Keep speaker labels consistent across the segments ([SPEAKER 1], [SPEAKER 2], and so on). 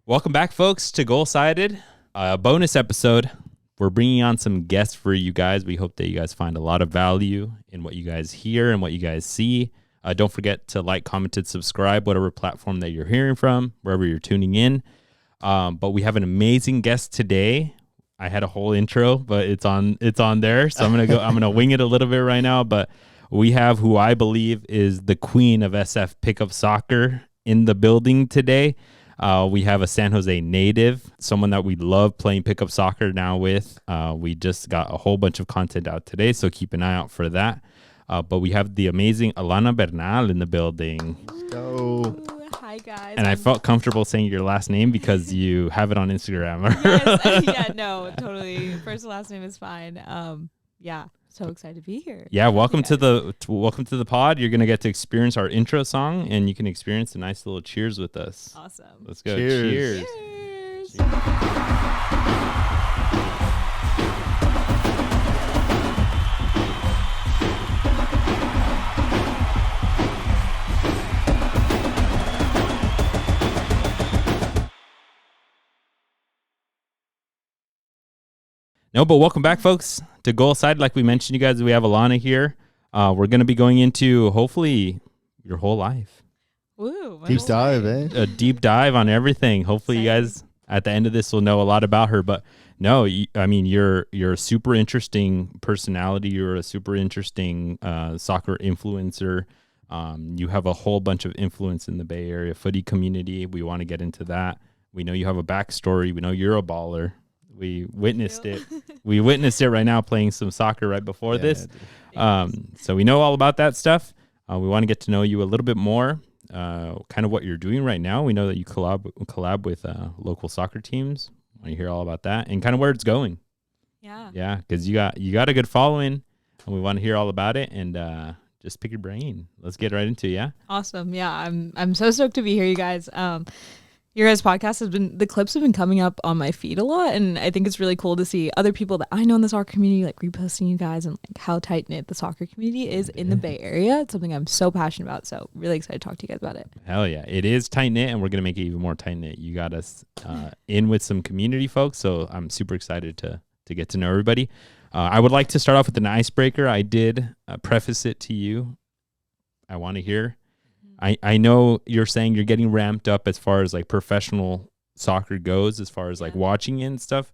[SPEAKER 1] Welcome back, folks, to Gol Sided, a bonus episode. We're bringing on some guests for you guys. We hope that you guys find a lot of value in what you guys hear and what you guys see. Don't forget to like, comment, and subscribe, whatever platform that you're hearing from, wherever you're tuning in. But we have an amazing guest today. I had a whole intro, but it's on there. So I'm gonna wing it a little bit right now. But we have who I believe is the queen of SF pickup soccer in the building today. We have a San Jose native, someone that we love playing pickup soccer now with. We just got a whole bunch of content out today, so keep an eye out for that. But we have the amazing Alana Bernal in the building.
[SPEAKER 2] Let's go.
[SPEAKER 3] Hi, guys.
[SPEAKER 1] And I felt comfortable saying your last name because you have it on Instagram.
[SPEAKER 3] Yes. Yeah, no, totally. First and last name is fine. Yeah, so excited to be here.
[SPEAKER 1] Yeah, welcome to the pod. You're gonna get to experience our intro song, and you can experience a nice little cheers with us.
[SPEAKER 3] Awesome.
[SPEAKER 1] Let's go.
[SPEAKER 2] Cheers.
[SPEAKER 3] Cheers.
[SPEAKER 1] No, but welcome back, folks, to Gol Sided. Like we mentioned, you guys, we have Alana here. We're going to be going into, hopefully, your whole life.
[SPEAKER 3] Woo,
[SPEAKER 2] Deep dive, eh?
[SPEAKER 1] A deep dive on everything. Hopefully, you guys, at the end of this, will know a lot about her. But no, I mean, you're a super interesting personality. You're a super interesting soccer influencer. You have a whole bunch of influence in the Bay Area footy community. We want to get into that. We know you have a backstory. We know you're a baller. We witnessed it. We witnessed it right now playing some soccer right before this. So we know all about that stuff. We want to get to know you a little bit more, kind of what you're doing right now. We know that you collab with local soccer teams. Want to hear all about that and kind of where it's going.
[SPEAKER 3] Yeah.
[SPEAKER 1] Yeah, because you got a good following, and we want to hear all about it and just pick your brain. Let's get right into it, yeah?
[SPEAKER 3] Awesome. Yeah, I'm so stoked to be here, you guys. Your guys' podcast the clips have been coming up on my feed a lot, and I think it's really cool to see other people that I know in the soccer community like reposting you guys and like how tight knit the soccer community is in the Bay Area. It's something I'm so passionate about, so really excited to talk to you guys about it.
[SPEAKER 1] Hell yeah, it is tight knit, and we're gonna make it even more tight knit. You got us in with some community folks, so I'm super excited to get to know everybody. I would like to start off with an icebreaker. I did preface it to you. I want to hear. I know you're saying you're getting ramped up as far as like professional soccer goes, as far as like watching it and stuff.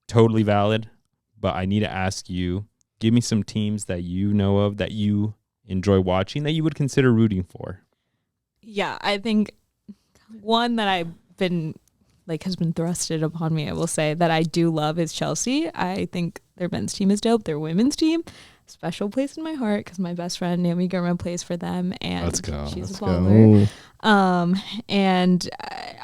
[SPEAKER 1] Totally valid. But I need to ask you, give me some teams that you know of that you enjoy watching that you would consider rooting for.
[SPEAKER 3] Yeah, I think one that has been thrusted upon me, I will say, that I do love is Chelsea. I think their men's team is dope. Their women's team, special place in my heart because my best friend Naomi Gurman plays for them, and she's a baller. And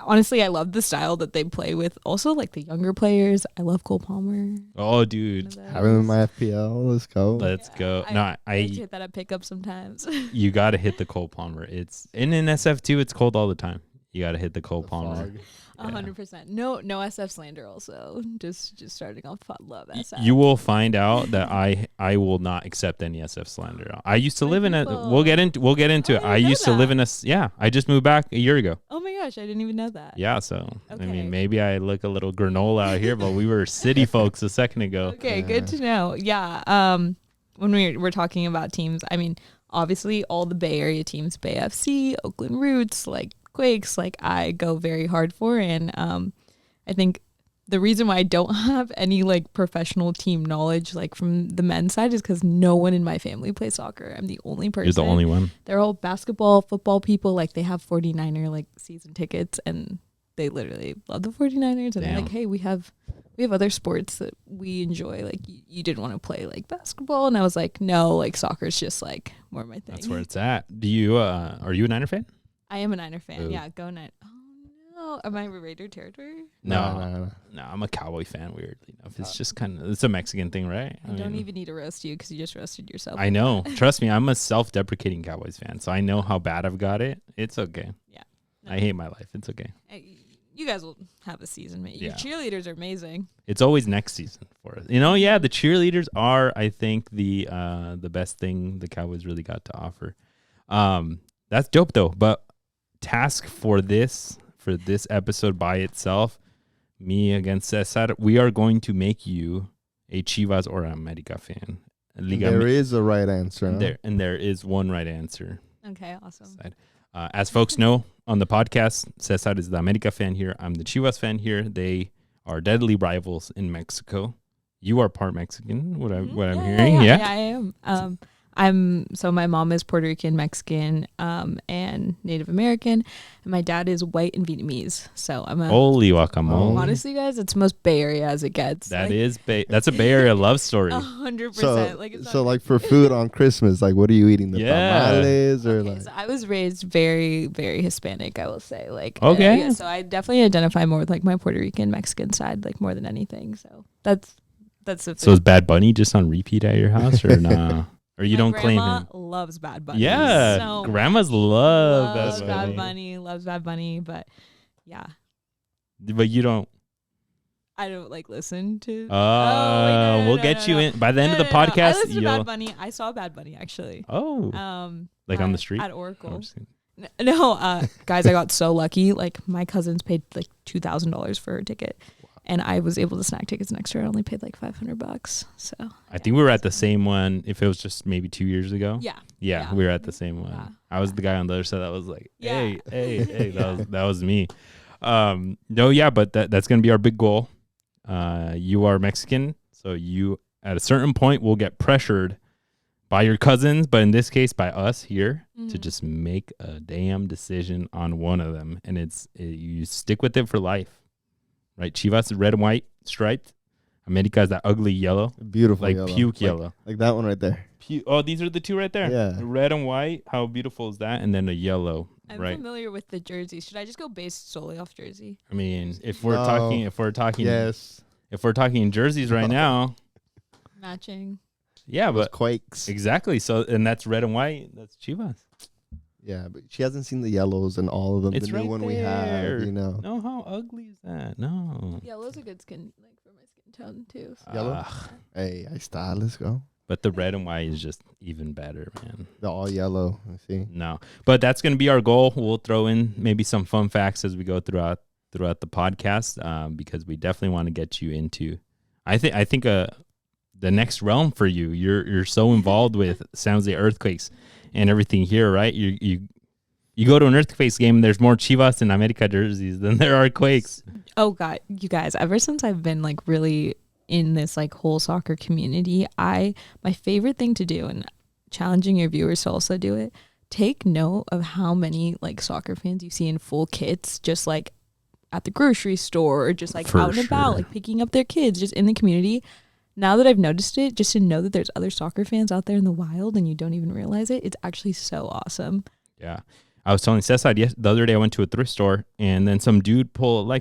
[SPEAKER 3] honestly, I love the style that they play with. Also, like the younger players, I love Cole Palmer.
[SPEAKER 1] Oh, dude,
[SPEAKER 2] have him in my FPL. Let's go.
[SPEAKER 1] Let's go.
[SPEAKER 3] I hit that at pickup sometimes.
[SPEAKER 1] You got to hit the Cole Palmer. It's in SF2. It's cold all the time. You got to hit the Cole Palmer.
[SPEAKER 3] 100%. No SF slander. Also, just starting off. Love SF.
[SPEAKER 1] You will find out that I will not accept any SF slander. I used to live in a. We'll get into it. I used to live in a. Yeah, I just moved back a year ago.
[SPEAKER 3] Oh my gosh, I didn't even know that.
[SPEAKER 1] Yeah, so okay. I mean, maybe I look a little granola out here, but we were city folks a second ago.
[SPEAKER 3] Okay, good to know. Yeah. When we were talking about teams, I mean, obviously all the Bay Area teams, Bay FC, Oakland Roots, like Quakes, like I go very hard for, and I think the reason why I don't have any like professional team knowledge like from the men's side is because no one in my family plays soccer. I'm the only person.
[SPEAKER 1] You're the only one.
[SPEAKER 3] They're all basketball, football people. Like they have 49er like season tickets, and they literally love the 49ers. And they're like, hey, we have other sports that we enjoy. Like you didn't want to play like basketball, and I was like, no, like soccer's just like more my thing.
[SPEAKER 1] That's where it's at. Do you are you a Niner fan?
[SPEAKER 3] I am a Niner fan.
[SPEAKER 1] Ooh.
[SPEAKER 3] Yeah, go Niner. Oh no, am I Raider territory?
[SPEAKER 1] No, I'm a Cowboy fan. Weirdly enough, it's just it's a Mexican thing, right?
[SPEAKER 3] I don't even need to roast you because you just roasted yourself.
[SPEAKER 1] I know. Trust me, I'm a self-deprecating Cowboys fan, so I know how bad I've got it. It's okay.
[SPEAKER 3] Yeah,
[SPEAKER 1] I hate my life. It's okay.
[SPEAKER 3] You guys will have a season, mate. Your cheerleaders are amazing.
[SPEAKER 1] It's always next season for us. You know, yeah, the cheerleaders are, I think, the best thing the Cowboys really got to offer. That's dope though. But task for for this episode by itself, me against Cesar, we are going to make you a Chivas or America fan.
[SPEAKER 2] There is a right answer. Huh?
[SPEAKER 1] There is one right answer.
[SPEAKER 3] Okay, awesome.
[SPEAKER 1] As folks know on the podcast, Cesar is the America fan here. I'm the Chivas fan here. They are deadly rivals in Mexico. You are part Mexican, what I'm hearing. Yeah,
[SPEAKER 3] I am. So my mom is Puerto Rican, Mexican, and Native American, and my dad is white and Vietnamese. So I'm a
[SPEAKER 1] holy guacamole.
[SPEAKER 3] Honestly, guys, it's most Bay Area as it gets.
[SPEAKER 1] That's a Bay Area love story.
[SPEAKER 3] 100%.
[SPEAKER 2] So like for food on Christmas, like what are you eating? The tamales or like?
[SPEAKER 3] So I was raised very, very Hispanic. I will say, like,
[SPEAKER 1] okay.
[SPEAKER 3] So I definitely identify more with like my Puerto Rican, Mexican side, like more than anything. So that's the food.
[SPEAKER 1] So is Bad Bunny just on repeat at your house or nah? Or you don't claim him?
[SPEAKER 3] Loves Bad Bunny.
[SPEAKER 1] Yeah,
[SPEAKER 3] so
[SPEAKER 1] grandmas loves
[SPEAKER 3] Bad Bunny. Loves Bad Bunny, but yeah.
[SPEAKER 1] But you don't.
[SPEAKER 3] I don't like listen to.
[SPEAKER 1] We'll get you in by the end of the podcast.
[SPEAKER 3] I listen to Bad Bunny. I saw Bad Bunny actually.
[SPEAKER 1] Oh. Like on the street
[SPEAKER 3] at Oracle. No, guys, I got so lucky. Like my cousins paid like $2,000 for a ticket. And I was able to snag tickets next year. I only paid like $500. So
[SPEAKER 1] I think we were at the same one. If it was just maybe 2 years ago.
[SPEAKER 3] Yeah.
[SPEAKER 1] We were at the same one.
[SPEAKER 3] Yeah.
[SPEAKER 1] I was the guy on the other side that was like, hey. That was me. But that's gonna be our big goal. You are Mexican, so you at a certain point will get pressured by your cousins, but in this case by us here, to just make a damn decision on one of them, and you stick with it for life. Right, Chivas is red and white striped. America is that ugly yellow,
[SPEAKER 2] beautiful,
[SPEAKER 1] like
[SPEAKER 2] yellow.
[SPEAKER 1] puke yellow,
[SPEAKER 2] like that one right there.
[SPEAKER 1] These are the two right there.
[SPEAKER 2] Yeah,
[SPEAKER 1] red and white. How beautiful is that? And then a yellow.
[SPEAKER 3] I'm
[SPEAKER 1] right.
[SPEAKER 3] familiar with the jersey. Should I just go based solely off jersey?
[SPEAKER 1] I mean, if we're talking,
[SPEAKER 2] yes,
[SPEAKER 1] if we're talking jerseys right now,
[SPEAKER 3] matching.
[SPEAKER 1] Yeah,
[SPEAKER 2] those
[SPEAKER 1] but
[SPEAKER 2] Quakes
[SPEAKER 1] exactly. So, and that's red and white. That's Chivas.
[SPEAKER 2] Yeah, but she hasn't seen the yellows and all of them.
[SPEAKER 1] It's
[SPEAKER 2] the new
[SPEAKER 1] right
[SPEAKER 2] one
[SPEAKER 1] there.
[SPEAKER 2] we have, you know.
[SPEAKER 1] No, how ugly is that? No.
[SPEAKER 3] Yellow's a good skin, like for my skin tone too. So.
[SPEAKER 2] Yellow. Hey, I style. Let's go.
[SPEAKER 1] But the red and white is just even better, man.
[SPEAKER 2] The all yellow. I see.
[SPEAKER 1] No, but that's gonna be our goal. We'll throw in maybe some fun facts as we go throughout the podcast, because we definitely want to get you into. I think the next realm for you. You're so involved with San Jose Earthquakes and everything here, right? You go to an Earthquakes game, there's more Chivas and America jerseys than there are Quakes.
[SPEAKER 3] Oh God, you guys! Ever since I've been like really in this like whole soccer community, my favorite thing to do, and challenging your viewers to also do it, take note of how many like soccer fans you see in full kits, just like at the grocery store or just like
[SPEAKER 1] For
[SPEAKER 3] out and about, like picking up their kids just in the community. Now that I've noticed it, just to know that there's other soccer fans out there in the wild and you don't even realize it, it's actually so awesome.
[SPEAKER 1] Yeah. I was telling Cesar the other day I went to a thrift store and then some dude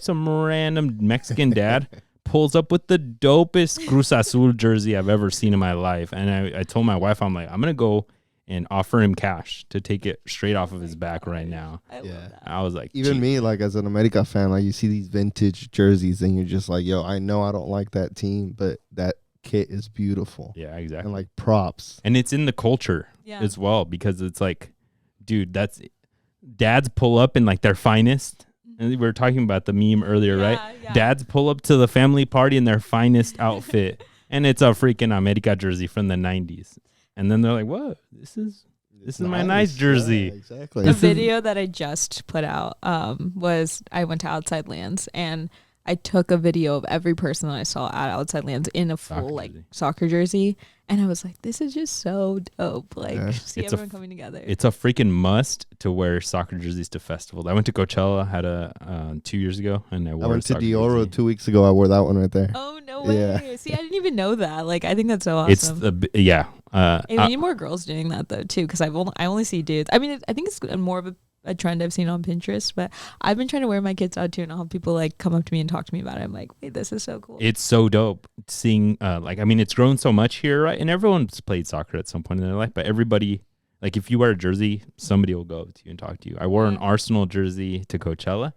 [SPEAKER 1] some random Mexican dad pulls up with the dopest Cruz Azul jersey I've ever seen in my life. And I told my wife, I'm like, I'm going to go and offer him cash to take it straight off of his back right now.
[SPEAKER 3] I love that.
[SPEAKER 1] I was like,
[SPEAKER 2] even me, like as an America fan, like you see these vintage jerseys and you're just like, yo, I know I don't like that team, but that kit is beautiful.
[SPEAKER 1] Yeah, exactly.
[SPEAKER 2] And like props.
[SPEAKER 1] And it's in the culture as well, because it's like, dude, that's dads pull up in like their finest. And we were talking about the meme earlier, right? Yeah. Dads pull up to the family party in their finest outfit, and it's a freaking America jersey from the 90s. And then they're like, "What? This is my nice jersey."
[SPEAKER 2] Yeah, exactly.
[SPEAKER 3] The video that I just put out was I went to Outside Lands and I took a video of every person that I saw at Outside Lands in a full soccer jersey, and I was like, "This is just so dope!" Like, see everyone coming together.
[SPEAKER 1] It's a freaking must to wear soccer jerseys to festivals. I went to Coachella, had 2 years ago, and I went
[SPEAKER 2] to Dioro 2 weeks ago. I wore that one right there.
[SPEAKER 3] Oh no way! Yeah. See, I didn't even know that. Like, I think that's so awesome.
[SPEAKER 1] It's
[SPEAKER 3] we need more girls doing that though too, because I only see dudes. I mean, I think it's more of a trend I've seen on Pinterest, but I've been trying to wear my kids out too, and I'll have people like come up to me and talk to me about it. I'm like, wait, this is so cool.
[SPEAKER 1] It's so dope seeing it's grown so much here, right? And everyone's played soccer at some point in their life, but everybody, like if you wear a jersey, somebody will go up to you and talk to you. I wore an Arsenal jersey to Coachella.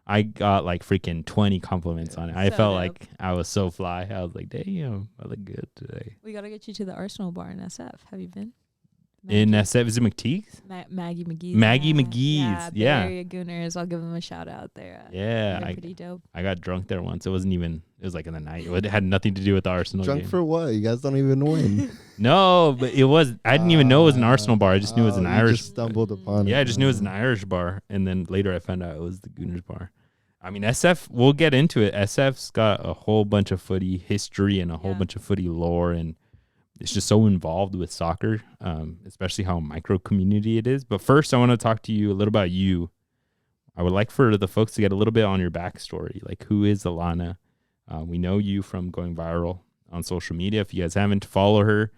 [SPEAKER 1] I got like freaking 20 compliments on it. I felt like I was so fly. I was like, damn, I look good today.
[SPEAKER 3] We got to get you to the Arsenal bar in SF. Have you been?
[SPEAKER 1] in SF. Is it McTeague's?
[SPEAKER 3] Maggie McGee's.
[SPEAKER 1] Maggie
[SPEAKER 3] yeah.
[SPEAKER 1] McGee's.
[SPEAKER 3] The
[SPEAKER 1] Yeah.
[SPEAKER 3] area Gooners. I'll give them a shout out there.
[SPEAKER 1] Yeah.
[SPEAKER 3] They're pretty dope.
[SPEAKER 1] I got drunk there once. It wasn't even, it was like in the night. It had nothing to do with the Arsenal
[SPEAKER 2] Drunk
[SPEAKER 1] game.
[SPEAKER 2] for what? You guys don't even win.
[SPEAKER 1] No, but it was, I didn't even know it was an Arsenal bar. I just knew it was an
[SPEAKER 2] you
[SPEAKER 1] Irish.
[SPEAKER 2] just stumbled upon it.
[SPEAKER 1] Yeah, I just knew it was an Irish bar. And then later I found out it was the Gooners bar. I mean, SF, we'll get into it. SF's got a whole bunch of footy history and a whole bunch of footy lore, and it's just so involved with soccer, especially how micro community it is. But first, I want to talk to you a little about you. I would like for the folks to get a little bit on your backstory. Like, who is Alana? We know you from going viral on social media. If you guys haven't, follow her.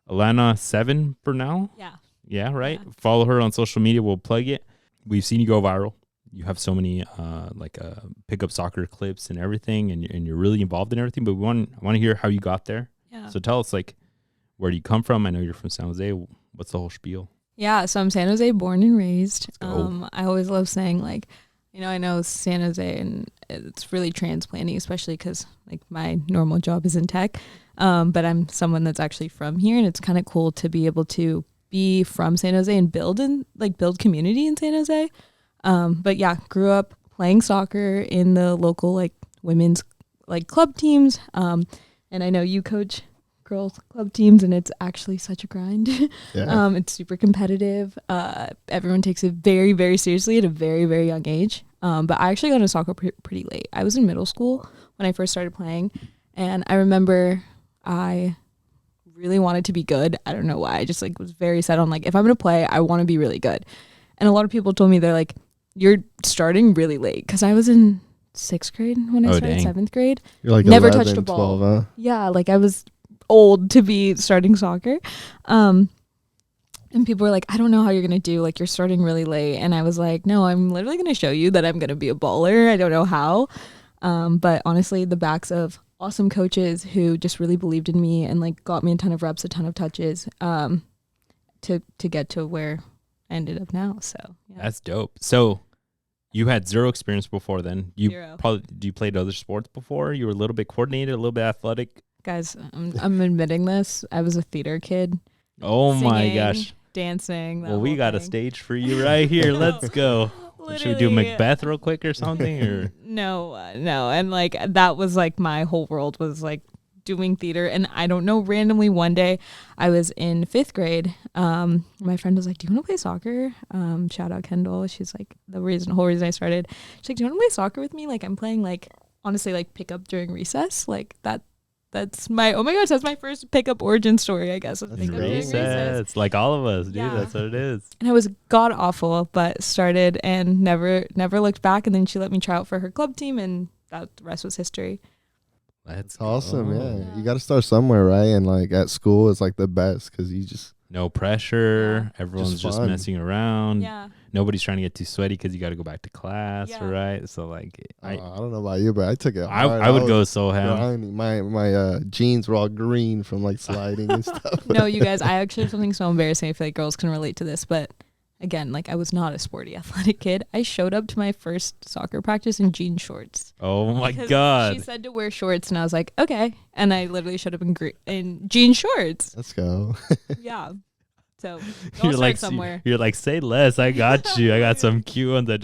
[SPEAKER 1] Alana7 for now.
[SPEAKER 3] Yeah.
[SPEAKER 1] Yeah, right?
[SPEAKER 3] Yeah.
[SPEAKER 1] Follow her on social media. We'll plug it. We've seen you go viral. You have so many pickup soccer clips and everything, and you're really involved in everything. But I want to hear how you got there.
[SPEAKER 3] Yeah.
[SPEAKER 1] So tell us, like, where do you come from? I know you're from San Jose. What's the whole spiel?
[SPEAKER 3] Yeah, so I'm San Jose born and raised.
[SPEAKER 1] go.
[SPEAKER 3] I always love saying, like, I know San Jose, and it's really transplanting, especially because, like, my normal job is in tech. But I'm someone that's actually from here, and it's kind of cool to be able to be from San Jose and build community in San Jose. But yeah, grew up playing soccer in the local, like, women's, like, club teams. And I know you coach girls club teams, and it's actually such a grind.
[SPEAKER 2] Yeah.
[SPEAKER 3] It's super competitive. Everyone takes it very, very seriously at a very, very young age. But I actually got into soccer pretty late. I was in middle school when I first started playing, and I remember I really wanted to be good. I don't know why. I just, like, was very set on, like, if I'm going to play, I want to be really good. And a lot of people told me, they're like, you're starting really late, because I was in 6th grade when I started. 7th grade.
[SPEAKER 2] You're like
[SPEAKER 3] never
[SPEAKER 2] 11,
[SPEAKER 3] touched a ball.
[SPEAKER 2] 12, huh?
[SPEAKER 3] Yeah, like, I was old to be starting soccer. And people were like, I don't know how you're going to do. Like, you're starting really late. And I was like, no, I'm literally going to show you that I'm going to be a baller. I don't know how. But honestly, the backs of awesome coaches who just really believed in me and, like, got me a ton of reps, a ton of touches to get to where I ended up now. So yeah.
[SPEAKER 1] That's dope. So you had zero experience before then.
[SPEAKER 3] Zero.
[SPEAKER 1] You played other sports before? You were a little bit coordinated, a little bit athletic?
[SPEAKER 3] Guys, I'm admitting this. I was a theater kid.
[SPEAKER 1] Oh my
[SPEAKER 3] Singing,
[SPEAKER 1] gosh.
[SPEAKER 3] Dancing.
[SPEAKER 1] Well, we got a stage for you right here. Let's go. Should we do Macbeth real quick or something? Or
[SPEAKER 3] No. And, like, that was, like, my whole world was, like, doing theater. And I don't know, randomly one day I was in 5th grade. My friend was like, do you want to play soccer? Shout out Kendall. She's like the whole reason I started. She's like, do you want to play soccer with me? Like, I'm playing, like, honestly, like, pickup during recess. Like, that's my, oh my gosh, that's my first pickup origin story, I guess. Pickup during recess.
[SPEAKER 1] It's like all of us, dude.
[SPEAKER 3] Yeah.
[SPEAKER 1] That's what it is.
[SPEAKER 3] And I was god awful, but started and never looked back. And then she let me try out for her club team, and the rest was history.
[SPEAKER 1] That's
[SPEAKER 2] Awesome,
[SPEAKER 1] go.
[SPEAKER 2] yeah. You got to start somewhere, right? And, like, at school, it's, like, the best because you just...
[SPEAKER 1] No pressure.
[SPEAKER 3] Yeah.
[SPEAKER 1] Everyone's just
[SPEAKER 2] fun.
[SPEAKER 1] messing around.
[SPEAKER 3] Yeah.
[SPEAKER 1] Nobody's trying to get too sweaty because you got to go back to class,
[SPEAKER 3] Yeah.
[SPEAKER 1] right? So, like,
[SPEAKER 2] I don't know about you, but I took it
[SPEAKER 1] I
[SPEAKER 2] hard.
[SPEAKER 1] would
[SPEAKER 2] was
[SPEAKER 1] go so ham.
[SPEAKER 2] grinding. My jeans were all green from, like, sliding and stuff.
[SPEAKER 3] No, you guys, I actually have something so embarrassing. I feel like girls can relate to this, but again, like, I was not a sporty athletic kid. I showed up to my first soccer practice in jean shorts.
[SPEAKER 1] Oh my
[SPEAKER 3] Because
[SPEAKER 1] God.
[SPEAKER 3] She said to wear shorts, and I was like, okay. And I literally showed up in jean shorts.
[SPEAKER 2] Let's go.
[SPEAKER 3] Yeah. So I'll start somewhere.
[SPEAKER 1] You're like, say less. I got you. I got some cute ones that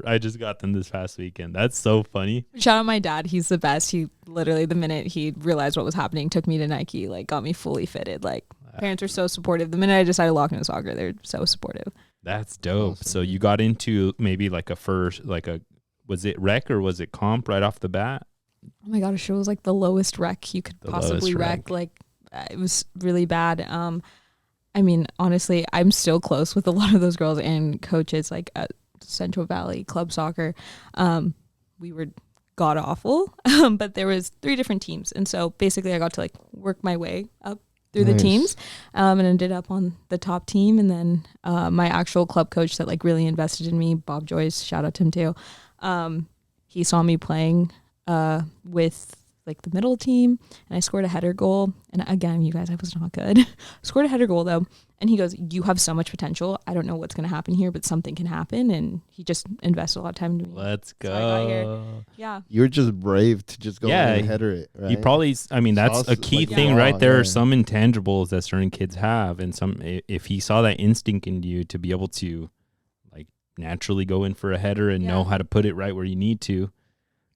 [SPEAKER 1] I just got them this past weekend. That's so funny.
[SPEAKER 3] Shout out my dad. He's the best. He literally, the minute he realized what was happening, took me to Nike, like, got me fully fitted. Like, parents are so supportive. The minute I decided to lock into soccer, they're so supportive.
[SPEAKER 1] That's dope.
[SPEAKER 2] Awesome.
[SPEAKER 1] So you got into maybe like was it rec or was it comp right off the bat?
[SPEAKER 3] Oh my gosh, it was like the lowest rec you could possibly
[SPEAKER 1] lowest rec.
[SPEAKER 3] Like, it was really bad. I mean, honestly, I'm still close with a lot of those girls and coaches, like, at Central Valley Club Soccer. We were god awful, but there was 3 different teams, and so basically I got to, like, work my way up through the
[SPEAKER 2] Nice.
[SPEAKER 3] teams, and ended up on the top team. And then my actual club coach that, like, really invested in me, Bob Joyce, shout out to him too. He saw me playing with like the middle team, and I scored a header goal. And again, you guys, I was not good. Scored a header goal though, and he goes, "You have so much potential. I don't know what's going to happen here, but something can happen." And he just invested a lot of time into me.
[SPEAKER 1] Let's go.
[SPEAKER 3] So I got here. Yeah.
[SPEAKER 2] You're just brave to just go and header it, right?
[SPEAKER 1] He probably, I mean, that's a key thing, right? There are some intangibles that certain kids have, and some, if he saw that instinct in you to be able to like naturally go in for a header and know how to put it right where you need to.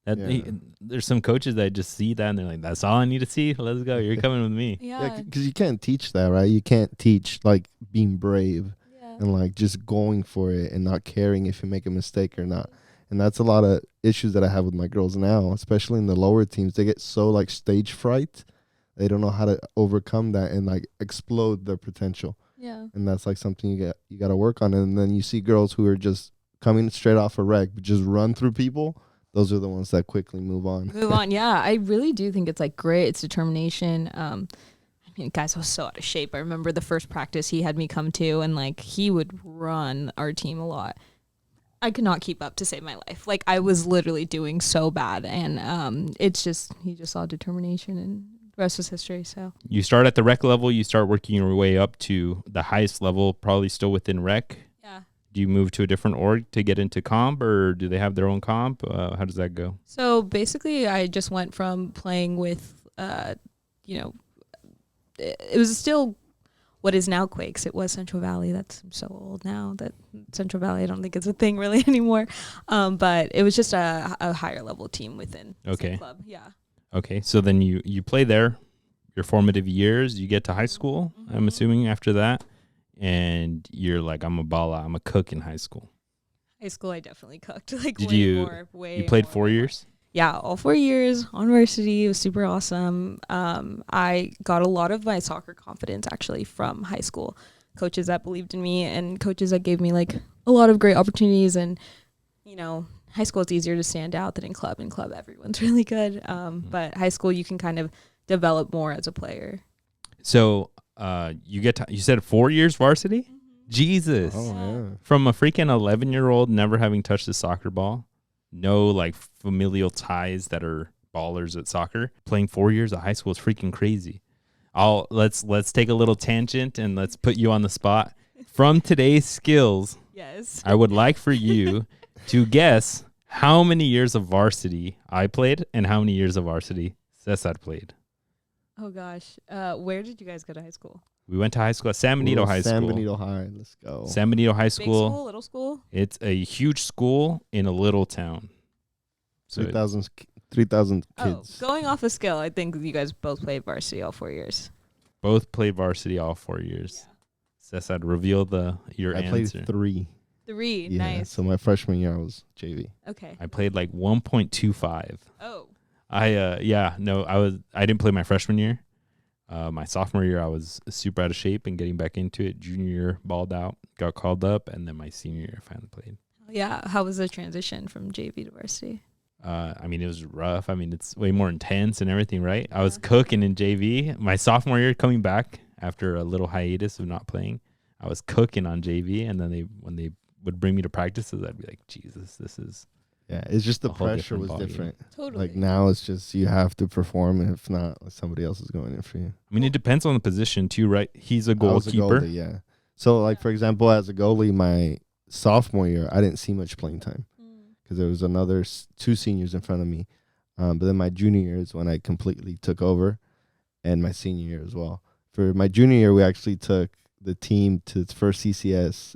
[SPEAKER 1] There's some coaches that just see that and they're like, that's all I need to see. Let's go. You're coming with me.
[SPEAKER 2] Yeah, because you can't teach that, right? You can't teach like being brave and like just going for it and not caring if you make a mistake or not. And that's a lot of issues that I have with my girls now, especially in the lower teams. They get so like stage fright. They don't know how to overcome that and like explode their potential. Yeah. And that's like something you got to work on. And then you see girls who are just coming straight off a rec, but just run through people. Those are the ones that quickly move on.
[SPEAKER 3] Yeah. I really do think it's like grit. It's determination. I mean, guys, I was so out of shape. I remember the first practice he had me come to, and like he would run our team a lot. I could not keep up to save my life. Like I was literally doing so bad, and it's just he just saw determination, and the rest is history. So
[SPEAKER 1] you start at the rec level, you start working your way up to the highest level, probably still within rec. Yeah. Do you move to a different org to get into comp, or do they have their own comp? How does that go?
[SPEAKER 3] So basically, I just went from playing with, it was still what is now Quakes. It was Central Valley. That's so old now that Central Valley, I don't think it's a thing really anymore. But it was just a higher level team within the club. Yeah. Okay.
[SPEAKER 1] So then you play there, your formative years, you get to high school, I'm assuming after that. And you're like, I'm a baller. I'm a cook in high school.
[SPEAKER 3] High school, I definitely cooked. Like,
[SPEAKER 1] you played 4 years?
[SPEAKER 3] Yeah, all 4 years on varsity. It was super awesome. I got a lot of my soccer confidence actually from high school. Coaches that believed in me and coaches that gave me like a lot of great opportunities. And, you know, high school, it's easier to stand out than in club. In club, everyone's really good. But high school, you can kind of develop more as a player.
[SPEAKER 1] So you said 4 years varsity? Jesus.
[SPEAKER 2] Oh, yeah.
[SPEAKER 1] From a freaking 11-year-old never having touched a soccer ball, no like familial ties that are ballers at soccer, playing 4 years of high school is freaking crazy. Let's take a little tangent and let's put you on the spot. From today's skills, yes, I would like for you to guess how many years of varsity I played and how many years of varsity Cesar played.
[SPEAKER 3] Oh, gosh. Where did you guys go to high school?
[SPEAKER 1] We went to high school at San Benito High School.
[SPEAKER 2] San Benito High. Let's go.
[SPEAKER 1] San Benito High School.
[SPEAKER 3] Big school, little school?
[SPEAKER 1] It's a huge school in a little town.
[SPEAKER 2] So 3,000 kids.
[SPEAKER 3] Oh, going off a skill, I think you guys both played varsity all 4 years.
[SPEAKER 1] Both played varsity all 4 years. Yeah. Cesar, reveal your answer.
[SPEAKER 2] I played 3.
[SPEAKER 3] 3,
[SPEAKER 2] yeah,
[SPEAKER 3] nice.
[SPEAKER 2] So my freshman year I was JV.
[SPEAKER 3] Okay.
[SPEAKER 1] I played like 1.25.
[SPEAKER 3] Oh.
[SPEAKER 1] I didn't play my freshman year. My sophomore year I was super out of shape and getting back into it. Junior year balled out, got called up, and then my senior year I finally played.
[SPEAKER 3] Yeah, how was the transition from JV to varsity?
[SPEAKER 1] I mean, it was rough. I mean, it's way more intense and everything, right? I was cooking in JV. My sophomore year coming back after a little hiatus of not playing, I was cooking on JV, and then when they would bring me to practices, I'd be like, Jesus, this is...
[SPEAKER 2] Yeah, it's just the pressure was different.
[SPEAKER 3] Totally.
[SPEAKER 2] Like now it's just you have to perform, and if not, somebody else is going in for you.
[SPEAKER 1] I mean, it depends on the position too, right? He's a goalkeeper.
[SPEAKER 2] Goalie, yeah. So like for example, as a goalie, my sophomore year, I didn't see much playing time because there was another 2 seniors in front of me. But then my junior year is when I completely took over, and my senior year as well. For my junior year, we actually took the team to its first CCS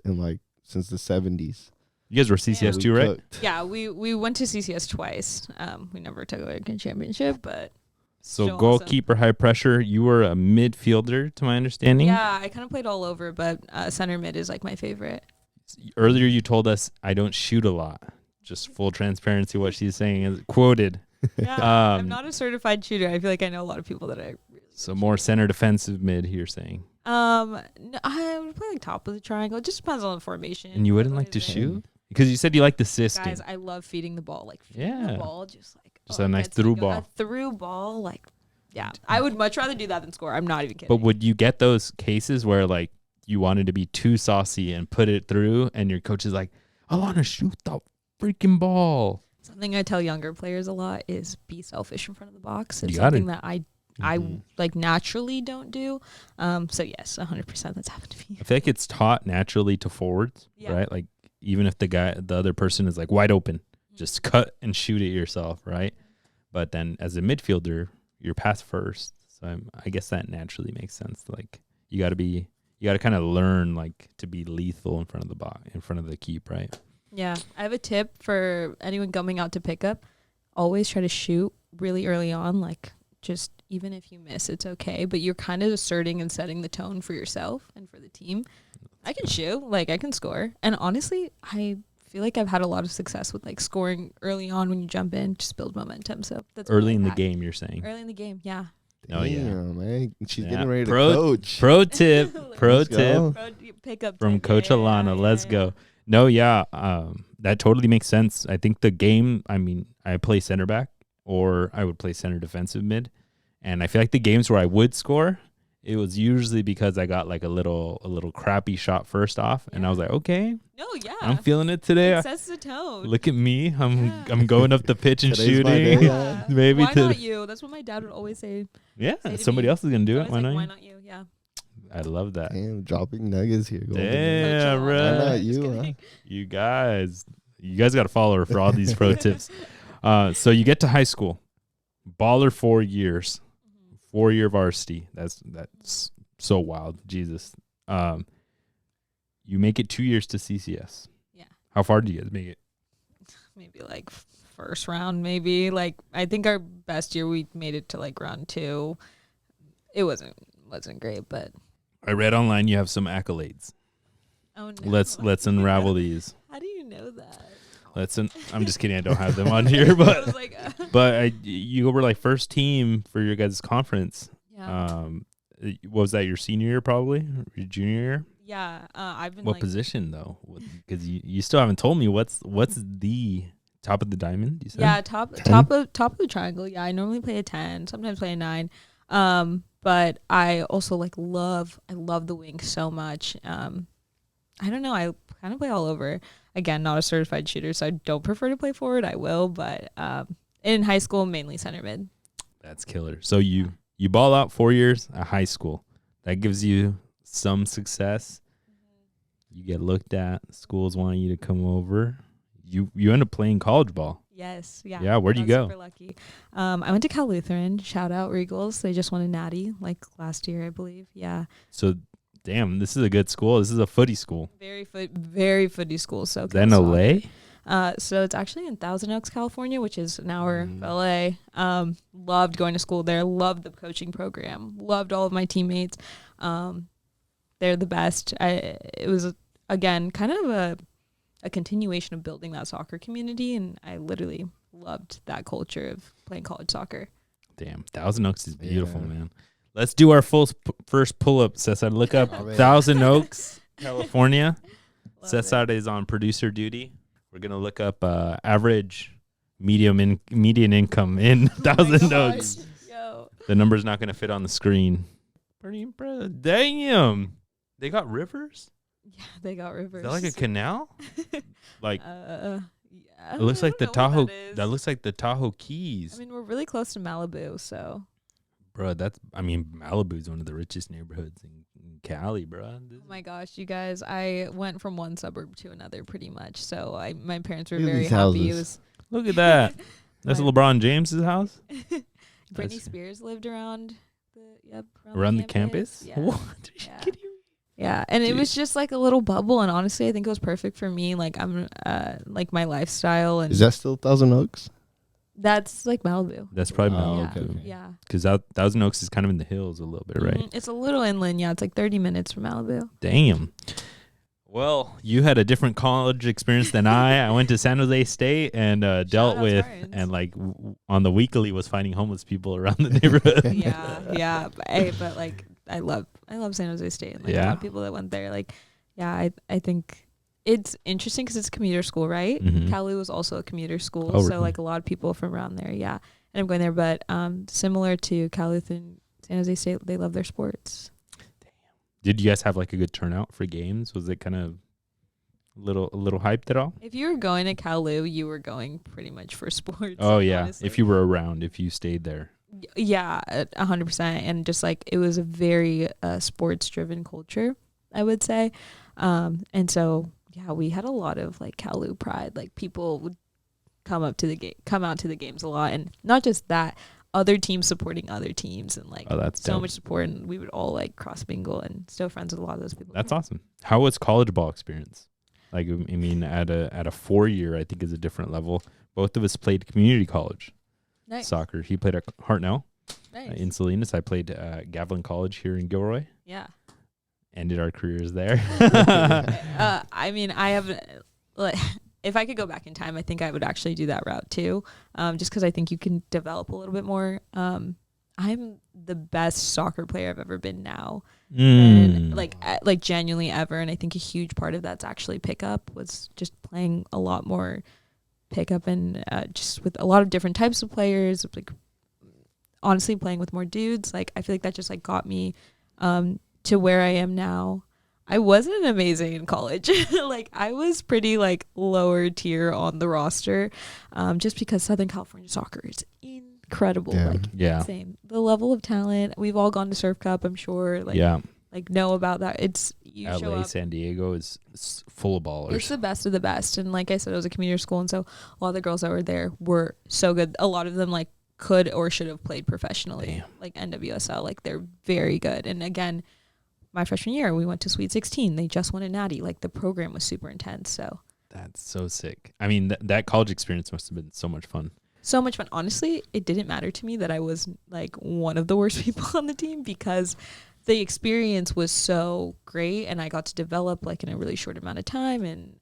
[SPEAKER 2] since the 70s.
[SPEAKER 1] You guys were CCS too, right?
[SPEAKER 3] Yeah, we went to CCS twice. We never took a championship, but
[SPEAKER 1] so goalkeeper, awesome. High pressure. You were a midfielder, to my understanding.
[SPEAKER 3] Yeah, I kind of played all over, but center mid is like my favorite.
[SPEAKER 1] Earlier, you told us I don't shoot a lot. Just full transparency, what she's saying is quoted.
[SPEAKER 3] Yeah, I'm not a certified shooter. I feel like I know a lot of people that I really
[SPEAKER 1] so more center defensive mid. You're saying.
[SPEAKER 3] No, I would play like top of the triangle. It just depends on the formation.
[SPEAKER 1] And you wouldn't like to shoot? Because you said you like the assisting.
[SPEAKER 3] Guys, I love feeding the ball. Like feeding the ball, just
[SPEAKER 1] a nice through ball.
[SPEAKER 3] A through ball, like, yeah. I would much rather do that than score. I'm not even kidding.
[SPEAKER 1] But would you get those cases where like you wanted to be too saucy and put it through, and your coach is like, "Alana, shoot the freaking ball"?
[SPEAKER 3] Something I tell younger players a lot is be selfish in front of the box. It's
[SPEAKER 1] You got
[SPEAKER 3] something
[SPEAKER 1] it.
[SPEAKER 3] that I like naturally don't do. So yes, 100% that's happened to me.
[SPEAKER 1] I feel like it's taught naturally to forwards,
[SPEAKER 3] Yeah.
[SPEAKER 1] right? Like even if the other person is like wide open, just cut and shoot it yourself, right? But then as a midfielder, you're pass first. So I guess that naturally makes sense. Like you got to kind of learn like to be lethal in front of the box, in front of the keep, right?
[SPEAKER 3] Yeah, I have a tip for anyone coming out to pick up. Always try to shoot really early on. Like just even if you miss, it's okay. But you're kind of asserting and setting the tone for yourself and for the team. I can shoot, like I can score. And honestly, I feel like I've had a lot of success with like scoring early on when you jump in, just build momentum. So that's
[SPEAKER 1] Early in the
[SPEAKER 3] hack.
[SPEAKER 1] game, you're saying.
[SPEAKER 3] Early in the game, yeah.
[SPEAKER 1] Oh, yeah.
[SPEAKER 2] Damn, man. She's
[SPEAKER 1] Yeah.
[SPEAKER 2] getting ready to
[SPEAKER 1] Pro-
[SPEAKER 2] coach.
[SPEAKER 1] Pro tip,
[SPEAKER 2] Let's go.
[SPEAKER 3] Pick up
[SPEAKER 1] from
[SPEAKER 3] tip.
[SPEAKER 1] Coach
[SPEAKER 3] Yeah,
[SPEAKER 1] Alana.
[SPEAKER 3] yeah,
[SPEAKER 1] Let's
[SPEAKER 3] yeah.
[SPEAKER 1] go. No, yeah, that totally makes sense. I think the game, I mean, I play center back or I would play center defensive mid. And I feel like the games where I would score, it was usually because I got like a little crappy shot first off. And I was like, okay,
[SPEAKER 3] No, yeah.
[SPEAKER 1] I'm feeling it today.
[SPEAKER 3] It sets the tone.
[SPEAKER 1] Look at me. I'm
[SPEAKER 3] Yeah.
[SPEAKER 1] I'm going up the pitch and
[SPEAKER 2] Today's my
[SPEAKER 1] shooting.
[SPEAKER 2] day.
[SPEAKER 3] Yeah.
[SPEAKER 1] Maybe
[SPEAKER 3] Why
[SPEAKER 1] to
[SPEAKER 3] not you? That's what my dad would always say.
[SPEAKER 1] Yeah,
[SPEAKER 3] say to
[SPEAKER 1] somebody
[SPEAKER 3] me.
[SPEAKER 1] else is going to do
[SPEAKER 3] I
[SPEAKER 1] it.
[SPEAKER 3] was
[SPEAKER 1] Why
[SPEAKER 3] like,
[SPEAKER 1] not?
[SPEAKER 3] why
[SPEAKER 1] you?
[SPEAKER 3] not you? Yeah.
[SPEAKER 1] I love that.
[SPEAKER 2] Damn, dropping nuggets here. Golden.
[SPEAKER 1] Damn,
[SPEAKER 3] Coach
[SPEAKER 1] bro.
[SPEAKER 3] Alana.
[SPEAKER 2] Why not
[SPEAKER 3] Just
[SPEAKER 2] you, huh?
[SPEAKER 3] kidding.
[SPEAKER 1] You guys got to follow her for all these pro tips. So you get to high school, baller 4 years, 4-year varsity. That's so wild. Jesus. You make it 2 years to CCS.
[SPEAKER 3] Yeah.
[SPEAKER 1] How far do you guys make it?
[SPEAKER 3] Maybe like first round, maybe. Like I think our best year we made it to like round 2. It wasn't great, but
[SPEAKER 1] I read online you have some accolades.
[SPEAKER 3] oh no.
[SPEAKER 1] Let's unravel these.
[SPEAKER 3] How do you know that?
[SPEAKER 1] I'm just kidding. I don't have them on here, but
[SPEAKER 3] I was like,
[SPEAKER 1] you were like first team for your guys' conference.
[SPEAKER 3] yeah.
[SPEAKER 1] What was that, your senior year probably? Or your junior year?
[SPEAKER 3] Yeah. I've been
[SPEAKER 1] What
[SPEAKER 3] like
[SPEAKER 1] position though? Because you still haven't told me what's the top of the diamond. You said
[SPEAKER 3] top
[SPEAKER 2] 10?
[SPEAKER 3] top of the triangle. Yeah, I normally play a 10, sometimes play a 9. But I also like love the wing so much. I don't know, I kind of play all over. Again, not a certified shooter, so I don't prefer to play forward. I will, but in high school mainly center mid.
[SPEAKER 1] That's killer. So you ball out 4 years at high school. That gives you some success. You get looked at. Schools want you to come over. You end up playing college ball.
[SPEAKER 3] Yes, yeah.
[SPEAKER 1] Yeah, where'd you
[SPEAKER 3] Got
[SPEAKER 1] go?
[SPEAKER 3] Super lucky. I went to Cal Lutheran. Shout out Regals. They just won a natty like last year, I believe. Yeah.
[SPEAKER 1] So, damn, this is a good school. This is a footy school.
[SPEAKER 3] Very footy school. So
[SPEAKER 1] Then LA?
[SPEAKER 3] so it's actually in Thousand Oaks, California, which is an hour of LA. Loved going to school there. Loved the coaching program. Loved all of my teammates. They're the best. It was again kind of a continuation of building that soccer community, and I literally loved that culture of playing college soccer.
[SPEAKER 1] Damn, Thousand Oaks is beautiful,
[SPEAKER 2] Yeah.
[SPEAKER 1] man. Let's do our first pull-up, Cesar. Look up
[SPEAKER 2] Oh, man.
[SPEAKER 1] Thousand Oaks, California.
[SPEAKER 3] Love
[SPEAKER 1] Cesar is on producer duty. We're going to look up average median income in Thousand Oaks.
[SPEAKER 3] Yo.
[SPEAKER 1] The number's not going to fit on the screen. Pretty impressive. Damn. They got rivers?
[SPEAKER 3] Yeah, they got rivers.
[SPEAKER 1] Is that like a canal? Like,
[SPEAKER 3] yeah.
[SPEAKER 1] it looks
[SPEAKER 3] I
[SPEAKER 1] like the
[SPEAKER 3] don't know
[SPEAKER 1] Tahoe.
[SPEAKER 3] what that is.
[SPEAKER 1] That looks like the Tahoe Keys.
[SPEAKER 3] I mean, we're really close to Malibu, so.
[SPEAKER 1] Bro, Malibu's one of the richest neighborhoods in Cali, bro.
[SPEAKER 3] Oh my gosh, you guys! I went from one suburb to another pretty much. So my parents were
[SPEAKER 2] Look at
[SPEAKER 3] very
[SPEAKER 2] these
[SPEAKER 3] happy. It
[SPEAKER 2] houses.
[SPEAKER 3] was
[SPEAKER 1] Look at that. That's
[SPEAKER 3] My-
[SPEAKER 1] LeBron James's house
[SPEAKER 3] Britney
[SPEAKER 1] That's-
[SPEAKER 3] Spears lived around
[SPEAKER 1] around the campus.
[SPEAKER 3] Yeah.
[SPEAKER 1] What? Are you
[SPEAKER 3] Yeah.
[SPEAKER 1] kidding me?
[SPEAKER 3] Yeah, and it
[SPEAKER 1] Dude.
[SPEAKER 3] was just like a little bubble, and honestly, I think it was perfect for me. Like I'm, like my lifestyle, and
[SPEAKER 2] Is that still Thousand Oaks?
[SPEAKER 3] that's like Malibu.
[SPEAKER 1] That's probably
[SPEAKER 2] Oh,
[SPEAKER 3] yeah,
[SPEAKER 1] Malibu.
[SPEAKER 2] okay.
[SPEAKER 3] yeah.
[SPEAKER 1] Because Thousand Oaks is kind of in the hills a little bit, right?
[SPEAKER 3] Mhm. It's a little inland. Yeah, it's like 30 minutes from Malibu.
[SPEAKER 1] Damn. Well, you had a different college experience than I went to San Jose State and dealt
[SPEAKER 3] out
[SPEAKER 1] with,
[SPEAKER 3] Spartans.
[SPEAKER 1] and like on the weekly was finding homeless people around the neighborhood.
[SPEAKER 3] yeah. But like I love San Jose State, and like a
[SPEAKER 1] Yeah.
[SPEAKER 3] lot of people that went there. Like, yeah, I think it's interesting because it's a commuter school, right?
[SPEAKER 1] Mhm.
[SPEAKER 3] Cali was also a commuter school,
[SPEAKER 1] Oh,
[SPEAKER 3] so
[SPEAKER 1] really?
[SPEAKER 3] like a lot of people from around there. Yeah, and I'm going there, but similar to Cali and San Jose State, they love their sports.
[SPEAKER 1] Did you guys have like a good turnout for games? Was it kind of A little hyped at all?
[SPEAKER 3] If you were going to Cal-Lu, you were going pretty much for sports.
[SPEAKER 1] Oh yeah,
[SPEAKER 3] honestly.
[SPEAKER 1] if you were around, if you stayed there.
[SPEAKER 3] Yeah, 100%. And just like it was a very sports-driven culture, I would say. And so yeah, we had a lot of like Cal-Lu pride. Like people would come out to the games a lot, and not just that, other teams supporting other teams, and like
[SPEAKER 1] That's
[SPEAKER 3] so
[SPEAKER 1] dope.
[SPEAKER 3] much support, and we would all like cross mingle and still friends with a lot of those people.
[SPEAKER 1] That's awesome. How was college ball experience? Like, I mean, at a 4-year, I think is a different level. Both of us played community college soccer. He played at Hartnell in Salinas. I played Gavilan College here in Gilroy.
[SPEAKER 3] Yeah.
[SPEAKER 1] Ended our careers there.
[SPEAKER 3] I mean, I have like, if I could go back in time, I think I would actually do that route too. Just because I think you can develop a little bit more. I'm the best soccer player I've ever been now, and like genuinely ever. And I think a huge part of that's actually pickup, was just playing a lot more pickup, and just with a lot of different types of players. Like honestly, playing with more dudes. Like I feel like that just like got me to where I am now. I wasn't amazing in college. Like I was pretty like lower tier on the roster, just because Southern California soccer is incredible. Insane. The level of talent. We've all gone to Surf Cup, I'm sure. Like know about that. It's you
[SPEAKER 1] LA,
[SPEAKER 3] show up.
[SPEAKER 1] San Diego is full of ballers.
[SPEAKER 3] It's the best of the best. And like I said, it was a community school, and so a lot of the girls that were there were so good. A lot of them like could or should have played professionally. Damn. Like NWSL. Like they're very good. And again, my freshman year, we went to Sweet 16. They just won a natty. Like the program was super intense. So
[SPEAKER 1] that's so sick. I mean, that college experience must have been so much fun.
[SPEAKER 3] So much fun. Honestly, it didn't matter to me that I was like one of the worst people on the team, because the experience was so great, and I got to develop like in a really short amount of time. And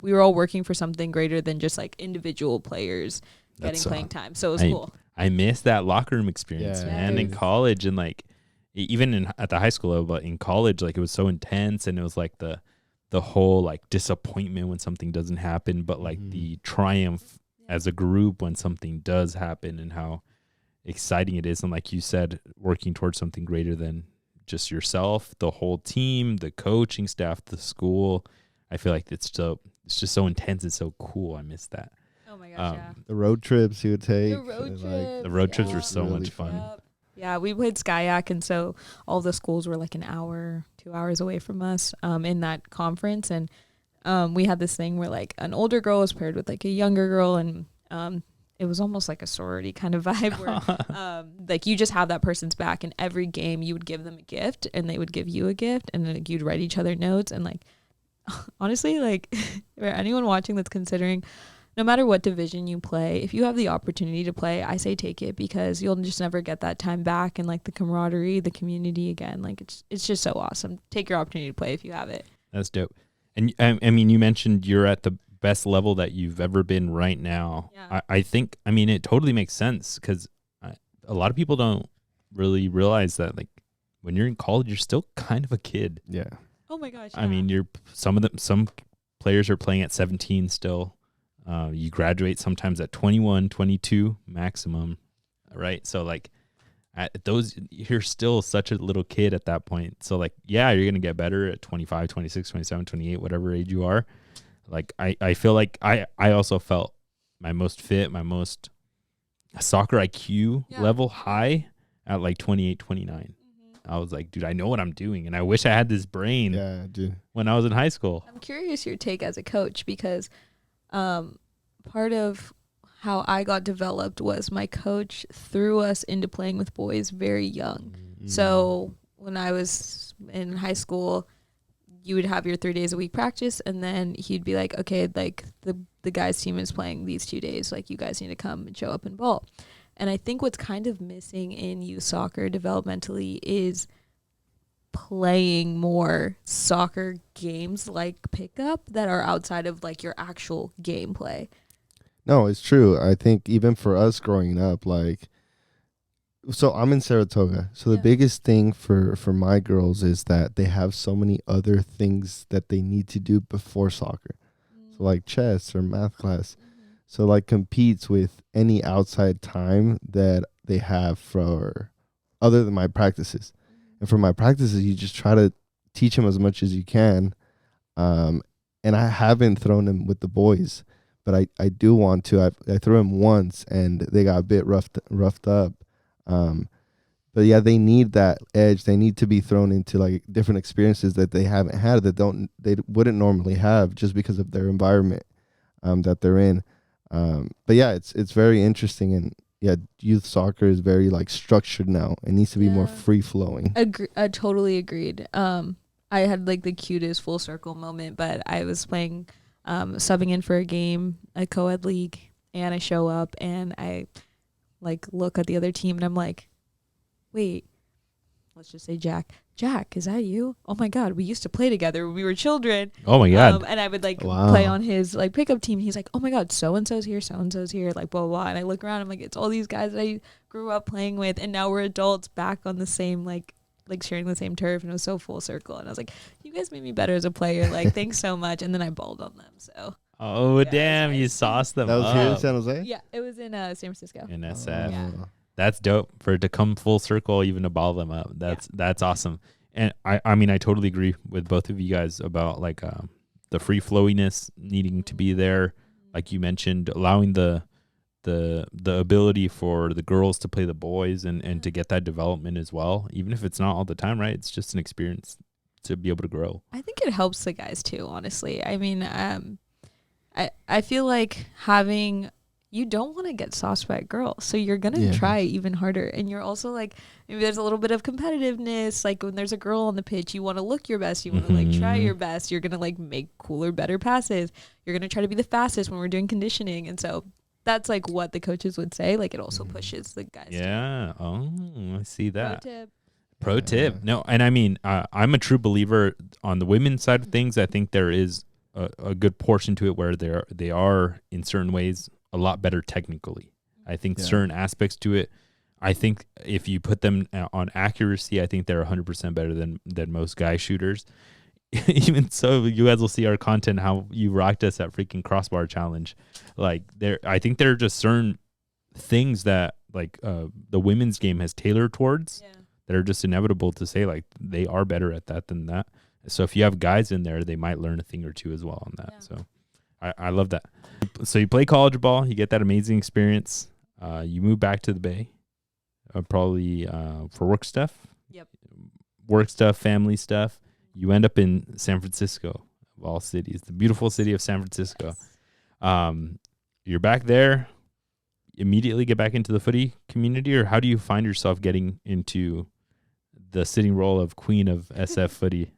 [SPEAKER 3] we were all working for something greater than just like individual players getting playing time. So it was cool.
[SPEAKER 1] I miss that locker room experience, man, in college, and like even at the high school level, but in college, like it was so intense, and it was like the whole like disappointment when something doesn't happen, but like the triumph as a group when something does happen, and how exciting it is. And like you said, working towards something greater than just yourself, the whole team, the coaching staff, the school. I feel like it's just so intense and so cool. I miss that.
[SPEAKER 3] Oh my gosh,
[SPEAKER 2] The road trips you would take.
[SPEAKER 1] The road trips were so much fun.
[SPEAKER 3] Yep. Yeah, we played Skyac, and so all the schools were like an hour, 2 hours away from us in that conference. And we had this thing where like an older girl was paired with like a younger girl, and it was almost like a sorority kind of vibe where like you just have that person's back, and every game you would give them a gift, and they would give you a gift, and then like, you'd write each other notes. And like honestly, like for anyone watching that's considering, no matter what division you play, if you have the opportunity to play, I say take it, because you'll just never get that time back, and like the camaraderie, the community again. Like it's just so awesome. Take your opportunity to play if you have it.
[SPEAKER 1] That's dope. And I mean, you mentioned you're at the best level that you've ever been right now. Yeah. I think, I mean, it totally makes sense, because a lot of people don't really realize that like when you're in college, you're still kind of a kid.
[SPEAKER 2] Yeah.
[SPEAKER 3] Oh my gosh.
[SPEAKER 1] I mean, some players are playing at 17 still. You graduate sometimes at 21, 22 maximum, right? So like at those, you're still such a little kid at that point. So like, yeah, you're going to get better at 25, 26, 27, 28, whatever age you are. Like I feel like I also felt my most fit, my most soccer IQ level high at like 28, 29. I was like, dude, I know what I'm doing, and I wish I had this brain when I was in high school.
[SPEAKER 3] I'm curious your take as a coach, because part of how I got developed was my coach threw us into playing with boys very young. So when I was in high school, you would have your 3 days a week practice, and then he'd be like, okay, like the guys team is playing these 2 days, like you guys need to come and show up and ball. And I think what's kind of missing in youth soccer developmentally is playing more soccer games like pickup that are outside of like your actual gameplay.
[SPEAKER 2] No, it's true. I think even for us growing up, like, so I'm in Saratoga. So the biggest thing for my girls is that they have so many other things that they need to do before soccer. So like chess or math class. So like competes with any outside time that they have for other than my practices. And for my practices, you just try to teach them as much as you can. and I haven't thrown him with the boys, but I do want to. I threw him once, and they got a bit roughed up. But yeah, they need that edge. They need to be thrown into like different experiences that they haven't had, they wouldn't normally have just because of their environment that they're in. But yeah, it's very interesting, and yeah, youth soccer is very like structured now. It needs to be more free flowing.
[SPEAKER 3] Totally agreed. I had like the cutest full circle moment, but I was playing, subbing in for a game, a coed league, and I show up and I like look at the other team and I'm like, wait, let's just say Jack, is that you? Oh my God, we used to play together when we were children.
[SPEAKER 1] Oh my God.
[SPEAKER 3] And I would like play on his like pickup team. He's like, oh my God, so-and-so's here, like blah, blah, blah. And I look around, I'm like, it's all these guys that I grew up playing with. And now we're adults back on the same, like sharing the same turf. And it was so full circle. And I was like, you guys made me better as a player. Like, thanks so much. And then I balled on them. So.
[SPEAKER 1] Oh, yeah, damn, you sauced them
[SPEAKER 2] That was
[SPEAKER 1] up.
[SPEAKER 2] here in San Jose?
[SPEAKER 3] Yeah, it was in San Francisco.
[SPEAKER 1] In SF.
[SPEAKER 3] Yeah.
[SPEAKER 1] That's dope for it to come full circle, even to ball them up. That's awesome. And I mean, I totally agree with both of you guys about like the free flowiness needing to be there. Like you mentioned, allowing the ability for the girls to play the boys and to get that development as well, even if it's not all the time, right? It's just an experience to be able to grow.
[SPEAKER 3] I think it helps the guys too, honestly. I mean, I feel like you don't want to get sauced by a girl, so you're gonna try even harder. And you're also like, maybe there's a little bit of competitiveness. Like when there's a girl on the pitch, you want to look your best. You want to like try your best. You're gonna like make cooler, better passes. You're gonna try to be the fastest when we're doing conditioning. And so that's like what the coaches would say. Like it also pushes the guys.
[SPEAKER 1] Yeah. Oh, I see that.
[SPEAKER 3] Pro
[SPEAKER 1] tip. No, and I mean, I'm a true believer on the women's side of things. I think there is a good portion to it where they are in certain ways a lot better technically. I think certain aspects to it, I think if you put them on accuracy, I think they're 100% better than most guy shooters. Even so, you guys will see our content, how you rocked us at freaking crossbar challenge. Like I think there are just certain things that like the women's game has tailored towards that are just inevitable to say like they are better at that than that. So if you have guys in there, they might learn a thing or two as well on that. So I love that. So you play college ball, you get that amazing experience. You move back to the Bay, probably for work stuff.
[SPEAKER 3] Yep.
[SPEAKER 1] Work stuff, family stuff. You end up in San Francisco, of all cities, the beautiful city of San Francisco. Yes. You're back there. Immediately get back into the footy community, or how do you find yourself getting into the sitting role of queen of SF footy?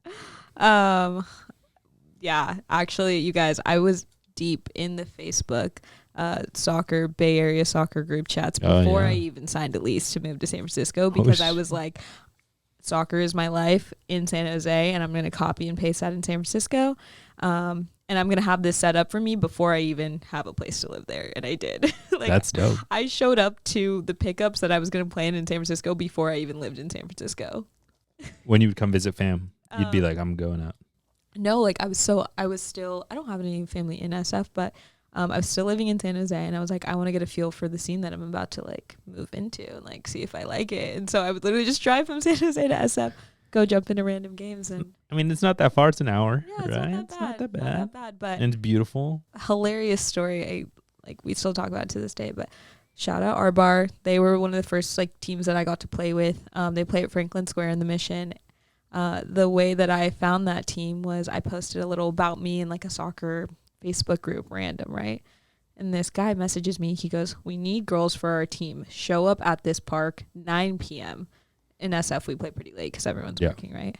[SPEAKER 3] Yeah, actually, you guys, I was deep in the Facebook soccer, Bay Area soccer group chats before I even signed a lease to move to San Francisco, because I was like, soccer is my life in San Jose, and I'm going to copy and paste that in San Francisco. And I'm going to have this set up for me before I even have a place to live there. And I did. Like,
[SPEAKER 1] that's dope.
[SPEAKER 3] I showed up to the pickups that I was going to play in San Francisco before I even lived in San Francisco.
[SPEAKER 1] When you would come visit fam, you'd be like, I'm going out.
[SPEAKER 3] No, like I was still, I don't have any family in SF, but I was still living in San Jose, and I was like, I want to get a feel for the scene that I'm about to like move into and like see if I like it. And so I would literally just drive from San Jose to SF, go jump into random games. And
[SPEAKER 1] I mean, it's not that far. It's an hour,
[SPEAKER 3] yeah,
[SPEAKER 1] right?
[SPEAKER 3] It's not that bad. But
[SPEAKER 1] and it's beautiful.
[SPEAKER 3] Hilarious story. We still talk about it to this day, but shout out our bar. They were one of the first like teams that I got to play with. They play at Franklin Square in the Mission. The way that I found that team was I posted a little about me in like a soccer Facebook group, random, right? And this guy messages me. He goes, "We need girls for our team. Show up at this park 9 p.m. In SF, we play pretty late because everyone's working, right?"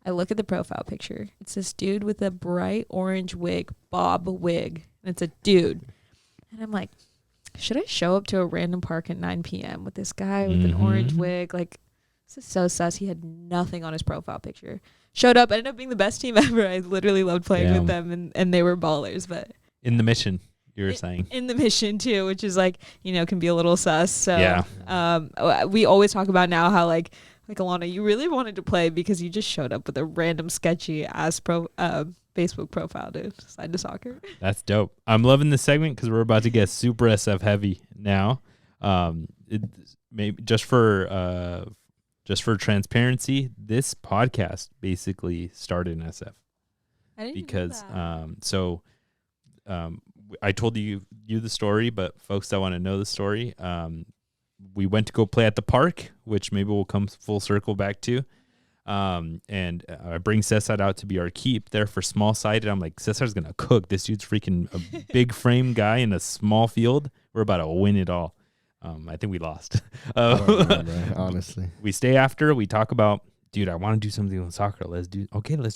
[SPEAKER 3] I look at the profile picture. It's this dude with a bright orange wig, bob wig. And it's a dude. And I'm like, should I show up to a random park at 9 p.m. with this guy with an orange wig? Like, this is so sus. He had nothing on his profile picture. Showed up, ended up being the best team ever. I literally loved playing with them, and they were ballers. But
[SPEAKER 1] in the Mission, you were saying.
[SPEAKER 3] In the Mission, too, which is like, can be a little sus. So we always talk about now how like Alana, you really wanted to play because you just showed up with a random sketchy ass Facebook profile, dude. Side to soccer.
[SPEAKER 1] That's dope. I'm loving this segment because we're about to get super SF heavy now. Maybe just for transparency, this podcast basically started in SF.
[SPEAKER 3] I didn't
[SPEAKER 1] because
[SPEAKER 3] know that.
[SPEAKER 1] I told you the story, but folks that want to know the story, we went to go play at the park, which maybe we'll come full circle back to. And I bring Cesar out to be our keep there for small sided. I'm like, Cesar's gonna cook. This dude's freaking a big frame guy in a small field. We're about to win it all. I think we lost.
[SPEAKER 2] I don't remember, honestly.
[SPEAKER 1] We stay after. We talk about, dude, I want to do something with soccer. Let's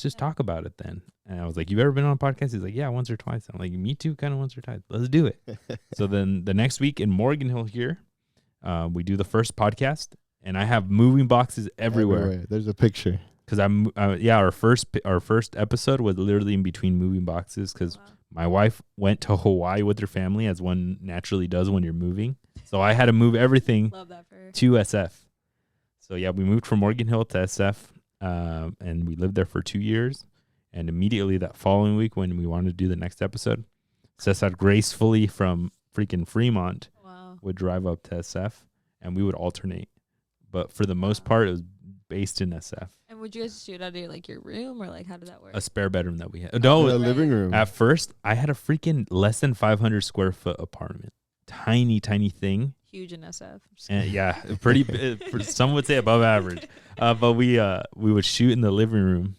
[SPEAKER 1] just talk about it then. And I was like, you ever been on a podcast? He's like, yeah, once or twice. I'm like, me too, kind of once or twice. Let's do it. So then the next week in Morgan Hill here, we do the first podcast. And I have moving boxes everywhere.
[SPEAKER 2] There's a picture.
[SPEAKER 1] Because our first episode was literally in between moving boxes because my wife went to Hawaii with her family, as one naturally does when you're moving. So I had to move everything to SF. So yeah, we moved from Morgan Hill to SF, and we lived there for 2 years. And immediately that following week, when we wanted to do the next episode, Cesar gracefully from freaking Fremont would drive up to SF, and we would alternate. But for the most part, it was based in SF.
[SPEAKER 3] And would you guys shoot out of your room, or how did that work?
[SPEAKER 1] A spare bedroom that we had. No,
[SPEAKER 2] a living room.
[SPEAKER 1] At first, I had a freaking less than 500 square foot apartment. Tiny thing.
[SPEAKER 3] Huge in SF.
[SPEAKER 1] And yeah, pretty. Some would say above average. But we would shoot in the living room,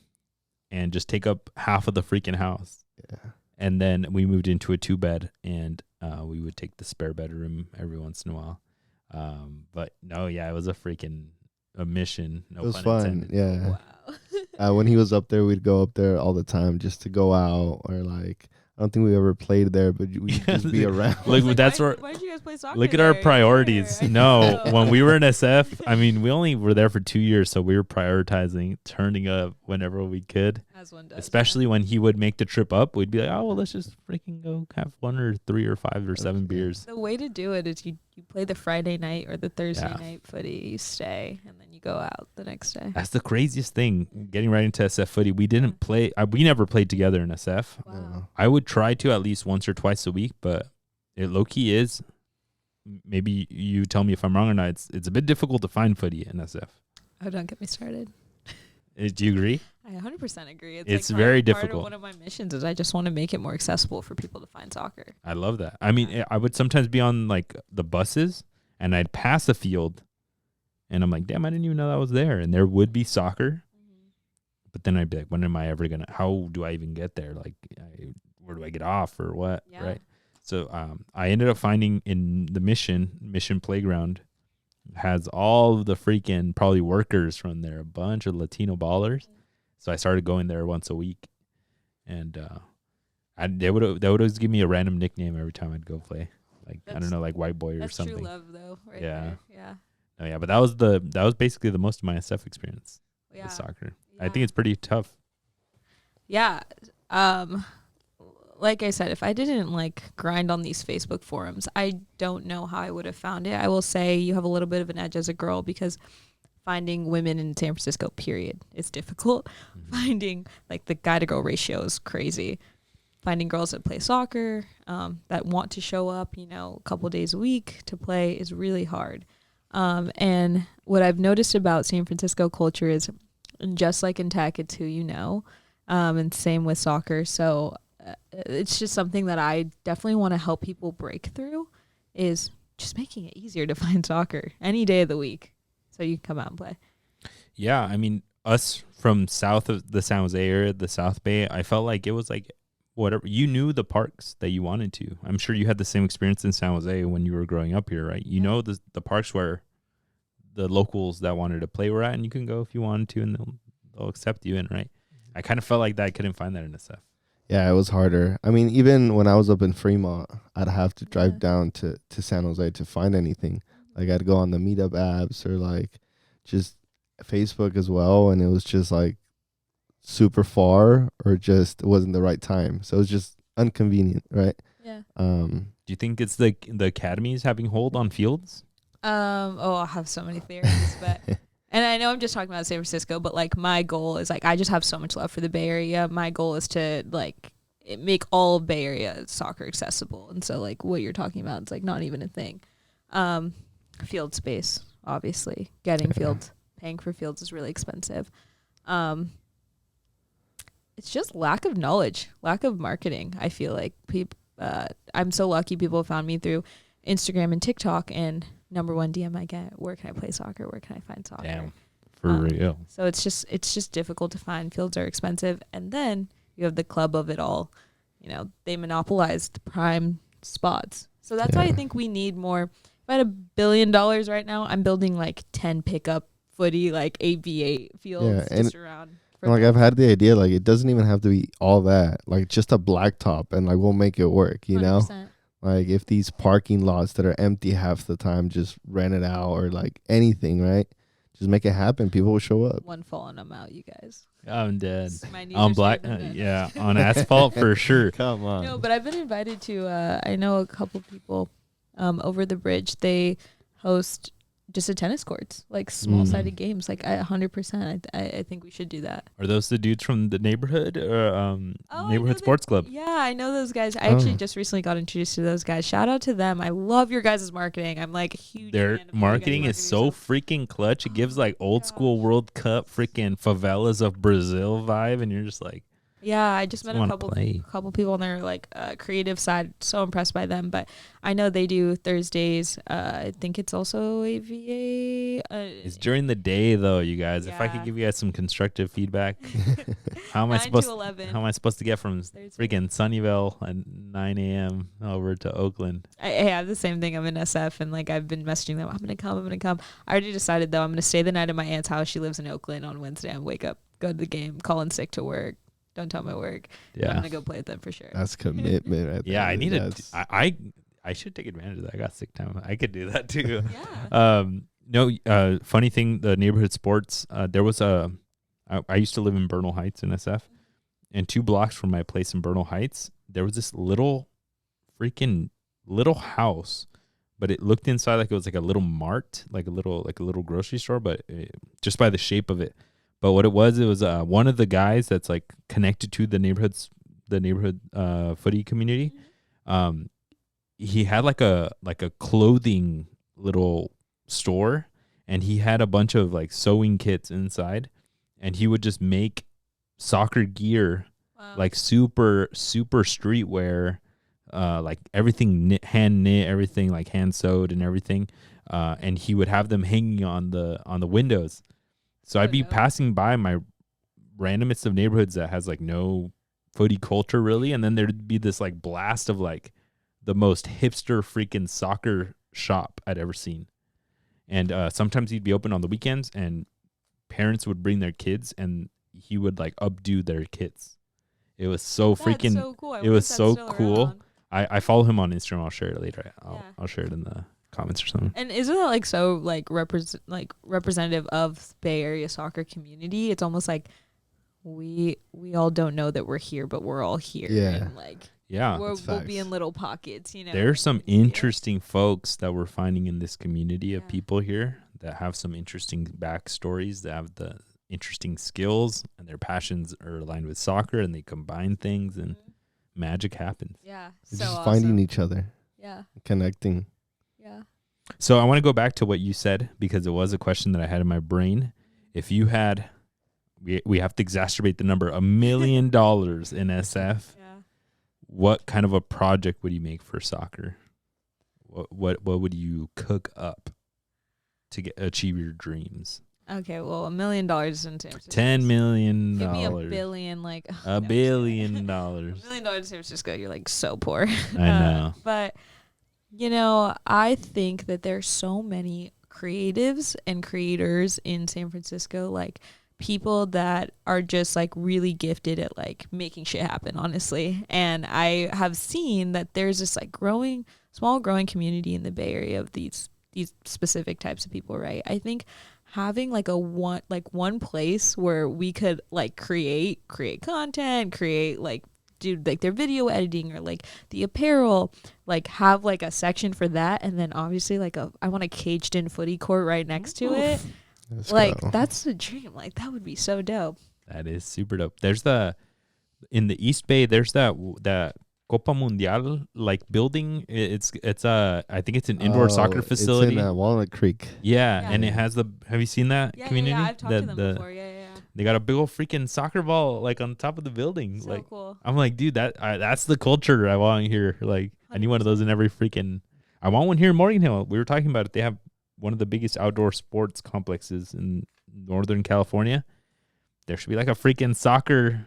[SPEAKER 1] and just take up half of the freaking house.
[SPEAKER 2] Yeah.
[SPEAKER 1] And then we moved into a 2-bed, and we would take the spare bedroom every once in a while. But no, yeah, it was a mission. No,
[SPEAKER 2] it was
[SPEAKER 1] pun
[SPEAKER 2] fun.
[SPEAKER 1] intended.
[SPEAKER 2] Yeah.
[SPEAKER 3] Wow.
[SPEAKER 2] When he was up there, we'd go up there all the time just to go out, or I don't think we ever played there, but we'd just be around.
[SPEAKER 1] Look, that's where.
[SPEAKER 3] Why did you guys play soccer?
[SPEAKER 1] Look at our priorities. No, when we were in SF, I mean, we only were there for 2 years, so we were prioritizing turning up whenever we could.
[SPEAKER 3] As one does.
[SPEAKER 1] Especially when he would make the trip up, we'd be like, oh, well, let's just freaking go have 1 or 3 or 5 or 7 beers.
[SPEAKER 3] The way to do it is you play the Friday night or the Thursday night footy, you stay, and then you go out the next day.
[SPEAKER 1] That's the craziest thing, getting right into SF footy. We didn't play. We never played together in SF.
[SPEAKER 3] Wow.
[SPEAKER 1] I would try to at least once or twice a week, but it low-key is. Maybe you tell me if I'm wrong or not. It's a bit difficult to find footy in SF.
[SPEAKER 3] Oh, don't get me started.
[SPEAKER 1] Do you agree?
[SPEAKER 3] I 100% agree.
[SPEAKER 1] It's very difficult.
[SPEAKER 3] Part of one of my missions is I just want to make it more accessible for people to find soccer.
[SPEAKER 1] I love that. I mean, I would sometimes be on the buses, and I'd pass a field, and I'm like, damn, I didn't even know that was there. And there would be soccer, but then I'd be like, when am I ever gonna? How do I even get there? Where do I get off or what?
[SPEAKER 3] Yeah.
[SPEAKER 1] Right. So I ended up finding in the mission playground has all of the freaking probably workers from there, a bunch of Latino ballers. So I started going there once a week, and they would always give me a random nickname every time I'd go play. I don't know, like white boy or something.
[SPEAKER 3] That's true love, though, right
[SPEAKER 1] Yeah.
[SPEAKER 3] there. Yeah.
[SPEAKER 1] Oh yeah, but that was basically the most of my SF experience with soccer.
[SPEAKER 3] Yeah.
[SPEAKER 1] I think it's pretty tough.
[SPEAKER 3] Yeah. Like I said, if I didn't grind on these Facebook forums, I don't know how I would have found it. I will say you have a little bit of an edge as a girl because finding women in San Francisco, period, is difficult. Mm-hmm. Finding the guy to girl ratio is crazy. Finding girls that play soccer, that want to show up, a couple days a week to play is really hard. And what I've noticed about San Francisco culture is, just like in tech, it's who you know, and same with soccer. So it's just something that I definitely want to help people break through, is just making it easier to find soccer any day of the week so you can come out and play.
[SPEAKER 1] Yeah, I mean, us from south of the San Jose area, the South Bay, I felt like it was whatever. You knew the parks that you wanted to. I'm sure you had the same experience in San Jose when you were growing up here, right? You know the parks where the locals that wanted to play were at, and you can go if you wanted to, and they'll accept you in, right? I kind of felt like that I couldn't find that in SF.
[SPEAKER 2] Yeah, it was harder. I mean, even when I was up in Fremont, I'd have to drive down to San Jose to find anything. I'd go on the meetup apps or just Facebook as well, and it was just super far, or just it wasn't the right time. So it was just inconvenient, right?
[SPEAKER 3] Yeah.
[SPEAKER 1] Do you think it's the academies having hold on fields?
[SPEAKER 3] I have so many theories, but and I know I'm just talking about San Francisco, but my goal is I just have so much love for the Bay Area. My goal is to make all of Bay Area soccer accessible, and so what you're talking about is not even a thing. Field space, obviously, getting fields, paying for fields is really expensive. it's just lack of knowledge, lack of marketing. I feel like I'm so lucky people found me through Instagram and TikTok, and number one DM I get, where can I play soccer? Where can I find soccer?
[SPEAKER 1] Damn, for real.
[SPEAKER 3] So it's just difficult to find. Fields are expensive. And then you have the club of it all. You know, they monopolize the prime spots. So that's why I think we need more. If I had $1 billion right now, I'm building like 10 pickup footy, like 8v8 fields just around.
[SPEAKER 2] And like I've had the idea, like it doesn't even have to be all that, like just a blacktop, and like we'll make it work, you 100%. Know? Like if these parking lots that are empty half the time, just rent it out or like anything, right? Just make it happen. People will show up.
[SPEAKER 3] One fall and I'm out, you guys.
[SPEAKER 1] I'm dead. On black, yeah, on asphalt for sure.
[SPEAKER 2] Come on.
[SPEAKER 3] No, but I've been invited to. I know a couple people over the bridge. They host just a tennis courts, like small-sided games. Like 100%. I think we should do that.
[SPEAKER 1] Are those the dudes from the neighborhood or neighborhood sports club?
[SPEAKER 3] Yeah, I know those guys. I actually just recently got introduced to those guys. Shout out to them. I love your guys' marketing. I'm like a huge
[SPEAKER 1] Their
[SPEAKER 3] fan of
[SPEAKER 1] marketing is so freaking clutch. It gives like old school World Cup freaking favelas of Brazil vibe, and you're just like,
[SPEAKER 3] yeah, I just met a couple people on their like creative side. So impressed by them. But I know they do Thursdays. I think it's also AVA.
[SPEAKER 1] It's during the day though, you guys. Yeah. If I could give you guys some constructive feedback, how am I supposed to get from freaking Sunnyvale at 9 a.m. over to Oakland?
[SPEAKER 3] I have the same thing. I'm in SF, and like I've been messaging them. I'm gonna come. I already decided though. I'm gonna stay the night at my aunt's house. She lives in Oakland. On Wednesday, I wake up, go to the game, call in sick to work. Don't tell my work. Yeah, I'm gonna go play with them for sure.
[SPEAKER 2] That's commitment. Right
[SPEAKER 1] yeah, I need to. I should take advantage of that. I got sick time. I could do that too. Yeah. No. Funny thing, the neighborhood sports. There was I used to live in Bernal Heights in SF, and 2 blocks from my place in Bernal Heights, there was this little house, but it looked inside like it was like a little mart, like a little grocery store, but just by the shape of it. But what it was one of the guys that's like connected to the neighborhood footy community. He had like a clothing little store, and he had a bunch of like sewing kits inside, and he would just make soccer gear, like super streetwear, like everything hand knit, everything like hand sewed and everything, and he would have them hanging on the windows. So I'd be passing by my randomest of neighborhoods that has like no footy culture really, and then there'd be this like blast of like the most hipster freaking soccer shop I'd ever seen. And sometimes he'd be open on the weekends, and parents would bring their kids, and he would like updo their kits. It was so freaking. So cool. It was so cool. I follow him on Instagram. I'll share it later. I'll share it in the comments or something. And
[SPEAKER 3] isn't that like so like representative of Bay Area soccer community? It's almost like we all don't know that we're here, but we're all here.
[SPEAKER 2] Yeah.
[SPEAKER 3] And like we'll be in little pockets, you know.
[SPEAKER 1] There's some interesting folks that we're finding in this community of people here that have some interesting backstories, that have the interesting skills, and their passions are aligned with soccer, and they combine things, and magic happens.
[SPEAKER 3] Yeah.
[SPEAKER 2] It's just finding each other.
[SPEAKER 3] Yeah.
[SPEAKER 2] Connecting.
[SPEAKER 3] Yeah.
[SPEAKER 1] So I want to go back to what you said, because it was a question that I had in my brain. If you had, we have to exacerbate the number, $1 million in SF. What kind of a project would you make for soccer? What would you cook up to achieve your dreams?
[SPEAKER 3] Okay, well, $1 million in San Francisco.
[SPEAKER 1] $10 million.
[SPEAKER 3] Give me $1 billion, like
[SPEAKER 1] $1 billion.
[SPEAKER 3] $1 million in San Francisco. You're like so poor.
[SPEAKER 1] I know.
[SPEAKER 3] But you know, I think that there's so many creatives and creators in San Francisco, like people that are just like really gifted at like making shit happen, honestly. And I have seen that there's this like small growing community in the Bay Area of these specific types of people, right? I think having like one place where we could like create content, create like do like their video editing or like the apparel, like have like a section for that, and then obviously like I want a caged in footy court right next to it. That's the dream. Like that would be so dope.
[SPEAKER 1] That is super dope. There's in the East Bay, there's that Copa Mundial like building. It's I think it's an indoor soccer facility.
[SPEAKER 2] It's in Walnut Creek.
[SPEAKER 1] Yeah, and it has have you seen that community?
[SPEAKER 3] Yeah, I've talked to them before. Yeah.
[SPEAKER 1] They got a big old freaking soccer ball like on top of the building.
[SPEAKER 3] So
[SPEAKER 1] like
[SPEAKER 3] cool.
[SPEAKER 1] I'm like, dude, that's the culture I want here. Like I need one of those in every freaking. I want one here in Morgan Hill. We were talking about it. They have one of the biggest outdoor sports complexes in Northern California. There should be like a freaking soccer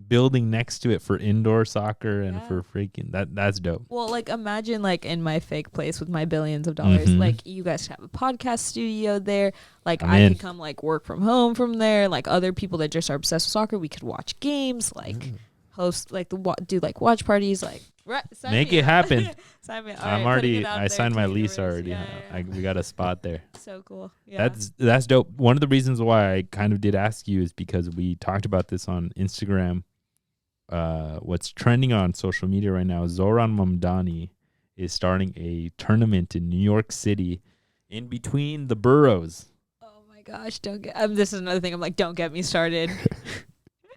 [SPEAKER 1] building next to it for indoor soccer and for freaking that's dope.
[SPEAKER 3] Well, like imagine like in my fake place with my billions of dollars, like you guys have a podcast studio there. Like I could come like work from home from there. Like other people that just are obsessed with soccer, we could watch games, like host like do like watch parties, like
[SPEAKER 1] make it happen.
[SPEAKER 3] Sign me.
[SPEAKER 1] I'm already. I signed my lease already. We got a spot there.
[SPEAKER 3] So cool. Yeah.
[SPEAKER 1] That's dope. One of the reasons why I kind of did ask you is because we talked about this on Instagram. What's trending on social media right now? Zoran Mamdani is starting a tournament in New York City, in between the boroughs.
[SPEAKER 3] Oh my gosh! Don't get. This is another thing. I'm like, don't get me started.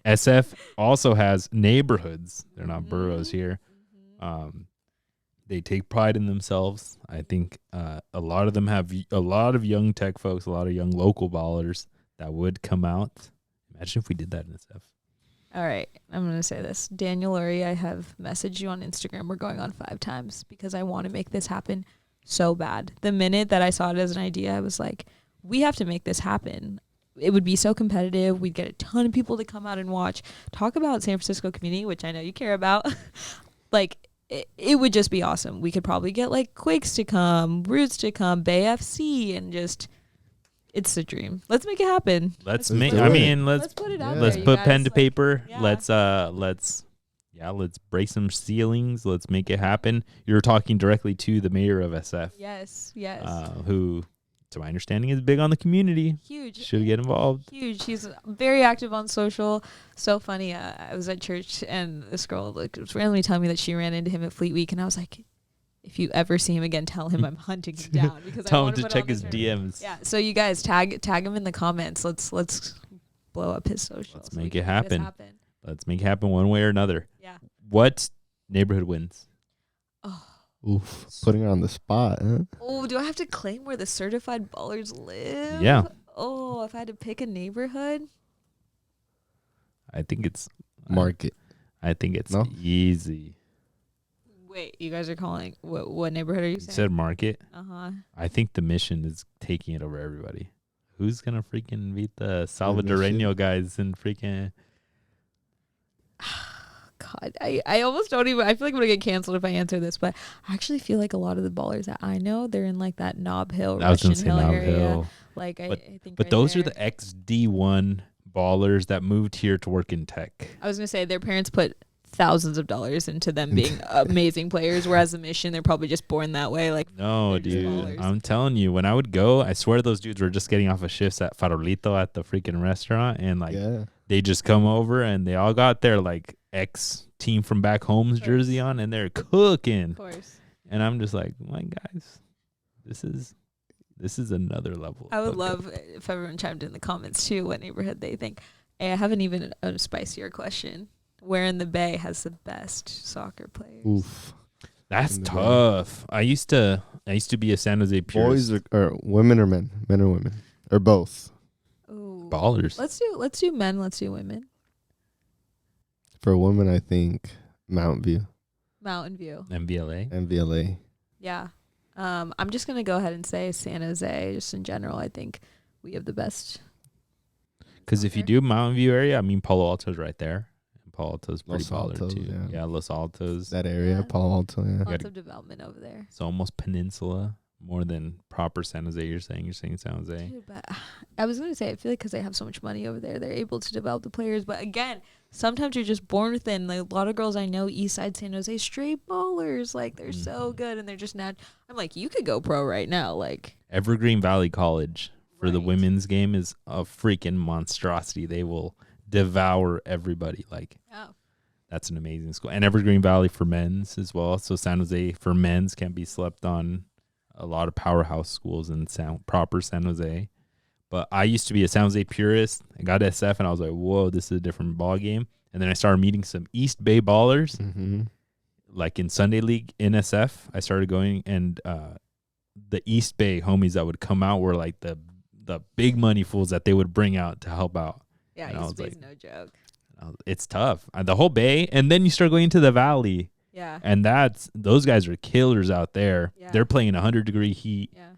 [SPEAKER 1] SF also has neighborhoods. They're not boroughs here. They take pride in themselves. I think a lot of them have a lot of young tech folks, a lot of young local ballers that would come out. Imagine if we did that in SF.
[SPEAKER 3] All right, I'm going to say this. Daniel Lurie, I have messaged you on Instagram. We're going on 5 times because I want to make this happen so bad. The minute that I saw it as an idea, I was like, we have to make this happen. It would be so competitive. We'd get a ton of people to come out and watch. Talk about San Francisco community, which I know you care about. Like, it would just be awesome. We could probably get, like, Quakes to come, Roots to come, Bay FC, and just... It's a dream. Let's make it happen.
[SPEAKER 1] Let's
[SPEAKER 3] put it out.
[SPEAKER 1] Let's
[SPEAKER 3] there,
[SPEAKER 1] put
[SPEAKER 3] you
[SPEAKER 1] pen
[SPEAKER 3] guys.
[SPEAKER 1] to paper.
[SPEAKER 3] Yeah.
[SPEAKER 1] Let's break some ceilings. Let's make it happen. You're talking directly to the mayor of SF.
[SPEAKER 3] Yes.
[SPEAKER 1] Who, to my understanding, is big on the community.
[SPEAKER 3] Huge.
[SPEAKER 1] Should get involved.
[SPEAKER 3] Huge. He's very active on social. So funny. I was at church and this girl was randomly telling me that she ran into him at Fleet Week, and I was like, if you ever see him again, tell him I'm hunting him down because
[SPEAKER 1] tell
[SPEAKER 3] I
[SPEAKER 1] him to check his DMs.
[SPEAKER 3] Yeah. So you guys tag him in the comments. Let's blow up his socials.
[SPEAKER 1] Let's make it happen. Let's make it happen one way or another.
[SPEAKER 3] Yeah.
[SPEAKER 1] What neighborhood wins?
[SPEAKER 3] Oh.
[SPEAKER 2] Oof. Putting her on the spot, huh?
[SPEAKER 3] Oh, do I have to claim where the certified ballers live?
[SPEAKER 1] Yeah.
[SPEAKER 3] Oh, if I had to pick a neighborhood?
[SPEAKER 1] I think it's
[SPEAKER 2] Market.
[SPEAKER 1] I think it's easy.
[SPEAKER 3] Wait, you guys are calling what neighborhood are you saying?
[SPEAKER 1] You said Market.
[SPEAKER 3] Uh-huh.
[SPEAKER 1] I think the Mission is taking it over everybody. Who's gonna freaking beat the Salvadoreño guys and freaking?
[SPEAKER 3] God, I almost don't even. I feel like I'm gonna get canceled if I answer this, but I actually feel like a lot of the ballers that I know, they're in like that Nob Hill, Russian Hill area. Like I think.
[SPEAKER 1] But those are the ex-D1 ballers that moved here to work in tech.
[SPEAKER 3] I was gonna say their parents put thousands of dollars into them being amazing players, whereas the Mission, they're probably just born that way. Like
[SPEAKER 1] no, dude, I'm telling you, when I would go, I swear those dudes were just getting off of shifts at Farolito at the freaking restaurant, and like they just come over and they all got their like ex team from back home's jersey on, and they're cooking. Of course. And I'm just like, my guys, this is another level.
[SPEAKER 3] I would love if everyone chimed in the comments too what neighborhood they think. Hey, I haven't even a spicier question. Where in the Bay has the best soccer players?
[SPEAKER 2] Oof.
[SPEAKER 1] That's tough. I used to be a San Jose purist.
[SPEAKER 2] Boys or women or men? Men or women? Or both?
[SPEAKER 3] Ooh.
[SPEAKER 1] Ballers.
[SPEAKER 3] Let's do men, let's do women.
[SPEAKER 2] For women, I think Mountain View. MVLA.
[SPEAKER 3] Yeah. I'm just going to go ahead and say San Jose, just in general. I think we have the best.
[SPEAKER 1] Because if you do Mountain View area, I mean, Palo Alto's right there. Palo Alto's pretty
[SPEAKER 2] Los
[SPEAKER 1] baller
[SPEAKER 2] Altos,
[SPEAKER 1] too. Yeah, Los Altos.
[SPEAKER 2] That area, Palo Alto, yeah.
[SPEAKER 3] Lots of development over there.
[SPEAKER 1] It's almost peninsula more than proper San Jose. You're saying San Jose.
[SPEAKER 3] Dude, but I was going to say, I feel like because they have so much money over there, they're able to develop the players. But again, sometimes you're just born within. Like, a lot of girls I know, East Side San Jose, straight ballers. Like, they're so good, and they're just not. I'm like, you could go pro right now. Like
[SPEAKER 1] Evergreen Valley College for the women's game is a freaking monstrosity. They will devour everybody. Like, that's an amazing school. And Evergreen Valley for men's as well. So San Jose for men's can't be slept on. A lot of powerhouse schools in proper San Jose. But I used to be a San Jose purist. I got to SF and I was like, whoa, this is a different ball game. And then I started meeting some East Bay ballers. Like in Sunday League in SF, I started going, and the East Bay homies that would come out were like the big money fools that they would bring out to help out.
[SPEAKER 3] Yeah,
[SPEAKER 1] And I was
[SPEAKER 3] East Bay's
[SPEAKER 1] like-
[SPEAKER 3] no joke.
[SPEAKER 1] It's tough. The whole bay, and then you start going into the valley,
[SPEAKER 3] Yeah.
[SPEAKER 1] and those guys are killers out there.
[SPEAKER 3] Yeah.
[SPEAKER 1] They're playing 100-degree heat,
[SPEAKER 3] Yeah.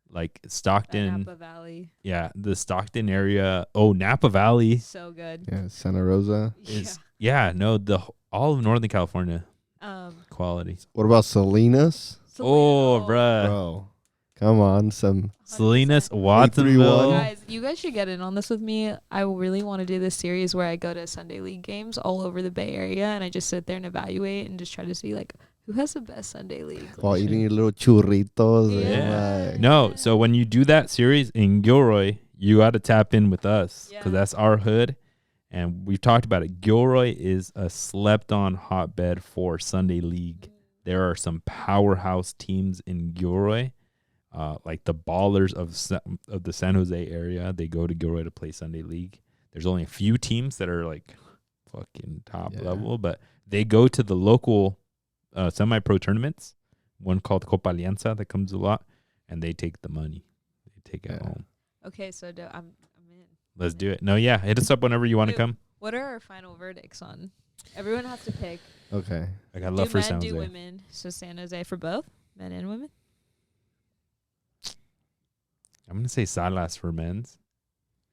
[SPEAKER 1] like
[SPEAKER 3] That
[SPEAKER 1] Stockton.
[SPEAKER 3] Napa Valley.
[SPEAKER 1] Yeah, the Stockton area. Oh, Napa Valley
[SPEAKER 3] So good.
[SPEAKER 2] Yeah, Santa Rosa.
[SPEAKER 1] is all of Northern California
[SPEAKER 3] Yeah.
[SPEAKER 1] quality.
[SPEAKER 2] What about Salinas?
[SPEAKER 1] Oh,
[SPEAKER 3] Selena.
[SPEAKER 1] bruh.
[SPEAKER 2] Bro, come on, some
[SPEAKER 3] 100%.
[SPEAKER 1] Salinas,
[SPEAKER 2] 831.
[SPEAKER 1] Watsonville.
[SPEAKER 3] Guys, you guys should get in on this with me. I really want to do this series where I go to Sunday League games all over the Bay Area and I just sit there and evaluate and just try to see like who has the best Sunday League.
[SPEAKER 2] while eating your little churritos.
[SPEAKER 3] Yeah.
[SPEAKER 2] And like,
[SPEAKER 1] No, so when you do that series in Gilroy, you got to tap in with us because
[SPEAKER 3] Yeah.
[SPEAKER 1] that's our hood. And we've talked about it. Gilroy is a slept-on hotbed for Sunday League. There are some powerhouse teams in Gilroy, like the Ballers of the San Jose area. They go to Gilroy to play Sunday League. There's only a few teams that are like fucking top
[SPEAKER 2] Yeah.
[SPEAKER 1] level, but they go to the local semi-pro tournaments. One called Copa Alianza that comes a lot, and they take the money. They take it
[SPEAKER 2] Yeah.
[SPEAKER 1] home.
[SPEAKER 3] Okay, so I'm in.
[SPEAKER 1] Let's do it. No, yeah, hit us up whenever you want to
[SPEAKER 3] Wait,
[SPEAKER 1] come.
[SPEAKER 3] What are our final verdicts on? Everyone has to pick.
[SPEAKER 2] okay.
[SPEAKER 1] I got
[SPEAKER 3] Do
[SPEAKER 1] love for
[SPEAKER 3] men,
[SPEAKER 1] San
[SPEAKER 3] do
[SPEAKER 1] Jose.
[SPEAKER 3] women. So San Jose for both men and women.
[SPEAKER 1] I'm gonna say Salas for men's,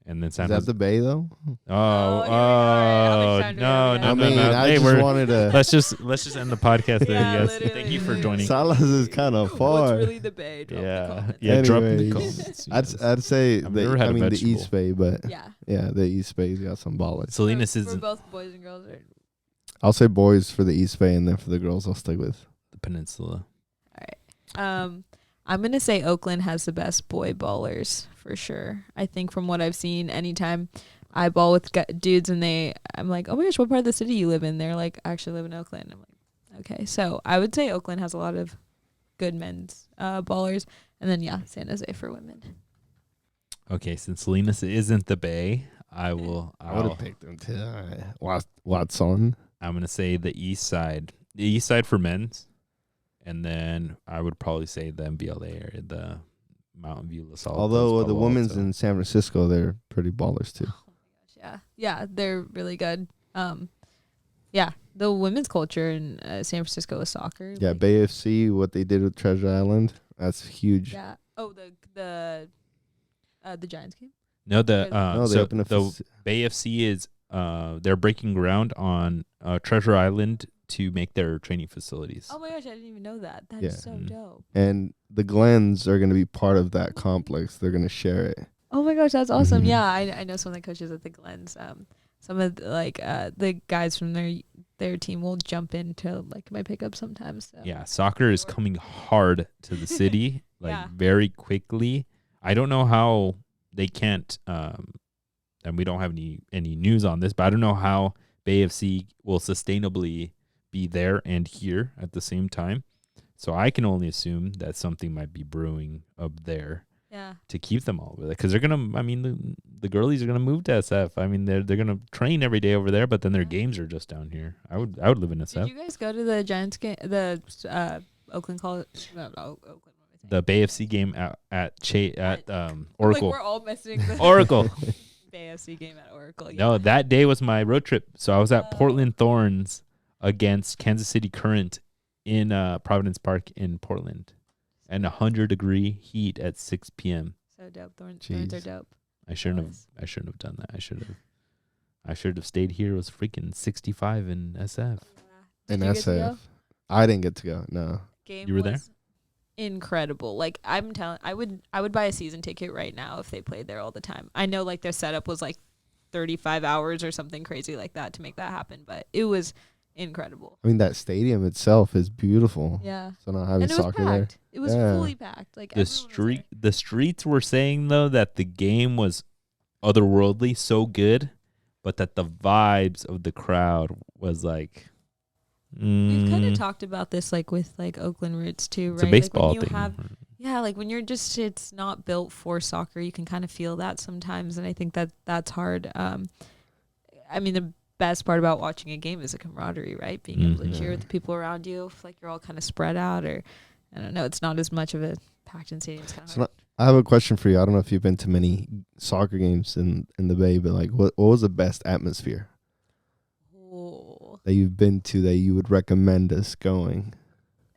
[SPEAKER 1] and then San
[SPEAKER 2] Is that
[SPEAKER 1] Jose.
[SPEAKER 2] the Bay though?
[SPEAKER 3] Oh, here we go. All right, I'll be trying to
[SPEAKER 1] no,
[SPEAKER 3] figure it
[SPEAKER 1] no,
[SPEAKER 3] out.
[SPEAKER 1] no, no.
[SPEAKER 2] I
[SPEAKER 1] Hey,
[SPEAKER 2] just wanted to.
[SPEAKER 1] let's just end the podcast there.
[SPEAKER 3] Yeah,
[SPEAKER 1] Yes,
[SPEAKER 3] literally,
[SPEAKER 1] thank you for
[SPEAKER 3] literally.
[SPEAKER 1] joining.
[SPEAKER 2] Salas is kind of far.
[SPEAKER 3] What's really the Bay? Drop in the
[SPEAKER 1] Yeah,
[SPEAKER 3] comments.
[SPEAKER 1] yeah. Drop in the
[SPEAKER 2] Anyways,
[SPEAKER 1] comments.
[SPEAKER 2] I'd
[SPEAKER 1] yes.
[SPEAKER 2] I'd say
[SPEAKER 1] I've never had a
[SPEAKER 2] the
[SPEAKER 1] vegetable.
[SPEAKER 2] East Bay, but
[SPEAKER 3] Yeah.
[SPEAKER 2] yeah, the East Bay's got some ballers.
[SPEAKER 1] Salinas
[SPEAKER 3] for
[SPEAKER 1] is
[SPEAKER 3] both boys and girls. Or,
[SPEAKER 2] I'll say boys for the East Bay, and then for the girls, I'll stick with.
[SPEAKER 1] the peninsula.
[SPEAKER 3] I'm gonna say Oakland has the best boy ballers for sure. I think from what I've seen, anytime I ball with dudes and I'm like, oh my gosh, what part of the city you live in? They're like, I actually live in Oakland. I'm like, okay, so I would say Oakland has a lot of good men's ballers, and then San Jose for women.
[SPEAKER 1] Okay, since Salinas isn't the Bay,
[SPEAKER 2] I would
[SPEAKER 1] I'll
[SPEAKER 2] have picked them too. Watson.
[SPEAKER 1] I'm gonna say the East Side. The East Side for men's, and then I would probably say the MBLA area, the Mountain View, La Salle.
[SPEAKER 2] Although the women's in San Francisco, they're pretty ballers too.
[SPEAKER 3] Yeah, they're really good. The women's culture in San Francisco is soccer.
[SPEAKER 2] Yeah,
[SPEAKER 3] like-
[SPEAKER 2] Bay FC, what they did with Treasure Island, that's huge.
[SPEAKER 3] Yeah. Oh, the Giants game.
[SPEAKER 1] no the
[SPEAKER 2] No, they
[SPEAKER 1] so
[SPEAKER 2] opened a
[SPEAKER 1] the
[SPEAKER 2] faci-
[SPEAKER 1] Bay FC is they're breaking ground on Treasure Island to make their training facilities.
[SPEAKER 3] Oh my gosh, I didn't even know that. That is
[SPEAKER 2] Yeah.
[SPEAKER 3] so
[SPEAKER 1] Mm.
[SPEAKER 3] dope.
[SPEAKER 2] and the Glens are going to be part of that complex. They're going to share it.
[SPEAKER 3] Oh my gosh, that's awesome.
[SPEAKER 2] Mhm.
[SPEAKER 3] Yeah, I know some of the coaches at the Glens. Some of the guys from their team will jump into like my pickup sometimes. So.
[SPEAKER 1] Yeah, soccer is coming hard to the city, like
[SPEAKER 3] Yeah.
[SPEAKER 1] very quickly. I don't know how they can't, and we don't have any news on this, but I don't know how Bay FC will sustainably be there and here at the same time. So I can only assume that something might be brewing up there
[SPEAKER 3] Yeah.
[SPEAKER 1] to keep them all over there, because they're gonna. I mean, the girlies are gonna move to SF. I mean, they're gonna train every day over there, but then their
[SPEAKER 3] Yeah.
[SPEAKER 1] games are just down here. I would live in
[SPEAKER 3] Did
[SPEAKER 1] SF.
[SPEAKER 3] you guys go to the Giants game? The Oakland College? No, Oakland. What am I saying?
[SPEAKER 1] The Bay FC game at Oracle.
[SPEAKER 3] Like we're all missing the
[SPEAKER 1] Oracle.
[SPEAKER 3] Bay FC game at Oracle. Yeah.
[SPEAKER 1] No, that day was my road trip. So I was at
[SPEAKER 3] Oh.
[SPEAKER 1] Portland Thorns against Kansas City Current in Providence Park in Portland, and 100-degree heat at 6 p.m.
[SPEAKER 3] So dope. Thorns
[SPEAKER 2] Jeez.
[SPEAKER 3] are dope.
[SPEAKER 1] I shouldn't
[SPEAKER 3] Nice.
[SPEAKER 1] have done that. I should have stayed here. It was freaking 65 in SF.
[SPEAKER 3] Did
[SPEAKER 2] In
[SPEAKER 3] you get to go?
[SPEAKER 2] SF. I didn't get to go. No.
[SPEAKER 3] Game
[SPEAKER 1] You were there?
[SPEAKER 3] was incredible. Like I'm telling, I would buy a season ticket right now if they played there all the time. I know like their setup was like 35 hours or something crazy like that to make that happen, but it was incredible.
[SPEAKER 2] I mean, that stadium itself is beautiful.
[SPEAKER 3] Yeah.
[SPEAKER 2] So not having
[SPEAKER 3] And it was
[SPEAKER 2] soccer there.
[SPEAKER 3] packed. It was
[SPEAKER 2] Yeah.
[SPEAKER 3] fully packed. Like
[SPEAKER 1] The streets were saying though that the game was otherworldly, so good, but that the vibes of the crowd was like.
[SPEAKER 3] We've kind of talked about this like with like Oakland roots too,
[SPEAKER 1] It's
[SPEAKER 3] right?
[SPEAKER 1] a baseball
[SPEAKER 3] like when you
[SPEAKER 1] thing.
[SPEAKER 3] have like when you're just it's not built for soccer, you can kind of feel that sometimes, and I think that's hard. I mean, the best part about watching a game is the camaraderie, right? Being able to
[SPEAKER 1] Mhm.
[SPEAKER 3] cheer with the people around you, if like you're all kind of spread out, or I don't know, it's not as much of a packed in stadium. It's kind of
[SPEAKER 2] It's
[SPEAKER 3] hard.
[SPEAKER 2] I have a question for you. I don't know if you've been to many soccer games in the Bay, but like, what was the best atmosphere that you've been to that you would recommend us going?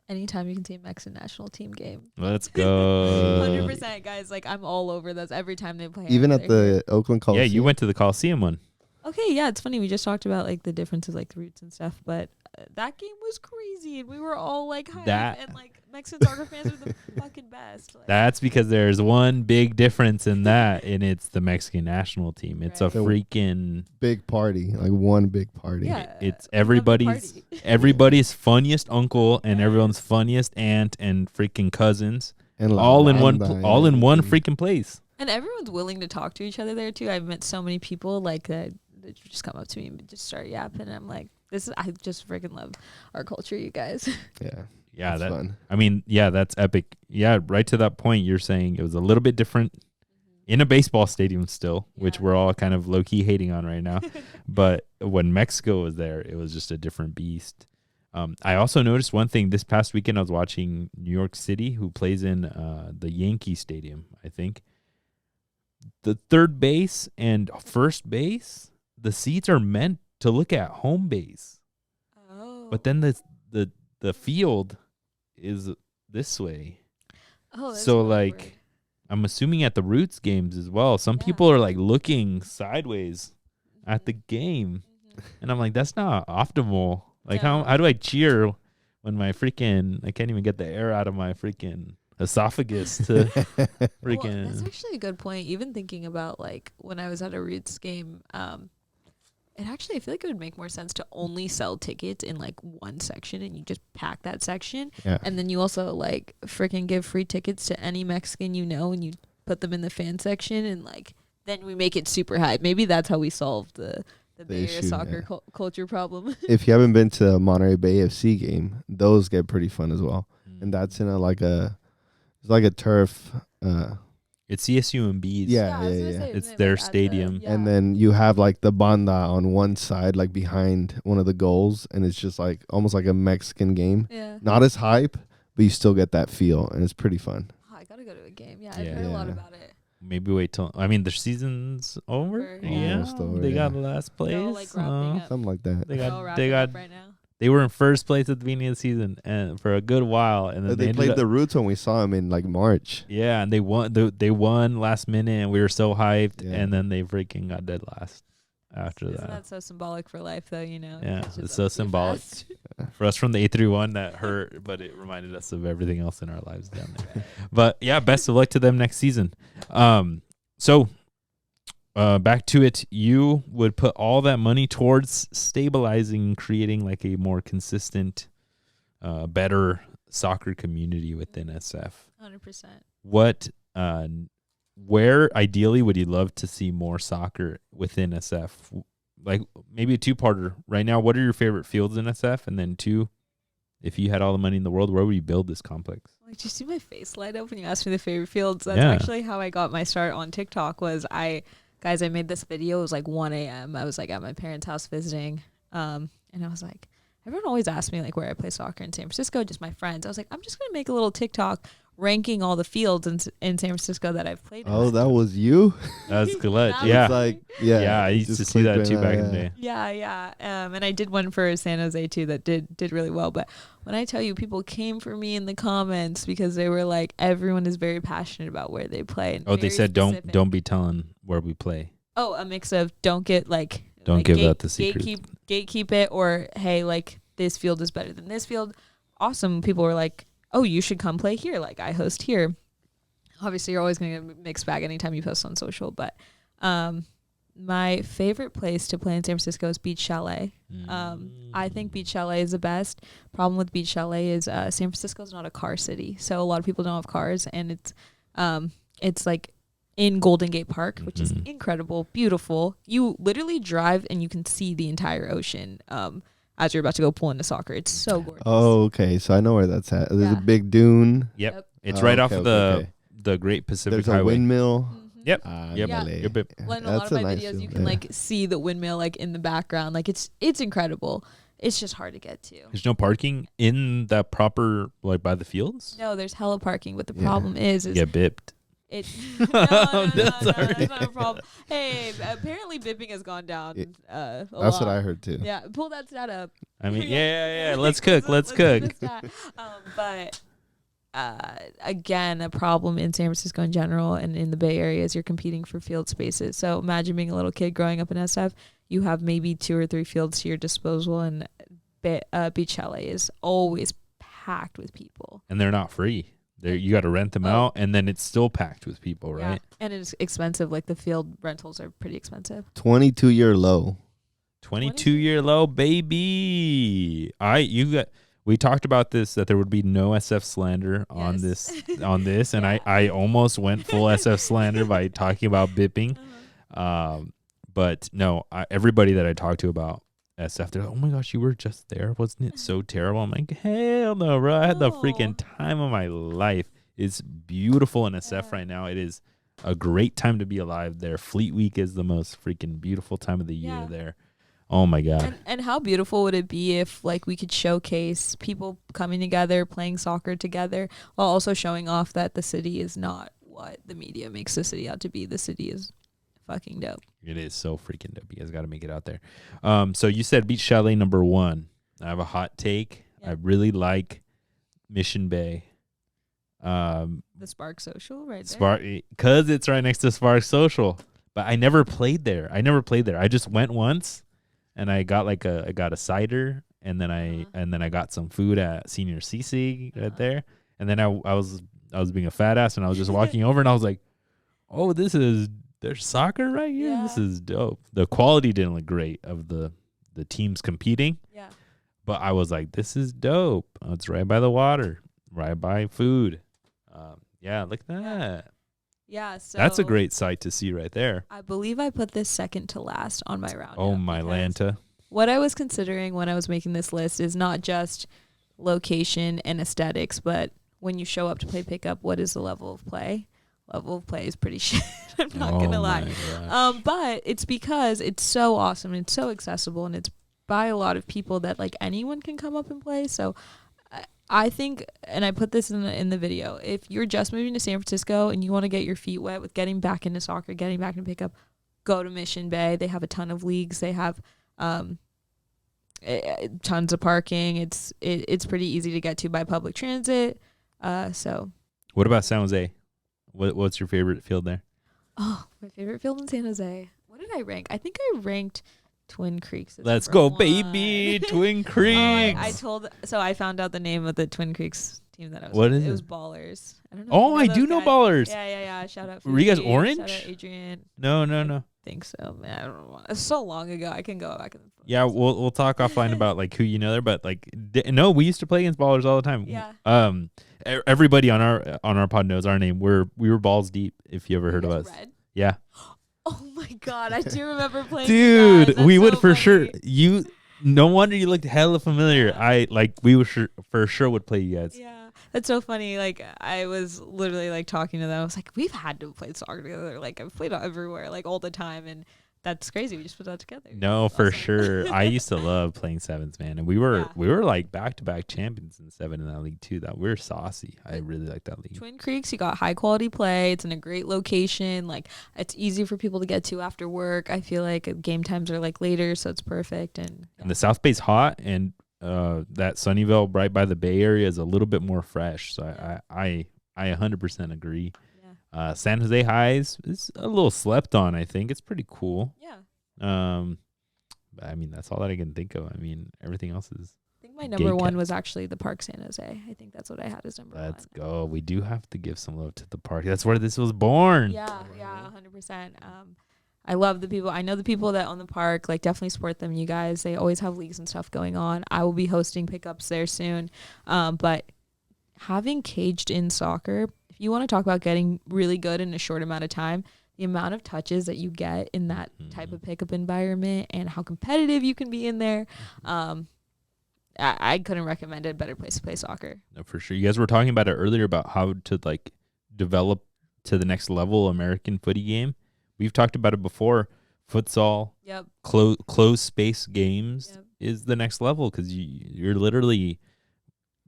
[SPEAKER 3] Anytime you can see a Mexican national team game.
[SPEAKER 1] Let's go.
[SPEAKER 3] 100%, guys. Like, I'm all over those every time they play.
[SPEAKER 2] Even at the Oakland
[SPEAKER 1] Yeah,
[SPEAKER 2] Coliseum?
[SPEAKER 1] you went to the Coliseum one.
[SPEAKER 3] Okay, yeah, it's funny. We just talked about like the differences, like the roots and stuff, but that game was crazy, and we were all like hyped, and like Mexican soccer fans are the fucking best. Like,
[SPEAKER 1] That's because there's one big difference in that, and it's the Mexican national team. It's a
[SPEAKER 3] Right.
[SPEAKER 1] freaking
[SPEAKER 2] Big party, like one big party.
[SPEAKER 3] Yeah.
[SPEAKER 1] It's
[SPEAKER 3] love the
[SPEAKER 1] everybody's
[SPEAKER 3] party.
[SPEAKER 1] everybody's funniest uncle and everyone's funniest aunt and freaking cousins,
[SPEAKER 2] And La
[SPEAKER 1] all in one
[SPEAKER 2] Banda and
[SPEAKER 1] all in one
[SPEAKER 2] everything.
[SPEAKER 1] freaking place.
[SPEAKER 3] And everyone's willing to talk to each other there too. I've met so many people like that just come up to me and just start yapping. And I'm like, I just freaking love our culture, you guys.
[SPEAKER 2] Yeah.
[SPEAKER 1] Yeah,
[SPEAKER 2] That's
[SPEAKER 1] that
[SPEAKER 2] fun.
[SPEAKER 1] I mean, yeah, that's epic. Yeah, right to that point, you're saying it was a little bit different in a baseball stadium still, which
[SPEAKER 3] Yeah.
[SPEAKER 1] we're all kind of low key hating on right now. But when Mexico was there, it was just a different beast. I also noticed one thing this past weekend. I was watching New York City, who plays in the Yankee Stadium, I think. The third base and first base, the seats are meant to look at home base,
[SPEAKER 3] Oh.
[SPEAKER 1] but then the field is this way.
[SPEAKER 3] Oh, that's
[SPEAKER 1] so,
[SPEAKER 3] awkward.
[SPEAKER 1] like, I'm assuming at the Roots games as well, some
[SPEAKER 3] Yeah.
[SPEAKER 1] people are like looking sideways at the game, and I'm like, that's not optimal. Like,
[SPEAKER 3] No.
[SPEAKER 1] how do I cheer when my freaking I can't even get the air out of my freaking esophagus to freaking
[SPEAKER 3] Well, that's actually a good point. Even thinking about like when I was at a Roots game, it actually I feel like it would make more sense to only sell tickets in like one section, and you just pack that section,
[SPEAKER 2] Yeah.
[SPEAKER 3] and then you also like freaking give free tickets to any Mexican you know, and you put them in the fan section, and like then we make it super hype. Maybe that's how we solve the Bay Area
[SPEAKER 2] issue,
[SPEAKER 3] soccer
[SPEAKER 2] yeah.
[SPEAKER 3] culture problem.
[SPEAKER 2] If you haven't been to a Monterey Bay FC game, those get pretty fun as well.
[SPEAKER 1] Mm.
[SPEAKER 2] And that's in it's like a turf.
[SPEAKER 1] It's CSU and B's.
[SPEAKER 2] Yeah,
[SPEAKER 3] I was
[SPEAKER 2] yeah,
[SPEAKER 3] gonna
[SPEAKER 2] yeah.
[SPEAKER 3] say,
[SPEAKER 1] It's
[SPEAKER 3] isn't it,
[SPEAKER 1] their
[SPEAKER 3] like, at the-
[SPEAKER 1] stadium.
[SPEAKER 3] yeah.
[SPEAKER 2] And then you have like the banda on one side, like behind one of the goals, and it's just like almost like a Mexican game.
[SPEAKER 3] yeah.
[SPEAKER 2] Not as hype, but you still get that feel, and it's pretty fun.
[SPEAKER 3] Oh, I gotta go to a game. Yeah, I've
[SPEAKER 1] Yeah.
[SPEAKER 3] heard a lot
[SPEAKER 2] Yeah.
[SPEAKER 3] about it.
[SPEAKER 1] Maybe wait till
[SPEAKER 3] Over,
[SPEAKER 1] their season's over.
[SPEAKER 3] yeah.
[SPEAKER 1] Yeah,
[SPEAKER 2] Almost over,
[SPEAKER 1] they got
[SPEAKER 2] yeah.
[SPEAKER 1] last
[SPEAKER 3] They're
[SPEAKER 1] place.
[SPEAKER 3] all, like, wrapping up.
[SPEAKER 2] Something like that.
[SPEAKER 1] They
[SPEAKER 3] They're all
[SPEAKER 1] got
[SPEAKER 3] wrapping up right now.
[SPEAKER 1] they were in first place at the beginning of the season and for a good while, and then
[SPEAKER 2] They
[SPEAKER 1] ended
[SPEAKER 2] played
[SPEAKER 1] up-
[SPEAKER 2] the Roots when we saw them in like March.
[SPEAKER 1] Yeah, and they won. They won last minute, and we were so hyped.
[SPEAKER 2] Yeah.
[SPEAKER 1] And then they freaking got dead last after
[SPEAKER 3] Isn't
[SPEAKER 1] that.
[SPEAKER 3] that so symbolic for life, though? You know.
[SPEAKER 1] Yeah,
[SPEAKER 3] catches
[SPEAKER 1] it's
[SPEAKER 3] up
[SPEAKER 1] so
[SPEAKER 3] too
[SPEAKER 1] symbolic.
[SPEAKER 3] fast.
[SPEAKER 1] For us from the 831, that hurt, but it reminded us of everything else in our lives down there. But yeah, best of luck to them next season. So back to it. You would put all that money towards stabilizing, creating like a more consistent, better soccer community within SF.
[SPEAKER 3] 100%.
[SPEAKER 1] What, where ideally would you love to see more soccer within SF? Like maybe a two-parter right now. What are your favorite fields in SF? And then two, if you had all the money in the world, where would you build this complex?
[SPEAKER 3] Like, did you see my face light up when you asked me the favorite fields? That's
[SPEAKER 1] Yeah.
[SPEAKER 3] actually how I got my start on TikTok. I made this video. It was like 1 a.m. I was like at my parents' house visiting, and I was like, everyone always asks me like where I play soccer in San Francisco. Just my friends. I was like, I'm just gonna make a little TikTok ranking all the fields in San Francisco that I've played in.
[SPEAKER 2] Oh, that was you?
[SPEAKER 1] That's clutch.
[SPEAKER 3] That
[SPEAKER 1] yeah.
[SPEAKER 2] It's like, yeah.
[SPEAKER 1] Yeah, I used
[SPEAKER 2] just
[SPEAKER 1] to see that
[SPEAKER 2] clicked
[SPEAKER 1] too
[SPEAKER 2] right
[SPEAKER 1] back
[SPEAKER 2] now,
[SPEAKER 1] in the
[SPEAKER 2] yeah.
[SPEAKER 1] day.
[SPEAKER 3] Yeah. And I did one for San Jose too that did really well. But when I tell you, people came for me in the comments because they were like, everyone is very passionate about where they play. And
[SPEAKER 1] Oh, they
[SPEAKER 3] very
[SPEAKER 1] said
[SPEAKER 3] specific.
[SPEAKER 1] don't be telling where we play.
[SPEAKER 3] Oh, a mix of don't get like
[SPEAKER 1] Don't
[SPEAKER 3] like,
[SPEAKER 1] give out the secrets.
[SPEAKER 3] gatekeep it, or hey, like this field is better than this field. Awesome. People were like, oh, you should come play here. Like I host here. Obviously, you're always gonna get a mixed bag anytime you post on social, but my favorite place to play in San Francisco is Beach Chalet. I think Beach Chalet is the best. Problem with Beach Chalet is San Francisco is not a car city, so a lot of people don't have cars, and it's like in Golden Gate Park, which is incredible, beautiful. You literally drive and you can see the entire ocean as you're about to go pull into soccer. It's so gorgeous.
[SPEAKER 2] Oh, okay. So I know where that's at. There's
[SPEAKER 3] Yeah.
[SPEAKER 2] a big dune.
[SPEAKER 1] Yep. It's
[SPEAKER 2] Oh,
[SPEAKER 1] right off
[SPEAKER 2] okay,
[SPEAKER 1] of
[SPEAKER 2] okay.
[SPEAKER 1] the Great Pacific
[SPEAKER 2] There's a
[SPEAKER 1] Highway.
[SPEAKER 2] windmill.
[SPEAKER 1] Yep.
[SPEAKER 2] Yep.
[SPEAKER 3] Yeah.
[SPEAKER 1] Yep.
[SPEAKER 3] Well, in a lot of my videos, you can like see the windmill like in the background. Like it's incredible. It's just hard to get to.
[SPEAKER 1] There's no parking in that proper like by the fields.
[SPEAKER 3] No, there's hella parking, but the
[SPEAKER 2] Yeah.
[SPEAKER 3] problem is
[SPEAKER 1] Get bipped.
[SPEAKER 3] That's not a problem. Hey, apparently bipping has gone down.
[SPEAKER 2] That's what I heard too.
[SPEAKER 3] Yeah, pull that stat up.
[SPEAKER 1] I mean, yeah. Let's cook. Let's cook.
[SPEAKER 3] But again, a problem in San Francisco in general and in the Bay Area is you're competing for field spaces. So imagine being a little kid growing up in SF. You have maybe 2 or 3 fields to your disposal, and Beach Chalet is always packed with people.
[SPEAKER 1] And they're not free. You got to rent them out, and then it's still packed with people, right?
[SPEAKER 3] Yeah. And it's expensive. Like the field rentals are pretty expensive.
[SPEAKER 2] 22-year low.
[SPEAKER 1] 22-year low, baby. We talked about this, that there would be no SF slander on this, and I almost went full SF slander by talking about bipping. But no, everybody that I talked to about SF, they're like, oh my gosh, you were just there. Wasn't it so terrible? I'm like, hell no, bro. I had the freaking time of my life. It's beautiful in SF right now. It is a great time to be alive there. Fleet Week is the most freaking beautiful time of the year there. Oh my God.
[SPEAKER 3] And how beautiful would it be if like we could showcase people coming together, playing soccer together, while also showing off that the city is not what the media makes the city out to be. The city is fucking dope.
[SPEAKER 1] It is so freaking dope. You guys got to make it out there. So you said Beach Chalet number 1. I have a hot take. I really like Mission Bay.
[SPEAKER 3] The Spark Social right
[SPEAKER 1] there. Because it's right next to Spark Social. But I never played there. I just went once, and I got a cider, and then I got some food at Senior CC right there. And then I was being a fat ass, and I was just walking over, and I was like, oh, there's soccer right here. Yeah. This is dope. The quality didn't look great of the teams competing. Yeah. But I was like, this is dope. Oh, it's right by the water, right by food. Look at that.
[SPEAKER 3] Yeah, so
[SPEAKER 1] that's a great sight to see right there.
[SPEAKER 3] I believe I put this second to last on my roundup.
[SPEAKER 1] Oh, my Lanta.
[SPEAKER 3] What I was considering when I was making this list is not just location and aesthetics, but when you show up to play pickup, what is the level of play? Level of play is pretty shit. I'm not gonna lie. But it's because it's so awesome and it's so accessible and it's by a lot of people that like anyone can come up and play. So I think, and I put this in the video, if you're just moving to San Francisco and you want to get your feet wet with getting back into soccer, getting back into pickup, go to Mission Bay. They have a ton of leagues. They have tons of parking. It's pretty easy to get to by public transit. So
[SPEAKER 1] what about San Jose? What's your favorite field there?
[SPEAKER 3] Oh, my favorite field in San Jose. What did I rank? I think I ranked Twin Creeks.
[SPEAKER 1] Let's go, baby. Twin Creeks.
[SPEAKER 3] I found out the name of the Twin Creeks team that I was
[SPEAKER 1] What
[SPEAKER 3] with.
[SPEAKER 1] is
[SPEAKER 3] It
[SPEAKER 1] it?
[SPEAKER 3] was Ballers. I don't know.
[SPEAKER 1] Oh, I do know Ballers.
[SPEAKER 3] Yeah. Shout out.
[SPEAKER 1] Were you guys
[SPEAKER 3] Fuji.
[SPEAKER 1] orange?
[SPEAKER 3] Shout out Adrian.
[SPEAKER 1] No.
[SPEAKER 3] I think so, man. I don't know. It's so long ago. I can go back and
[SPEAKER 1] Yeah, we'll talk offline about like who you know there, but like no, we used to play against Ballers all the time.
[SPEAKER 3] Yeah.
[SPEAKER 1] Everybody on our pod knows our name. We were balls deep. If you ever heard of us,
[SPEAKER 3] Red?
[SPEAKER 1] Yeah.
[SPEAKER 3] Oh my God, I do remember playing.
[SPEAKER 1] Dude, we would for sure. No wonder you looked hella familiar. We for sure would play you guys.
[SPEAKER 3] Yeah, that's so funny. Like I was literally like talking to them. I was like, we've had to play soccer together. Like I've played everywhere, like all the time, and that's crazy. We just put that together.
[SPEAKER 1] No, for sure. I used to love playing sevens, man, and we were like back-to-back champions in 7 in that league too. That we're saucy. I really like that league.
[SPEAKER 3] Twin Creeks, you got high quality play. It's in a great location. Like it's easy for people to get to after work. I feel like game times are like later, so it's perfect. And
[SPEAKER 1] the South Bay's hot, and that Sunnyvale right by the Bay Area is a little bit more fresh. So I 100% agree. San Jose Highs is a little slept on. I think it's pretty cool.
[SPEAKER 3] Yeah.
[SPEAKER 1] I mean, that's all that I can think of. I mean, everything else is.
[SPEAKER 3] I think my number one was actually the Park San Jose. I think that's what I had as number one.
[SPEAKER 1] Let's go. We do have to give some love to the park. That's where this was born.
[SPEAKER 3] Yeah, 100%. I love the people. I know the people that own the park. Like, definitely support them. You guys, they always have leagues and stuff going on. I will be hosting pickups there soon. But having caged in soccer, if you want to talk about getting really good in a short amount of time, the amount of touches that you get in that type of pickup environment and how competitive you can be in there, I couldn't recommend a better place to play soccer.
[SPEAKER 1] No, for sure. You guys were talking about it earlier about how to like develop to the next level American footy game. We've talked about it before. Futsal, closed space games is the next level because you're literally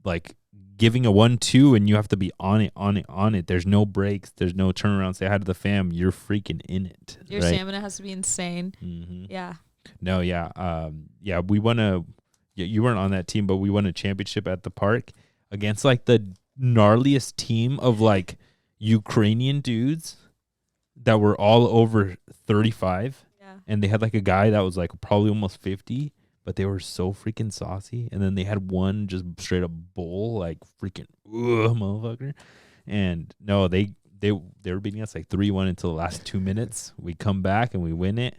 [SPEAKER 1] like giving a 1-2 and you have to be on it. There's no breaks. There's no turnaround. Say hi to the fam. You're freaking in it.
[SPEAKER 3] Your stamina has to be insane.
[SPEAKER 1] Mm-hmm.
[SPEAKER 3] Yeah.
[SPEAKER 1] No, yeah. We won you weren't on that team, but we won a championship at the park against like the gnarliest team of like Ukrainian dudes that were all over 35.
[SPEAKER 3] Yeah.
[SPEAKER 1] And they had like a guy that was like probably almost 50. But they were so freaking saucy. And then they had one just straight up bull, like freaking motherfucker. And no, they were beating us like 3-1 until the last 2 minutes. We come back and we win it.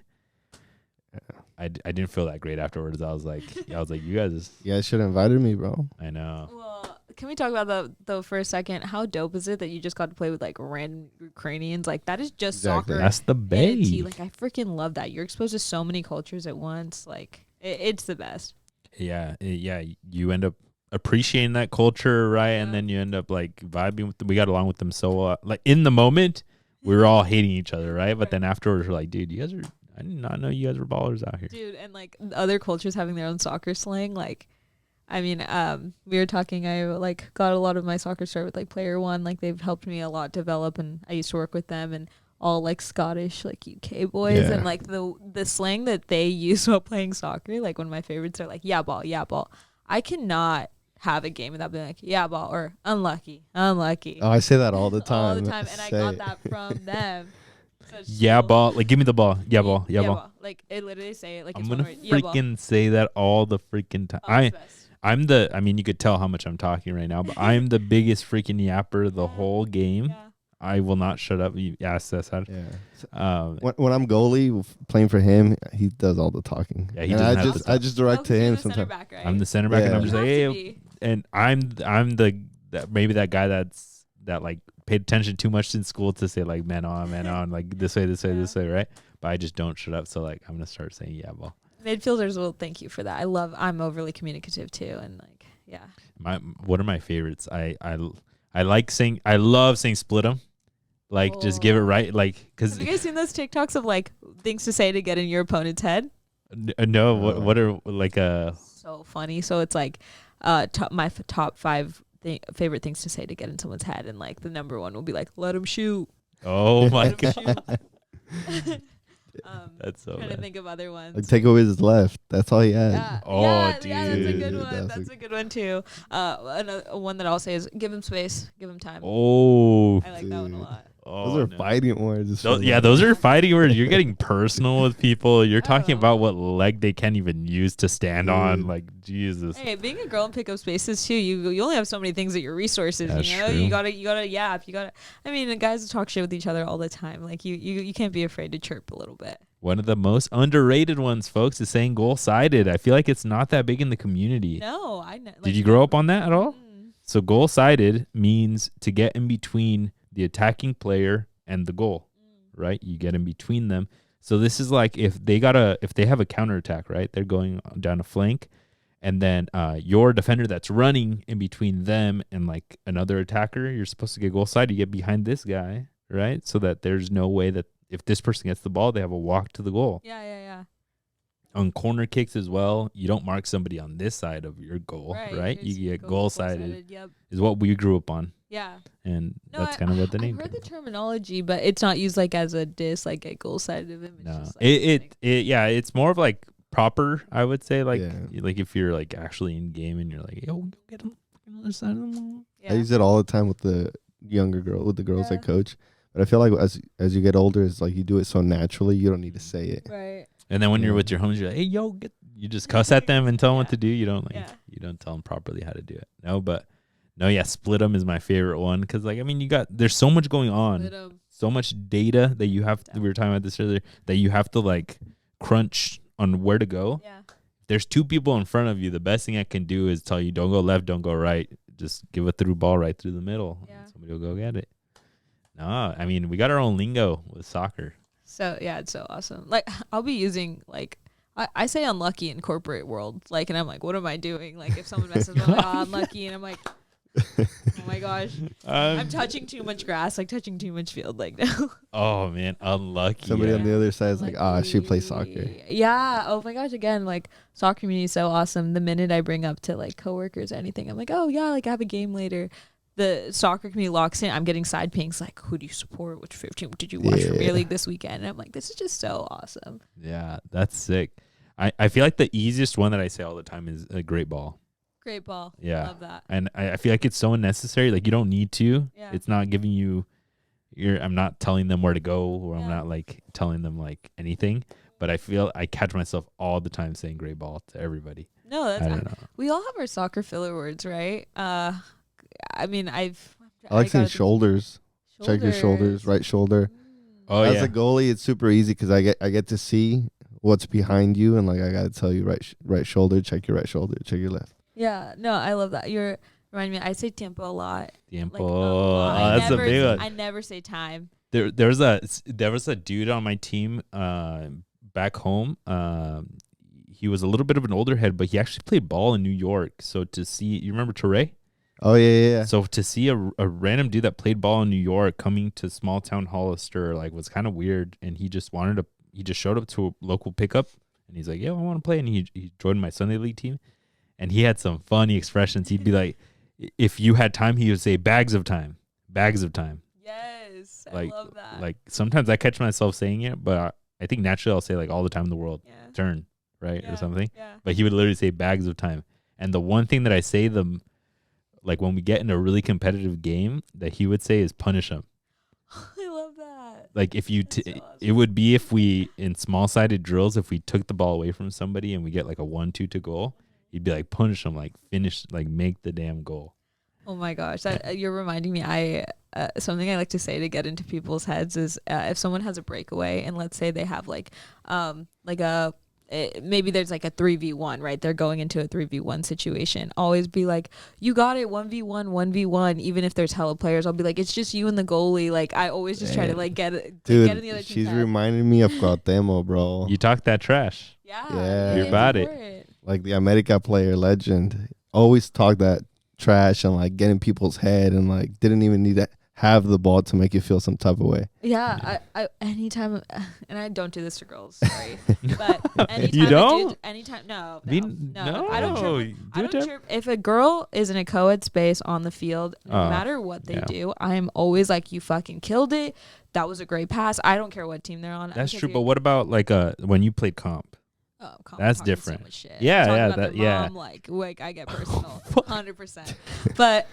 [SPEAKER 1] I didn't feel that great afterwards. I was like, you guys
[SPEAKER 2] should have invited me, bro.
[SPEAKER 1] I know.
[SPEAKER 3] Well, can we talk about that though for a second? How dope is it that you just got to play with like random Ukrainians? Like that is just soccer.
[SPEAKER 1] That's the babe.
[SPEAKER 3] Like I freaking love that. You're exposed to so many cultures at once. Like it's the best.
[SPEAKER 1] Yeah. You end up appreciating that culture, right? Yeah. And then you end up like vibing with them. We got along with them so like in the moment we were all hating each other, right? But then afterwards we're like, dude, I did not know you guys were ballers out here.
[SPEAKER 3] Dude, and like other cultures having their own soccer slang, like I mean, we were talking, I like got a lot of my soccer start with like Player One, like they've helped me a lot develop, and I used to work with them, and all like Scottish, like UK boys, and like the slang that they use while playing soccer, like one of my favorites are like yeah ball. I cannot have a game without being like yeah ball or unlucky.
[SPEAKER 2] Oh, I say that all the time.
[SPEAKER 3] And I got that from them. So
[SPEAKER 1] yeah ball, like give me the ball. Yeah ball.
[SPEAKER 3] Like it literally say it like
[SPEAKER 1] I'm
[SPEAKER 3] it's
[SPEAKER 1] gonna
[SPEAKER 3] one word.
[SPEAKER 1] freaking say that all the freaking time. I mean, you could tell how much I'm talking right now, but I'm the biggest freaking yapper the whole game. Yeah. I will not shut up. You ask this.
[SPEAKER 2] Yeah. When I'm goalie playing for him, he does all the talking. Yeah, I just direct to him sometimes.
[SPEAKER 3] Back, right?
[SPEAKER 1] I'm the center back, and I'm just like, hey, and I'm maybe that guy that like paid attention too much in school to say like man on, like this way, right? But I just don't shut up. So like I'm gonna start saying yeah ball.
[SPEAKER 3] Midfielders will thank you for that. I'm overly communicative too, and like
[SPEAKER 1] one of my favorites. I love saying split them. Like, just give it right. Like, because
[SPEAKER 3] have you guys seen those TikToks of like things to say to get in your opponent's head?
[SPEAKER 1] No. What are like
[SPEAKER 3] so funny. So it's like my top 5 favorite things to say to get in someone's head, and like the number 1 will be like let him shoot.
[SPEAKER 1] Oh my god.
[SPEAKER 3] That's so. Trying to think of other ones.
[SPEAKER 2] Like take away his left. That's all he had.
[SPEAKER 3] Yeah.
[SPEAKER 1] Oh, dude.
[SPEAKER 3] Yeah, that's a good one. That's a good one too. Another one that I'll say is give him space, give him time.
[SPEAKER 1] Oh,
[SPEAKER 3] I like that one a lot.
[SPEAKER 2] Those are fighting words.
[SPEAKER 1] Those are fighting words. You're getting personal with people. You're talking about what leg they can't even use to stand on. Like, Jesus.
[SPEAKER 3] Hey, being a girl and pick up spaces too, you only have so many things at your resources.
[SPEAKER 1] That's
[SPEAKER 3] you know,
[SPEAKER 1] true.
[SPEAKER 3] you gotta yap. I mean, the guys talk shit with each other all the time. Like you can't be afraid to chirp a little bit.
[SPEAKER 1] One of the most underrated ones, folks, is saying goal sided. I feel like it's not that big in the community.
[SPEAKER 3] No,
[SPEAKER 1] Did you grow up on that at all? So goal sided means to get in between the attacking player and the goal, right? You get in between them. So this is like if they have a counterattack, right? They're going down a flank, and then your defender that's running in between them and like another attacker, you're supposed to get goal side. You get behind this guy, right? So that there's no way that if this person gets the ball, they have a walk to the goal.
[SPEAKER 3] Yeah.
[SPEAKER 1] On corner kicks as well, you don't mark somebody on this side of your goal, right? You get goal sided.
[SPEAKER 3] Yep.
[SPEAKER 1] Is what we grew up on.
[SPEAKER 3] Yeah.
[SPEAKER 1] And that's kind of what the name
[SPEAKER 3] I've heard the terminology, but it's not used like as a diss, like a goal sided of him.
[SPEAKER 1] No. It's more of like proper, I would say, like if you're like actually in game and you're like, yo, get him on the other side of the wall.
[SPEAKER 2] I use it all the time with the girls I coach. But I feel like as you get older, it's like you do it so naturally, you don't need to say it.
[SPEAKER 3] Right.
[SPEAKER 1] And then when you're with your homies, you're like, hey, yo, you just cuss at them and tell them what to do. You don't you don't tell them properly how to do it. Split them is my favorite one. Cause like, I mean, there's so much going on, so much data that you have, we were talking about this earlier, that you have to like crunch on where to go.
[SPEAKER 3] Yeah.
[SPEAKER 1] If there's 2 people in front of you, the best thing I can do is tell you, don't go left, don't go right. Just give a through ball right through the middle. Yeah. Somebody will go get it. No, I mean, we got our own lingo with soccer.
[SPEAKER 3] So, yeah, it's so awesome. Like, I'll be using, like, I say unlucky in corporate world. Like, and I'm like, what am I doing? Like, if someone messes with me, unlucky. And I'm like, Oh my gosh. I'm touching too much grass, like touching too much field, like now.
[SPEAKER 1] Oh man, unlucky.
[SPEAKER 2] Somebody on the other side is like, she plays soccer.
[SPEAKER 3] Yeah. Oh my gosh. Again, like soccer community is so awesome. The minute I bring up to like coworkers or anything, I'm like, oh yeah, like I have a game later. The soccer community locks in. I'm getting side pings like, who do you support? Which 15 did you watch Premier League this weekend? And I'm like, this is just so awesome.
[SPEAKER 1] Yeah, that's sick. I feel like the easiest one that I say all the time is a great ball.
[SPEAKER 3] Great ball.
[SPEAKER 1] Yeah.
[SPEAKER 3] Love that.
[SPEAKER 1] And I feel like it's so unnecessary. Like you don't need to.
[SPEAKER 3] Yeah.
[SPEAKER 1] It's not giving you I'm not telling them where to go, or I'm not like telling them like anything. But I feel I catch myself all the time saying great ball to everybody.
[SPEAKER 3] No,
[SPEAKER 1] I don't know.
[SPEAKER 3] we all have our soccer filler words, right? I mean, I
[SPEAKER 2] like saying shoulders. Check your shoulders, right shoulder.
[SPEAKER 1] Oh,
[SPEAKER 2] As a goalie, it's super easy because I get to see what's behind you, and like I gotta tell you right shoulder, check your right shoulder, check your left.
[SPEAKER 3] Yeah, no, I love that. You're reminding me. I say tiempo a lot.
[SPEAKER 1] Tiempo.
[SPEAKER 3] Like,
[SPEAKER 1] That's a big one.
[SPEAKER 3] I never say time.
[SPEAKER 1] There was a dude on my team back home. He was a little bit of an older head, but he actually played ball in New York. So to see, you remember Teray?
[SPEAKER 2] Oh yeah.
[SPEAKER 1] So to see a random dude that played ball in New York coming to small town Hollister like was kind of weird, and he just showed up to a local pickup, and he's like, "Yeah, I want to play," and he joined my Sunday league team, and he had some funny expressions. He'd be like, if you had time, he would say bags of time.
[SPEAKER 3] Yes,
[SPEAKER 1] Like,
[SPEAKER 3] I love that.
[SPEAKER 1] Like sometimes I catch myself saying it, but I think naturally I'll say like all the time in the world, turn, right, or something.
[SPEAKER 3] Yeah.
[SPEAKER 1] But he would literally say bags of time. And the one thing that I say them, like when we get in a really competitive game, that he would say is punish him.
[SPEAKER 3] I love that.
[SPEAKER 1] Like if you,
[SPEAKER 3] So awesome.
[SPEAKER 1] it would be if we in small-sided drills, if we took the ball away from somebody and we get like a 1-2 to goal, he'd be like punish him, like finish, like make the damn goal.
[SPEAKER 3] Oh my gosh, that you're reminding me. Something I like to say to get into people's heads is if someone has a breakaway and let's say they have maybe there's like a 3v1, right? They're going into a 3v1 situation. Always be like, you got it, 1v1, 1v1. Even if there's hella players, I'll be like, it's just you and the goalie. Like I always just try to like get it.
[SPEAKER 2] Dude,
[SPEAKER 3] get in the other
[SPEAKER 2] she's
[SPEAKER 3] team's
[SPEAKER 2] reminding me of Cuauhtemoc, bro.
[SPEAKER 1] You talk that trash.
[SPEAKER 2] Yeah.
[SPEAKER 1] You're about it.
[SPEAKER 2] Like the America player legend. Always talk that trash and like get in people's head and like didn't even need to have the ball to make you feel some type of way.
[SPEAKER 3] Yeah, I anytime, and I don't do this to girls, sorry, but anytime
[SPEAKER 1] You don't?
[SPEAKER 3] No,
[SPEAKER 1] No,
[SPEAKER 3] I don't chirp. I don't
[SPEAKER 1] chirp.
[SPEAKER 3] chirp. If a girl is in a co-ed space on the field, no matter what they do, I am always like, you fucking killed it. That was a great pass. I don't care what team they're on.
[SPEAKER 1] That's true. But what about like when you played comp?
[SPEAKER 3] Oh,
[SPEAKER 1] that's
[SPEAKER 3] talking
[SPEAKER 1] different.
[SPEAKER 3] So much shit.
[SPEAKER 1] Yeah,
[SPEAKER 3] Talking
[SPEAKER 1] yeah,
[SPEAKER 3] about
[SPEAKER 1] that,
[SPEAKER 3] their
[SPEAKER 1] yeah.
[SPEAKER 3] mom, like I get personal, 100%. But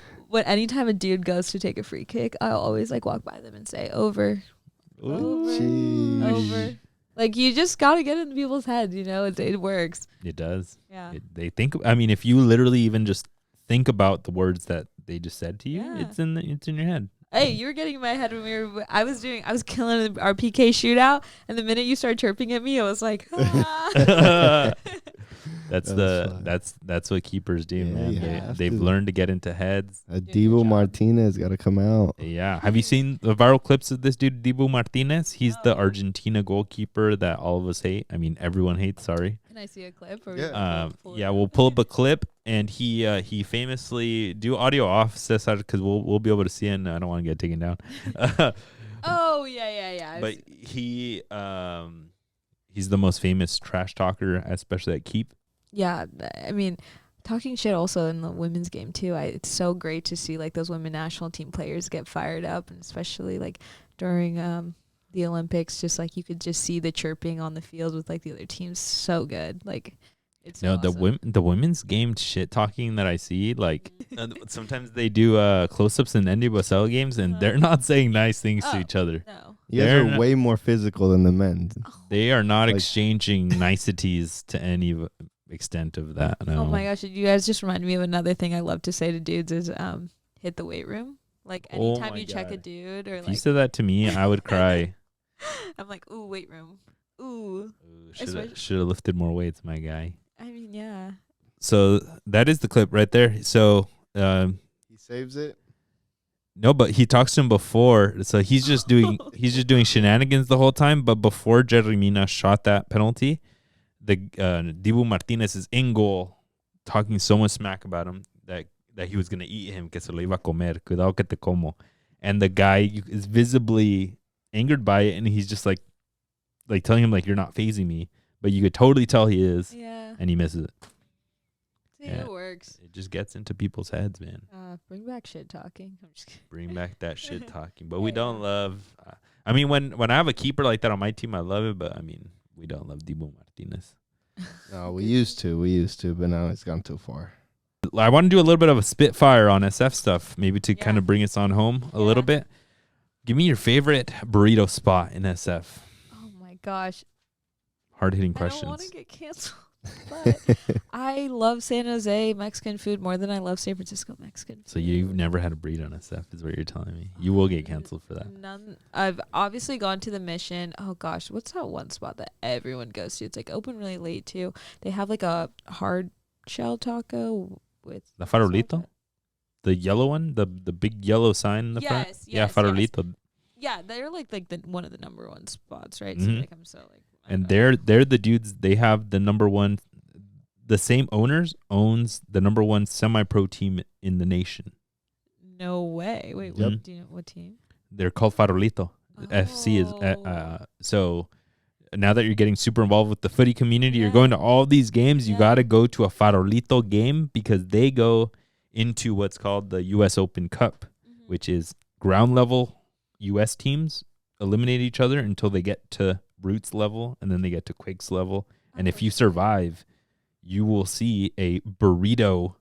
[SPEAKER 3] anytime a dude goes to take a free kick, I'll always like walk by them and say over. Like you just gotta get in people's heads, you know. It works.
[SPEAKER 1] It does.
[SPEAKER 3] Yeah.
[SPEAKER 1] They think. I mean, if you literally even just think about the words that they just said to you, it's in your head.
[SPEAKER 3] Hey, you were getting in my head when I was killing our PK shootout, and the minute you started chirping at me, I was like, ah.
[SPEAKER 1] That's what keepers do, man. They've learned to get into heads.
[SPEAKER 2] Dibu Martinez got to come out.
[SPEAKER 1] Yeah. Have you seen the viral clips of this dude, Dibu Martinez? He's the Argentina goalkeeper that all of us hate. I mean, everyone hates. Sorry.
[SPEAKER 3] Can I see a clip? Or
[SPEAKER 1] we'll pull up a clip, and he famously do audio off, Cesar, because we'll be able to see it. And I don't want to get taken down.
[SPEAKER 3] Oh yeah.
[SPEAKER 1] But he's the most famous trash talker, especially at keep.
[SPEAKER 3] Yeah, I mean, talking shit also in the women's game too. It's so great to see like those women national team players get fired up, and especially like during the Olympics, just like you could just see the chirping on the field with like the other teams. So good, like it's so awesome.
[SPEAKER 1] The women's game shit talking that I see, like sometimes they do close-ups in NWSL games, and they're not saying nice things to each other.
[SPEAKER 3] No.
[SPEAKER 2] You guys are way more physical than the men.
[SPEAKER 1] They are not exchanging niceties to any extent of that. No.
[SPEAKER 3] Oh my gosh, you guys just reminded me of another thing I love to say to dudes is hit the weight room. Like anytime you check a dude or
[SPEAKER 1] if
[SPEAKER 3] like
[SPEAKER 1] you said that to me, I would cry.
[SPEAKER 3] I'm like, ooh, weight room. Ooh.
[SPEAKER 1] Should have lifted more weights, my guy.
[SPEAKER 3] I mean, yeah.
[SPEAKER 1] So that is the clip right there. So
[SPEAKER 2] he saves it.
[SPEAKER 1] No, but he talks to him before, so he's just doing shenanigans the whole time. But before Jeremina shot that penalty, the Dibu Martinez is in goal, talking so much smack about him that that he was gonna eat him, que se lo iba a comer, cuidado que te como. And the guy is visibly angered by it, and he's just like telling him like, you're not phasing me, but you could totally tell he is.
[SPEAKER 3] Yeah.
[SPEAKER 1] And he misses it.
[SPEAKER 3] See,
[SPEAKER 1] Yeah.
[SPEAKER 3] it works.
[SPEAKER 1] It just gets into people's heads, man.
[SPEAKER 3] Bring back shit talking. I'm just kidding.
[SPEAKER 1] Bring back that shit talking. But
[SPEAKER 3] Yeah,
[SPEAKER 1] we don't love. I mean, when I have a keeper like that on my team, I love it. But I mean, we don't love Dibu Martinez.
[SPEAKER 2] No, we used to, but now it's gone too far.
[SPEAKER 1] I want to do a little bit of a spitfire on SF stuff, maybe to
[SPEAKER 3] Yeah.
[SPEAKER 1] kind of bring us on home a little bit. Give me your favorite burrito spot in SF.
[SPEAKER 3] Oh my gosh.
[SPEAKER 1] Hard hitting
[SPEAKER 3] I don't want
[SPEAKER 1] questions.
[SPEAKER 3] to get canceled. But I love San Jose Mexican food more than I love San Francisco Mexican food.
[SPEAKER 1] So you've never had a burrito in SF, is what you're telling me. You will get canceled for that.
[SPEAKER 3] None. I've obviously gone to the Mission. Oh gosh, what's that one spot that everyone goes to? It's like open really late too. They have like a hard shell taco with
[SPEAKER 1] The farolito? The yellow one? The big yellow sign in the front?
[SPEAKER 3] Yes,
[SPEAKER 1] Yeah,
[SPEAKER 3] yes,
[SPEAKER 1] farolito.
[SPEAKER 3] Yeah, they're like the one of the number one spots, right?
[SPEAKER 1] Mhm.
[SPEAKER 3] So like I'm so like. I
[SPEAKER 1] And
[SPEAKER 3] don't know.
[SPEAKER 1] they're the dudes, they have the number one, the same owners owns the number one semi-pro team in the nation.
[SPEAKER 3] No way. Wait,
[SPEAKER 1] Yep.
[SPEAKER 3] what, do you know what team?
[SPEAKER 1] They're called Farolito. FC is so now that you're getting super involved with the footy community, you're
[SPEAKER 3] Yeah.
[SPEAKER 1] going to all these games. You
[SPEAKER 3] Yeah.
[SPEAKER 1] got to go to a Farolito game because they go into what's called the U.S. Open Cup, which is ground level U.S. teams eliminate each other until they get to Roots level, and then they get to Quakes level. And if you survive, you will see a burrito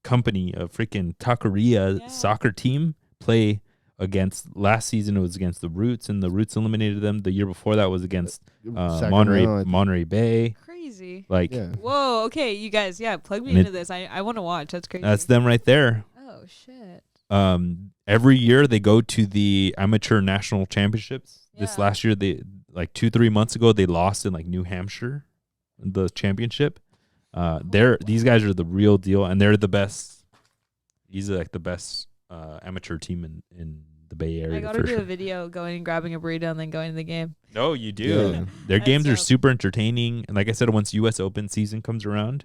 [SPEAKER 1] company, a freaking taqueria soccer team play against. Last season it was against the Roots, and the Roots eliminated them. The year before that was against Monterey Bay.
[SPEAKER 3] Crazy.
[SPEAKER 1] Like
[SPEAKER 3] Whoa, okay, you guys, plug me
[SPEAKER 1] And
[SPEAKER 3] into this. I want to watch. That's crazy.
[SPEAKER 1] that's them right there.
[SPEAKER 3] Oh shit.
[SPEAKER 1] Every year they go to the amateur national championships. This
[SPEAKER 3] Yeah.
[SPEAKER 1] last year, they like 2-3 months ago, they lost in like New Hampshire, the championship. These guys are the real deal, and they're the best. These are like the best amateur team in the Bay Area.
[SPEAKER 3] I gotta do a video going and grabbing a burrito and then going to the game.
[SPEAKER 1] No, you do.
[SPEAKER 2] Yeah.
[SPEAKER 1] Their
[SPEAKER 3] That's
[SPEAKER 1] games are
[SPEAKER 3] dope.
[SPEAKER 1] super entertaining, and like I said, once U.S. Open season comes around,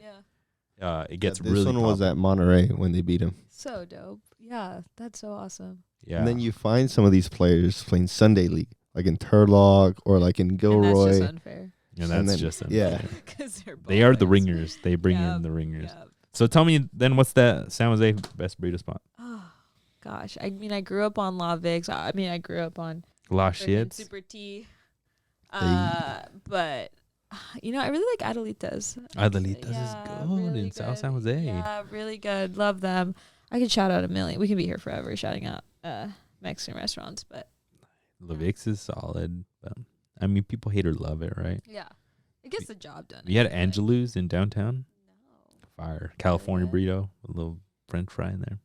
[SPEAKER 1] it gets
[SPEAKER 2] this
[SPEAKER 1] really.
[SPEAKER 2] one was
[SPEAKER 1] poppin'.
[SPEAKER 2] at Monterey when they beat him.
[SPEAKER 3] So dope. Yeah, that's so awesome.
[SPEAKER 1] Yeah.
[SPEAKER 2] And then you find some of these players playing Sunday League, like in Turlock or like in
[SPEAKER 3] And
[SPEAKER 2] Gilroy.
[SPEAKER 3] that's just unfair.
[SPEAKER 1] and
[SPEAKER 2] and
[SPEAKER 1] that's
[SPEAKER 2] then-
[SPEAKER 1] just
[SPEAKER 2] yeah.
[SPEAKER 1] unfair.
[SPEAKER 3] 'Cause they're
[SPEAKER 1] They are the
[SPEAKER 3] ballers.
[SPEAKER 1] ringers. They bring
[SPEAKER 3] Yep,
[SPEAKER 1] in the ringers.
[SPEAKER 3] Yep.
[SPEAKER 1] So tell me then, what's that San Jose best burrito spot?
[SPEAKER 3] Oh gosh, I mean, I grew up on La Vix. I mean, I grew up on
[SPEAKER 1] La
[SPEAKER 3] freaking
[SPEAKER 1] Shits.
[SPEAKER 3] Super T. But I really like Adelita's.
[SPEAKER 1] Adelita's is
[SPEAKER 3] Yeah,
[SPEAKER 1] good
[SPEAKER 3] really
[SPEAKER 1] in South
[SPEAKER 3] good.
[SPEAKER 1] San Jose.
[SPEAKER 3] Yeah, really good. Love them. I could shout out a million. We can be here forever shouting out Mexican restaurants, but
[SPEAKER 1] La Vix is solid. But, I mean, people hate or love it, right?
[SPEAKER 3] yeah, it gets the job done.
[SPEAKER 1] You had
[SPEAKER 3] I feel like.
[SPEAKER 1] Angelou's in downtown.
[SPEAKER 3] No.
[SPEAKER 1] Fire. California
[SPEAKER 3] Really?
[SPEAKER 1] burrito. A little French fry in there.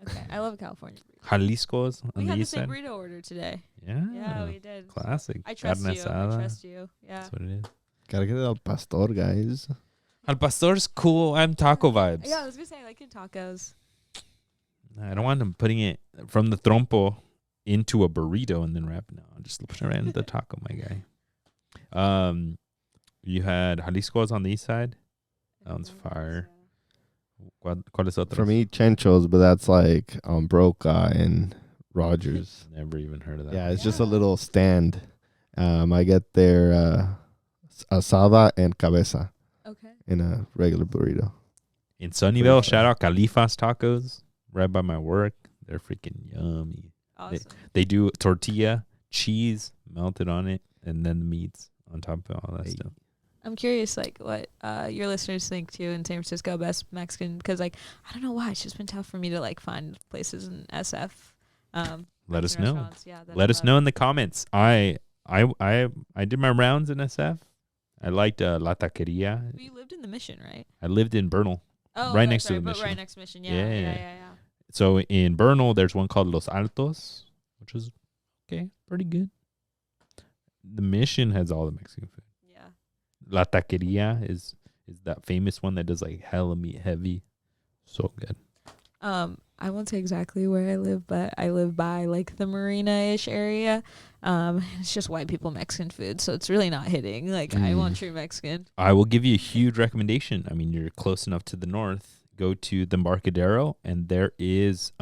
[SPEAKER 3] Okay, I love California burrito.
[SPEAKER 1] Jalisco's on
[SPEAKER 3] We
[SPEAKER 1] the
[SPEAKER 3] had the
[SPEAKER 1] east
[SPEAKER 3] same
[SPEAKER 1] side.
[SPEAKER 3] burrito order today.
[SPEAKER 1] Yeah.
[SPEAKER 3] Yeah, we did.
[SPEAKER 1] Classic.
[SPEAKER 3] I trust
[SPEAKER 1] Carne
[SPEAKER 3] you. I
[SPEAKER 1] asada.
[SPEAKER 3] trust you. Yeah.
[SPEAKER 1] That's what it is.
[SPEAKER 2] Gotta get it al pastor, guys.
[SPEAKER 1] Al pastor's cool. I'm taco vibes.
[SPEAKER 3] Yeah, I was gonna say I like your tacos.
[SPEAKER 1] I don't want them putting it from the trompo into a burrito and then wrapping it. I'll just put it right into the taco, my guy. You had Jalisco's on the east side. That one's fire. ¿Cuál es otro?
[SPEAKER 2] For me, Chencho's, but that's like Broca and Rogers.
[SPEAKER 1] Never even heard of that.
[SPEAKER 2] Yeah, it's just a little stand. I get their asada and cabeza
[SPEAKER 3] Okay.
[SPEAKER 2] in a regular burrito.
[SPEAKER 1] In Sunnyvale, shout out Califa's Tacos, right by my work. They're freaking yummy.
[SPEAKER 3] Awesome.
[SPEAKER 1] They do tortilla, cheese melted on it, and then the meats on top of all that stuff.
[SPEAKER 3] I'm curious, like, what your listeners think too in San Francisco best Mexican, because like I don't know why it's just been tough for me to like find places in SF.
[SPEAKER 1] Let us
[SPEAKER 3] Mexican
[SPEAKER 1] know.
[SPEAKER 3] restaurants, yeah, that
[SPEAKER 1] Let
[SPEAKER 3] I
[SPEAKER 1] us
[SPEAKER 3] love.
[SPEAKER 1] know in the comments. I did my rounds in SF. I liked La Taqueria.
[SPEAKER 3] But you lived in the Mission, right?
[SPEAKER 1] I lived in Bernal.
[SPEAKER 3] Oh,
[SPEAKER 1] Right
[SPEAKER 3] okay,
[SPEAKER 1] next to
[SPEAKER 3] sorry,
[SPEAKER 1] the
[SPEAKER 3] but
[SPEAKER 1] Mission.
[SPEAKER 3] Right next to Mission.
[SPEAKER 1] Yeah,
[SPEAKER 3] Yeah,
[SPEAKER 1] yeah.
[SPEAKER 3] yeah.
[SPEAKER 1] So in Bernal, there's one called Los Altos, which is okay, pretty good. The Mission has all the Mexican food.
[SPEAKER 3] Yeah.
[SPEAKER 1] La Taqueria is that famous one that does like hella meat heavy. So good.
[SPEAKER 3] I won't say exactly where I live, but I live by like the marina-ish area. It's just white people Mexican food, so it's really not hitting. Like I want true Mexican.
[SPEAKER 1] I will give you a huge recommendation. I mean, you're close enough to the north. go to the Embarcadero, and there is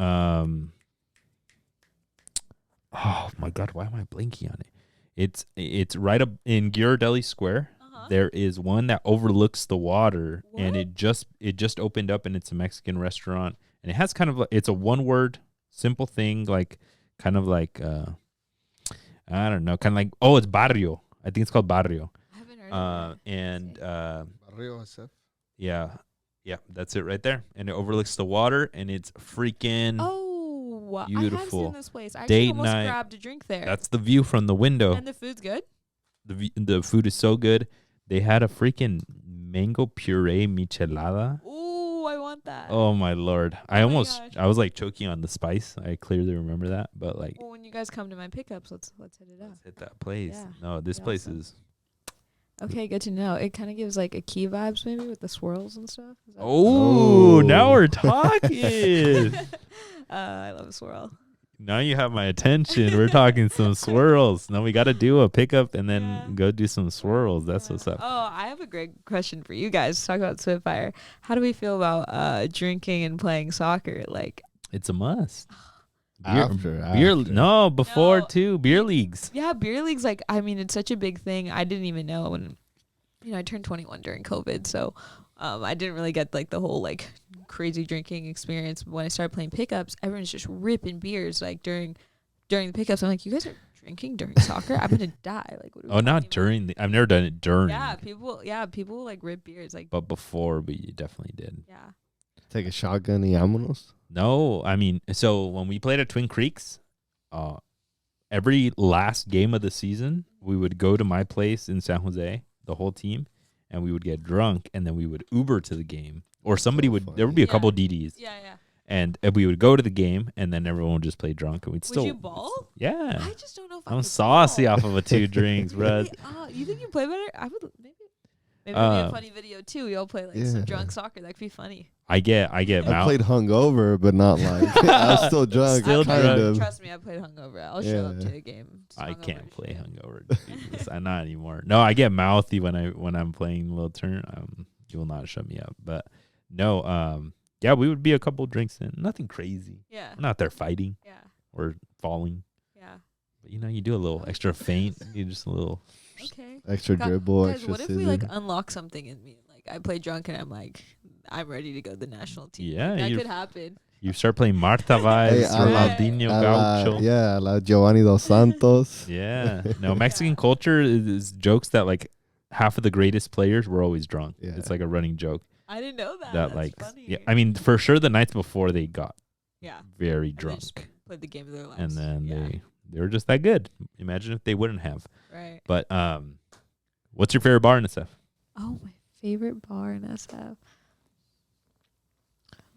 [SPEAKER 1] oh my God, why am I blanking on it? It's right up in Ghirardelli Square. There is one that overlooks the water, and it just opened up, and it's a Mexican restaurant, and it has kind of it's a one word simple thing, like kind of like I don't know, kind of like it's barrio. I think it's called barrio.
[SPEAKER 3] I haven't heard of it.
[SPEAKER 1] And
[SPEAKER 2] Barrio SF.
[SPEAKER 1] yeah, that's it right there, and it overlooks the water, and it's freaking beautiful.
[SPEAKER 3] I have seen this place. I
[SPEAKER 1] Date
[SPEAKER 3] actually almost
[SPEAKER 1] night.
[SPEAKER 3] grabbed a drink there.
[SPEAKER 1] That's the view from the window.
[SPEAKER 3] And the food's good?
[SPEAKER 1] The food is so good. They had a freaking mango puree michelada.
[SPEAKER 3] Ooh, I want that.
[SPEAKER 1] Oh my Lord.
[SPEAKER 3] Oh my gosh.
[SPEAKER 1] I was like choking on the spice. I clearly remember that, but like,
[SPEAKER 3] Well, when you guys come to my pickups, let's hit it up.
[SPEAKER 1] let's hit that place.
[SPEAKER 3] Yeah,
[SPEAKER 1] No, this
[SPEAKER 3] be
[SPEAKER 1] place
[SPEAKER 3] awesome.
[SPEAKER 1] is.
[SPEAKER 3] Okay, good to know. It kind of gives like a key vibes maybe with the swirls and stuff. Is that
[SPEAKER 1] Oh,
[SPEAKER 2] Oh.
[SPEAKER 1] now we're talking.
[SPEAKER 3] I love a swirl.
[SPEAKER 1] Now you have my attention. We're talking some swirls. Now we got to do a pickup and then
[SPEAKER 3] Yeah.
[SPEAKER 1] go do some swirls. That's what's up.
[SPEAKER 3] Oh, I have a great question for you guys. Talk about Spitfire. How do we feel about drinking and playing soccer? Like,
[SPEAKER 1] It's a must.
[SPEAKER 2] After.
[SPEAKER 1] No, before
[SPEAKER 3] No.
[SPEAKER 1] too. Beer leagues.
[SPEAKER 3] yeah, beer leagues. Like, I mean, it's such a big thing. I didn't even know when, I turned 21 during COVID, so I didn't really get like the whole like crazy drinking experience. But when I started playing pickups, everyone's just ripping beers like during the pickups. I'm like, you guys are drinking during soccer? I'm gonna die. Like, what are we
[SPEAKER 1] Oh, not
[SPEAKER 3] talking about?
[SPEAKER 1] during. I've never done it during.
[SPEAKER 3] People like rip beers. Like,
[SPEAKER 1] But before we definitely did.
[SPEAKER 3] yeah.
[SPEAKER 2] Take a shotgun y vámonos.
[SPEAKER 1] No, I mean, so when we played at Twin Creeks, every last game of the season, we would go to my place in San Jose, the whole team, and we would get drunk, and then we would Uber to the game, or somebody
[SPEAKER 2] So
[SPEAKER 1] would.
[SPEAKER 2] funny.
[SPEAKER 1] There would be a
[SPEAKER 3] Yeah.
[SPEAKER 1] couple DDs,
[SPEAKER 3] Yeah.
[SPEAKER 1] and we would go to the game, and then everyone would just play drunk, and we'd
[SPEAKER 3] Would
[SPEAKER 1] still.
[SPEAKER 3] you ball?
[SPEAKER 1] Yeah,
[SPEAKER 3] I just don't know if I
[SPEAKER 1] I'm
[SPEAKER 3] could
[SPEAKER 1] saucy
[SPEAKER 3] ball.
[SPEAKER 1] off of a 2 drinks, bro.
[SPEAKER 3] You think you play better? I would maybe it'd be a funny video too. We all play like some
[SPEAKER 2] Yeah.
[SPEAKER 3] drunk soccer. That could be funny.
[SPEAKER 1] I get
[SPEAKER 2] I
[SPEAKER 1] mouth.
[SPEAKER 2] played hungover, but not like I was still drunk.
[SPEAKER 1] Still
[SPEAKER 2] kind
[SPEAKER 1] drunk.
[SPEAKER 2] of.
[SPEAKER 3] Trust me, I played hungover. I'll show up
[SPEAKER 2] Yeah.
[SPEAKER 3] to a game. just
[SPEAKER 1] I
[SPEAKER 3] hungover
[SPEAKER 1] can't
[SPEAKER 3] as
[SPEAKER 1] play
[SPEAKER 3] shit.
[SPEAKER 1] hungover. Jesus, not anymore. No, I get mouthy when I'm playing a little turn. You will not shut me up. But no, yeah, we would be a couple drinks in. Nothing crazy.
[SPEAKER 3] Yeah.
[SPEAKER 1] We're not there fighting
[SPEAKER 3] Yeah.
[SPEAKER 1] or falling.
[SPEAKER 3] Yeah.
[SPEAKER 1] But you do a little extra feint. You just a little.
[SPEAKER 3] Okay.
[SPEAKER 2] Extra
[SPEAKER 3] Gu-
[SPEAKER 2] dribble,
[SPEAKER 3] Guys,
[SPEAKER 2] extra
[SPEAKER 3] what if
[SPEAKER 2] scissor.
[SPEAKER 3] we like unlock something in me? Like I play drunk and I'm like, I'm ready to go to the national team.
[SPEAKER 1] Yeah,
[SPEAKER 3] Like, that
[SPEAKER 1] you're-
[SPEAKER 3] could happen.
[SPEAKER 1] You start playing Marta Vibes,
[SPEAKER 2] Hey,
[SPEAKER 1] Ronaldinho Gaucho.
[SPEAKER 2] yeah, la Giovanni Dos Santos.
[SPEAKER 1] Yeah. No, Mexican culture is jokes that like half of the greatest players were always drunk.
[SPEAKER 2] Yeah.
[SPEAKER 1] It's like a running joke
[SPEAKER 3] I didn't know that.
[SPEAKER 1] that
[SPEAKER 3] That's
[SPEAKER 1] like
[SPEAKER 3] funny.
[SPEAKER 1] yeah. I mean, for sure the nights before they got
[SPEAKER 3] Yeah.
[SPEAKER 1] very
[SPEAKER 3] And they just
[SPEAKER 1] drunk.
[SPEAKER 3] played the game of their lives.
[SPEAKER 1] And then
[SPEAKER 3] yeah.
[SPEAKER 1] they were just that good. Imagine if they wouldn't have.
[SPEAKER 3] Right.
[SPEAKER 1] But what's your favorite bar in SF?
[SPEAKER 3] Oh, my favorite bar in SF.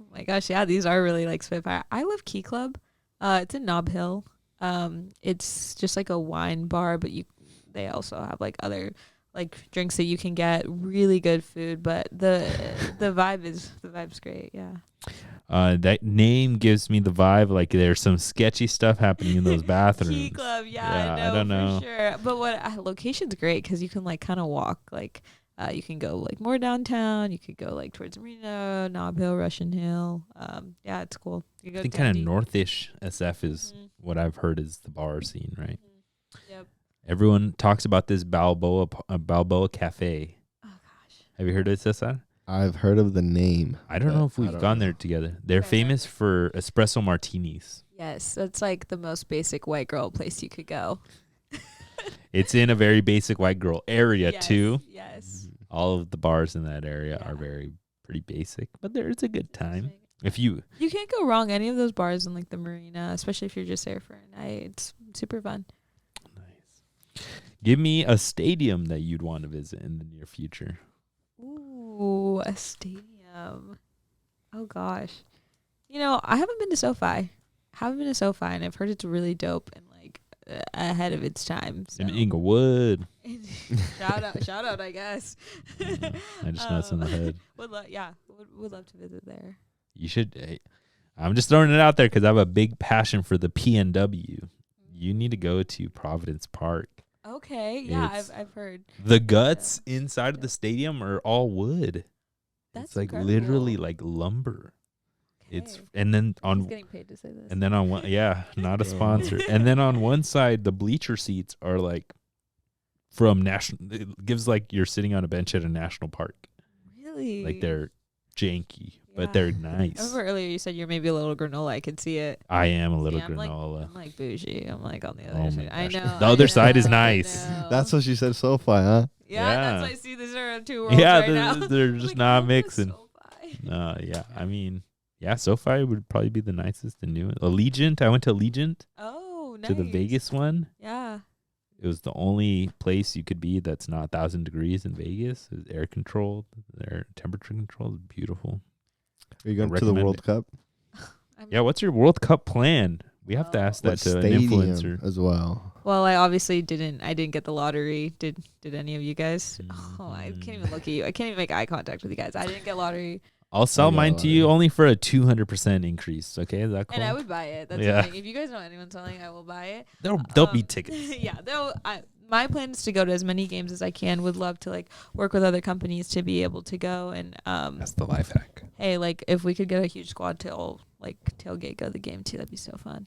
[SPEAKER 3] Oh my gosh, yeah, these are really like Spitfire. I love Key Club. It's in Nob Hill. It's just like a wine bar, but they also have like other like drinks that you can get. Really good food, but the vibe's great. Yeah.
[SPEAKER 1] That name gives me the vibe like there's some sketchy stuff happening in those bathrooms.
[SPEAKER 3] Key Club,
[SPEAKER 1] Yeah,
[SPEAKER 3] I know,
[SPEAKER 1] I don't know.
[SPEAKER 3] for sure. But location's great because you can like kind of walk like. You can go like more downtown. You could go like towards Marina, Nob Hill, Russian Hill. Yeah, it's cool. You go
[SPEAKER 1] I think
[SPEAKER 3] to
[SPEAKER 1] kind of
[SPEAKER 3] Dundee.
[SPEAKER 1] northish SF is
[SPEAKER 3] Mhm.
[SPEAKER 1] what I've heard is the bar scene, right?
[SPEAKER 3] Yep.
[SPEAKER 1] Everyone talks about this Balboa Cafe.
[SPEAKER 3] Oh gosh.
[SPEAKER 1] Have you heard of this, Cesar?
[SPEAKER 2] I've heard of the name.
[SPEAKER 1] I don't
[SPEAKER 2] but
[SPEAKER 1] know if
[SPEAKER 2] I
[SPEAKER 1] we've
[SPEAKER 2] don't
[SPEAKER 1] gone
[SPEAKER 2] know.
[SPEAKER 1] there together. They're
[SPEAKER 3] Okay,
[SPEAKER 1] famous
[SPEAKER 3] okay.
[SPEAKER 1] for espresso martinis.
[SPEAKER 3] Yes, that's like the most basic white girl place you could go.
[SPEAKER 1] It's in a very basic white girl area
[SPEAKER 3] Yes,
[SPEAKER 1] too.
[SPEAKER 3] Yes.
[SPEAKER 1] All of the bars in that area
[SPEAKER 3] Yeah.
[SPEAKER 1] are pretty basic, but there's a good time.
[SPEAKER 3] Interesting.
[SPEAKER 1] If you
[SPEAKER 3] You can't go wrong any of those bars in like the Marina, especially if you're just there for a night. It's super fun.
[SPEAKER 1] nice, give me a stadium that you'd want to visit in the near future.
[SPEAKER 3] Ooh, a stadium. Oh gosh. I haven't been to SoFi. And I've heard it's really dope and like ahead of its time. So.
[SPEAKER 1] In Inglewood,
[SPEAKER 3] shout out, I guess.
[SPEAKER 1] I just know it's in the head.
[SPEAKER 3] Would love to visit there.
[SPEAKER 1] You should. I'm just throwing it out there because I have a big passion for the PNW. You need to go to Providence Park.
[SPEAKER 3] Okay, yeah,
[SPEAKER 1] It's-
[SPEAKER 3] I've heard.
[SPEAKER 1] The guts inside of the stadium are all wood.
[SPEAKER 3] That's
[SPEAKER 1] it's like
[SPEAKER 3] incredible.
[SPEAKER 1] literally like lumber. It's
[SPEAKER 3] Okay.
[SPEAKER 1] and then
[SPEAKER 3] He's
[SPEAKER 1] on
[SPEAKER 3] getting paid to say this.
[SPEAKER 1] and then on one not a sponsor. And then on one side the bleacher seats are like from national. It gives like you're sitting on a bench at a national park.
[SPEAKER 3] Really?
[SPEAKER 1] Like they're janky, but
[SPEAKER 3] Yeah.
[SPEAKER 1] they're
[SPEAKER 3] I
[SPEAKER 1] nice.
[SPEAKER 3] remember earlier you said you're maybe a little granola. I could see it.
[SPEAKER 1] I am a little
[SPEAKER 3] See, I'm
[SPEAKER 1] granola.
[SPEAKER 3] I'm like bougie. I'm like on the
[SPEAKER 1] Oh
[SPEAKER 3] other
[SPEAKER 1] my
[SPEAKER 3] side. I
[SPEAKER 1] gosh.
[SPEAKER 3] know.
[SPEAKER 1] The
[SPEAKER 3] I
[SPEAKER 1] other side is
[SPEAKER 3] know, I
[SPEAKER 1] nice.
[SPEAKER 3] know.
[SPEAKER 2] That's what she said. SoFi, huh?
[SPEAKER 3] Yeah,
[SPEAKER 1] Yeah.
[SPEAKER 3] that's why I see these are two worlds
[SPEAKER 1] Yeah,
[SPEAKER 3] right now.
[SPEAKER 1] they're
[SPEAKER 3] I'm
[SPEAKER 1] just
[SPEAKER 3] like,
[SPEAKER 1] not
[SPEAKER 3] oh,
[SPEAKER 1] mixing.
[SPEAKER 3] SoFi.
[SPEAKER 1] Yeah. I mean, yeah, SoFi would probably be the nicest and new. Allegiant. I went to Allegiant
[SPEAKER 3] Oh, nice.
[SPEAKER 1] to the Vegas one.
[SPEAKER 3] Yeah.
[SPEAKER 1] It was the only place you could be that's not 1,000 degrees in Vegas. It was air controlled. Their temperature control is beautiful.
[SPEAKER 2] Are you going to the
[SPEAKER 1] recommend
[SPEAKER 2] World
[SPEAKER 1] it.
[SPEAKER 2] Cup?
[SPEAKER 1] Yeah, what's your World Cup plan? We have to ask that
[SPEAKER 2] What
[SPEAKER 1] to an
[SPEAKER 2] stadium
[SPEAKER 1] influencer.
[SPEAKER 2] as well?
[SPEAKER 3] Well, I obviously didn't. I didn't get the lottery. Did any of you guys? Oh, I can't even look at you. I can't even make eye contact with you guys. I didn't get lottery,
[SPEAKER 1] I'll sell
[SPEAKER 2] I got
[SPEAKER 1] mine to you
[SPEAKER 2] lottery.
[SPEAKER 1] only for a 200% increase. Okay, is that cool?
[SPEAKER 3] and I would buy it. That's
[SPEAKER 1] Yeah.
[SPEAKER 3] the thing. If you guys know anyone selling, I will buy it.
[SPEAKER 1] There'll be tickets.
[SPEAKER 3] Yeah, my plan is to go to as many games as I can. Would love to like work with other companies to be able to go and
[SPEAKER 1] That's the life hack.
[SPEAKER 3] hey, like if we could get a huge squad to all like tailgate go to the game too, that'd be so fun.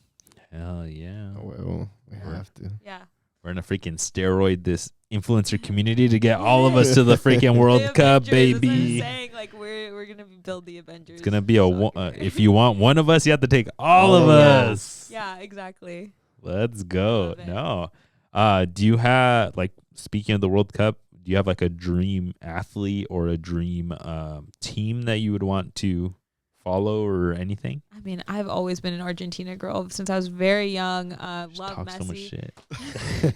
[SPEAKER 1] Hell yeah.
[SPEAKER 2] Oh, well, we
[SPEAKER 3] Yeah.
[SPEAKER 2] have to.
[SPEAKER 3] Yeah.
[SPEAKER 1] We're gonna freaking steroid this influencer community to get all of us to the freaking World
[SPEAKER 3] The
[SPEAKER 1] Cup,
[SPEAKER 3] Avengers, that's what I'm
[SPEAKER 1] baby.
[SPEAKER 3] saying. Like we're gonna build the Avengers.
[SPEAKER 1] It's gonna be a
[SPEAKER 3] soccer.
[SPEAKER 1] if you want one of us, you have to take all of
[SPEAKER 2] All of
[SPEAKER 1] us.
[SPEAKER 3] Yeah, exactly.
[SPEAKER 1] Let's go.
[SPEAKER 3] Love it.
[SPEAKER 1] No. Do you have like speaking of the World Cup? Do you have like a dream athlete or a dream team that you would want to follow or anything?
[SPEAKER 3] I mean, I've always been an Argentina girl since I was very young.
[SPEAKER 1] Just
[SPEAKER 3] Love
[SPEAKER 1] talk
[SPEAKER 3] Messi.
[SPEAKER 1] so much shit.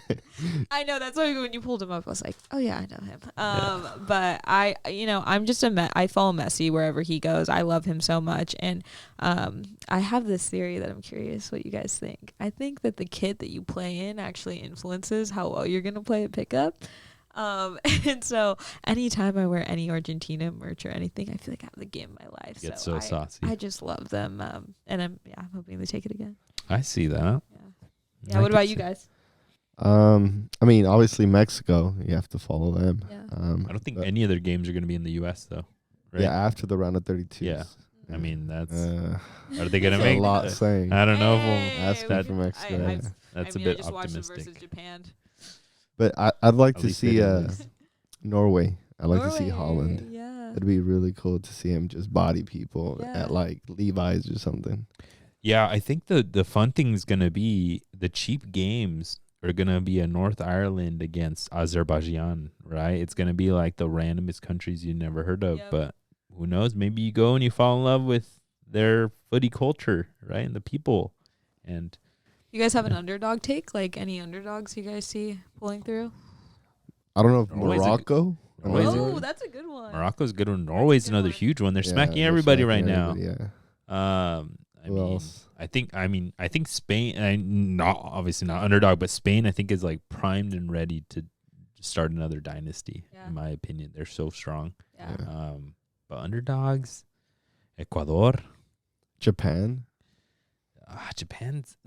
[SPEAKER 3] I know that's why when you pulled him up, I was like, oh yeah, I know him. But I'm just I follow Messi wherever he goes. I love him so much, and I have this theory that I'm curious what you guys think. I think that the kit that you play in actually influences how well you're gonna play at pickup. And so anytime I wear any Argentina merch or anything, I feel like I have the game of my life.
[SPEAKER 1] Get so saucy.
[SPEAKER 3] I just love them. And I'm hoping they take it again.
[SPEAKER 1] I see that.
[SPEAKER 3] Yeah.
[SPEAKER 1] I
[SPEAKER 3] What
[SPEAKER 1] can
[SPEAKER 3] about you
[SPEAKER 1] see-
[SPEAKER 3] guys?
[SPEAKER 2] I mean, obviously Mexico. You have to follow them.
[SPEAKER 3] Yeah.
[SPEAKER 1] I don't think
[SPEAKER 2] but-
[SPEAKER 1] any of their games are going to be in the U.S. though. Right?
[SPEAKER 2] Yeah, after the round of 32.
[SPEAKER 1] Yeah. I mean, that's are
[SPEAKER 2] that's
[SPEAKER 1] they going to
[SPEAKER 2] a
[SPEAKER 1] make
[SPEAKER 2] lot saying.
[SPEAKER 1] I don't know if
[SPEAKER 3] Hey,
[SPEAKER 1] we'll
[SPEAKER 2] Asking
[SPEAKER 1] that.
[SPEAKER 2] for Mexico.
[SPEAKER 3] I-
[SPEAKER 2] yeah.
[SPEAKER 1] That's
[SPEAKER 3] I
[SPEAKER 1] a
[SPEAKER 3] mean, I
[SPEAKER 1] bit
[SPEAKER 3] just watched them
[SPEAKER 1] optimistic.
[SPEAKER 3] versus Japan.
[SPEAKER 2] But I'd like
[SPEAKER 1] At
[SPEAKER 2] to
[SPEAKER 1] least they
[SPEAKER 2] see
[SPEAKER 1] didn't lose.
[SPEAKER 2] Norway. I'd like to see
[SPEAKER 3] Norway,
[SPEAKER 2] Holland.
[SPEAKER 3] Yeah.
[SPEAKER 2] It'd be really cool to see him just body people
[SPEAKER 3] Yeah.
[SPEAKER 2] at like Levi's or something.
[SPEAKER 1] Yeah, I think the fun thing is going to be the cheap games are going to be a North Ireland against Azerbaijan, right? It's going to be like the randomest countries you never heard of,
[SPEAKER 3] Yep.
[SPEAKER 1] but who knows? Maybe you go and you fall in love with their footy culture, right? And the people. And
[SPEAKER 3] You guys have an
[SPEAKER 1] Yeah.
[SPEAKER 3] underdog take? Like any underdogs you guys see pulling through?
[SPEAKER 2] I don't know if
[SPEAKER 1] Norway's a good-
[SPEAKER 2] Morocco.
[SPEAKER 1] Norway's a-
[SPEAKER 3] Oh, that's a good one.
[SPEAKER 1] Morocco's a good one. Norway's
[SPEAKER 3] good
[SPEAKER 1] another
[SPEAKER 3] one.
[SPEAKER 1] huge one. They're
[SPEAKER 2] Yeah,
[SPEAKER 1] smacking
[SPEAKER 2] they're
[SPEAKER 1] everybody
[SPEAKER 2] smacking
[SPEAKER 1] right now.
[SPEAKER 2] everybody, Yeah.
[SPEAKER 1] I
[SPEAKER 2] Who
[SPEAKER 1] mean,
[SPEAKER 2] else?
[SPEAKER 1] I think Spain, not obviously not underdog, but Spain I think is like primed and ready to start another dynasty.
[SPEAKER 3] Yeah.
[SPEAKER 1] In my opinion, they're so strong.
[SPEAKER 3] Yeah.
[SPEAKER 2] Yeah.
[SPEAKER 1] But underdogs, Ecuador,
[SPEAKER 2] Japan.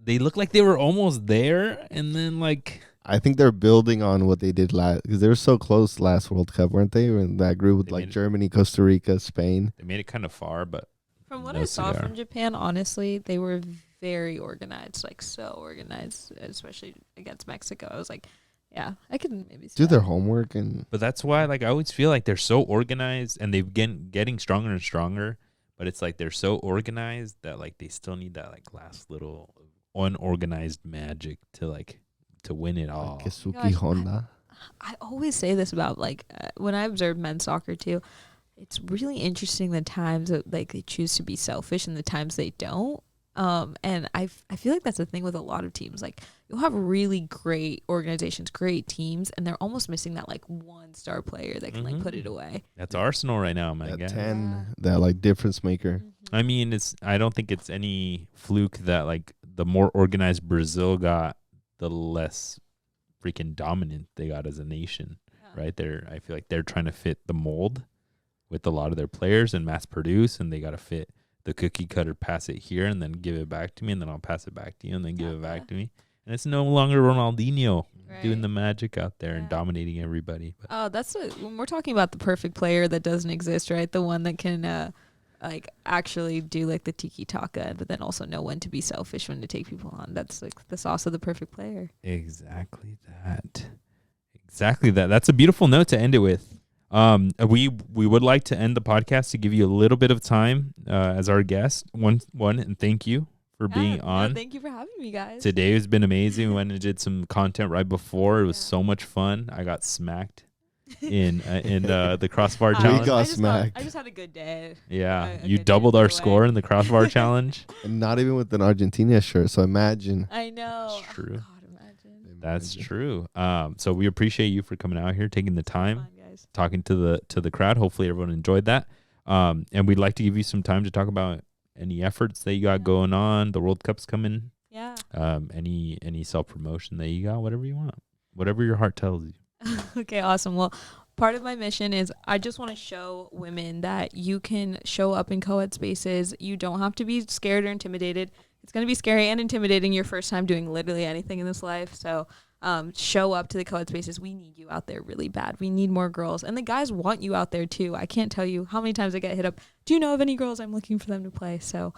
[SPEAKER 1] they look like they were almost there, and then like
[SPEAKER 2] I think they're building on what they did last because they were so close last World Cup, weren't they? In that group with
[SPEAKER 1] They
[SPEAKER 2] like
[SPEAKER 1] made it-
[SPEAKER 2] Germany, Costa Rica, Spain.
[SPEAKER 1] they made it kind of far, but
[SPEAKER 3] From what
[SPEAKER 1] No
[SPEAKER 3] I saw
[SPEAKER 1] cigar.
[SPEAKER 3] from Japan, honestly, they were very organized, like so organized, especially against Mexico. I was like, yeah, I can maybe see
[SPEAKER 2] Do
[SPEAKER 3] that.
[SPEAKER 2] their homework and
[SPEAKER 1] that's why like I always feel like they're so organized, and they've getting stronger and stronger. But it's like they're so organized that like they still need that like last little unorganized magic to win it all.
[SPEAKER 2] like Keisuke
[SPEAKER 3] Gosh,
[SPEAKER 2] Honda.
[SPEAKER 3] I always say this about like when I observe men's soccer too. It's really interesting the times that like they choose to be selfish and the times they don't. And I feel like that's the thing with a lot of teams. Like you'll have really great organizations, great teams, and they're almost missing that like one star player that can like put it away.
[SPEAKER 1] That's Arsenal right now, my
[SPEAKER 2] That
[SPEAKER 1] guy.
[SPEAKER 2] 10, that like difference maker.
[SPEAKER 1] I mean, I don't think it's any fluke that like the more organized Brazil got, the less freaking dominant they got as a nation, right? I feel like they're trying to fit the mold with a lot of their players and mass produce, and they got to fit the cookie cutter, pass it here and then give it back to me, and then I'll pass it back to you and then give it back to me. And it's no longer Ronaldinho. doing the magic out there and dominating everybody. But.
[SPEAKER 3] Oh, when we're talking about the perfect player that doesn't exist, right? The one that can like actually do like the tiki taka, but then also know when to be selfish, when to take people on. That's like the sauce of the perfect player.
[SPEAKER 1] Exactly that. That's a beautiful note to end it with. We would like to end the podcast to give you a little bit of time as our guest. One, and thank you for being on.
[SPEAKER 3] Thank you for having me, guys.
[SPEAKER 1] Today has been amazing. We went and did some content right before. It was so much fun. I got smacked in the crossbar challenge.
[SPEAKER 2] We got smacked.
[SPEAKER 3] I just had a good day.
[SPEAKER 1] Yeah, you doubled our score in the crossbar challenge.
[SPEAKER 2] And not even with an Argentina shirt. So imagine.
[SPEAKER 3] I know.
[SPEAKER 1] It's true.
[SPEAKER 3] Oh, God, imagine.
[SPEAKER 1] That's true. So we appreciate you for coming out here, taking the time.
[SPEAKER 3] Fun, guys.
[SPEAKER 1] Talking to the crowd. Hopefully everyone enjoyed that. And we'd like to give you some time to talk about any efforts that you got going on. The World Cup's coming.
[SPEAKER 3] Yeah.
[SPEAKER 1] Any self-promotion that you got, whatever you want. Whatever your heart tells you.
[SPEAKER 3] Okay, awesome. Well, part of my mission is I just want to show women that you can show up in co-ed spaces. You don't have to be scared or intimidated. It's going to be scary and intimidating your first time doing literally anything in this life. So show up to the co-ed spaces. We need you out there really bad. We need more girls. And the guys want you out there too. I can't tell you how many times I get hit up. Do you know of any girls? I'm looking for them to play. So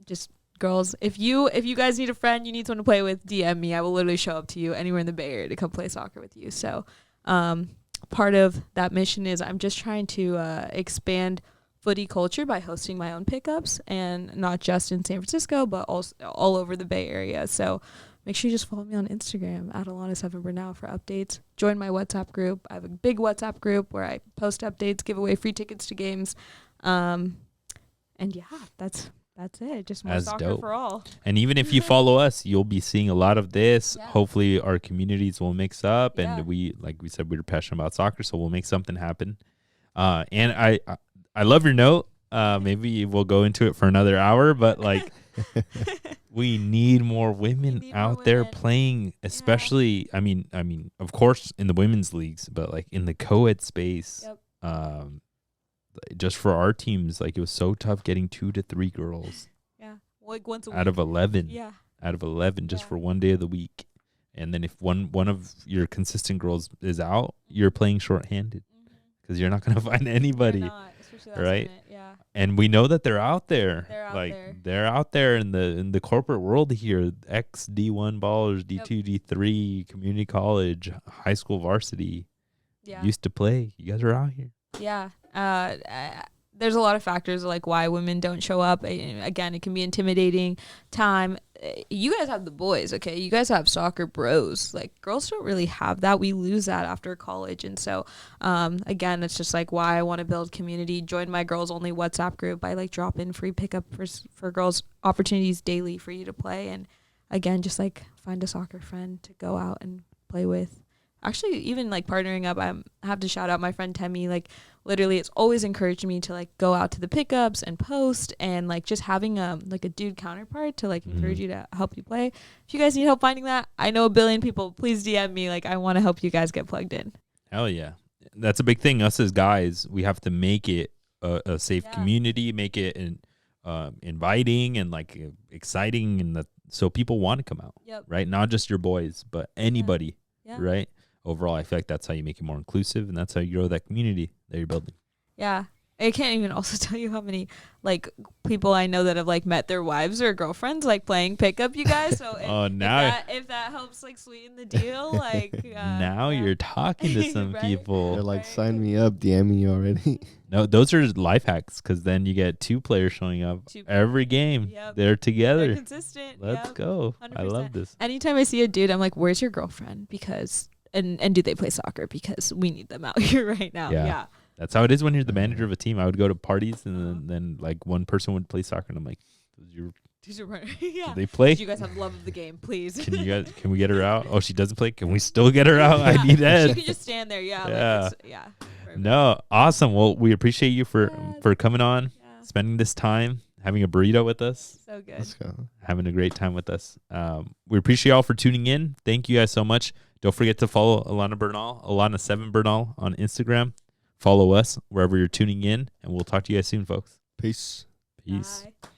[SPEAKER 3] just girls, if you guys need a friend, you need someone to play with, DM me. I will literally show up to you anywhere in the Bay Area to come play soccer with you. So part of that mission is I'm just trying to expand footy culture by hosting my own pickups, and not just in San Francisco, but also all over the Bay Area. So make sure you just follow me on Instagram at Alana 7 Bernal for updates. Join my WhatsApp group. I have a big WhatsApp group where I post updates, give away free tickets to games. And yeah, that's it. Just more soccer
[SPEAKER 1] dope.
[SPEAKER 3] For all.
[SPEAKER 1] And even if you follow us, you'll be seeing a lot of this. Yeah. Hopefully our communities will mix up, and we, like we said, we're passionate about soccer, so we'll make something happen. And I love your note. Maybe we'll go into it for another hour, but like we need more women out there playing, especially I mean, of course in the women's leagues, but like in the co-ed space. Yep. Just for our teams, like it was so tough getting 2 to 3 girls.
[SPEAKER 3] Yeah, like once a week.
[SPEAKER 1] Out of 11.
[SPEAKER 3] Yeah.
[SPEAKER 1] Out of 11, just for one day of the week. And then if one of your consistent girls is out, you're playing shorthanded because you're not going to find anybody.
[SPEAKER 3] You're not,
[SPEAKER 1] right?
[SPEAKER 3] Yeah.
[SPEAKER 1] And we know that they're out there.
[SPEAKER 3] They're
[SPEAKER 1] out there in the corporate world here. Ex D1 ballers, D2, D3, community college, high school varsity. Yeah. Used to play. You guys are out here.
[SPEAKER 3] Yeah. There's a lot of factors like why women don't show up. Again, it can be intimidating. Time. You guys have the boys, okay? You guys have soccer bros. Like girls don't really have that. We lose that after college. And so, again, it's just like why I want to build community. Join my girls only WhatsApp group. I like drop in free pickup for girls opportunities daily for you to play. And again, just like find a soccer friend to go out and play with. Actually, even like partnering up, I have to shout out my friend Temi. Like literally, it's always encouraged me to like go out to the pickups and post, and like just having like a dude counterpart to like encourage you to help you play. If you guys need help finding that, I know a billion people. Please DM me. Like I want to help you guys get plugged in.
[SPEAKER 1] Hell yeah, that's a big thing. Us as guys, we have to make it a safe community, make it inviting and like exciting, and so people want to come out. Yep. Right, not just your boys, but anybody. Yeah. Right. Overall, I feel like that's how you make it more inclusive, and that's how you grow that community that you're building.
[SPEAKER 3] Yeah. I can't even also tell you how many like people I know that have like met their wives or girlfriends like playing pickup, you guys. So if that helps like sweeten the deal, like
[SPEAKER 1] now you're talking to some people.
[SPEAKER 2] They're like, sign me up, DM me already.
[SPEAKER 1] No, those are life hacks, because then you get 2 players showing up every game. Yep. They're together.
[SPEAKER 3] They're consistent.
[SPEAKER 1] Let's go. 100%. I love this.
[SPEAKER 3] Anytime I see a dude, I'm like, where's your girlfriend? Because and do they play soccer? Because we need them out here right now. Yeah.
[SPEAKER 1] That's how it is when you're the manager of a team. I would go to parties, and then like one person would play soccer, and I'm like,
[SPEAKER 3] these are yeah.
[SPEAKER 1] Do they play?
[SPEAKER 3] Do you guys have love of the game, please?
[SPEAKER 1] Can we get her out? Oh, she doesn't play. Can we still get her out? I need Ed.
[SPEAKER 3] She can just stand there. Yeah.
[SPEAKER 1] No, awesome. Well, we appreciate you for coming on, spending this time, having a burrito with us.
[SPEAKER 3] So good.
[SPEAKER 2] Let's go.
[SPEAKER 1] Having a great time with us. We appreciate y'all for tuning in. Thank you guys so much. Don't forget to follow Alana Bernal, Alana 7 Bernal on Instagram. Follow us wherever you're tuning in, and we'll talk to you guys soon, folks.
[SPEAKER 2] Peace.
[SPEAKER 3] Bye.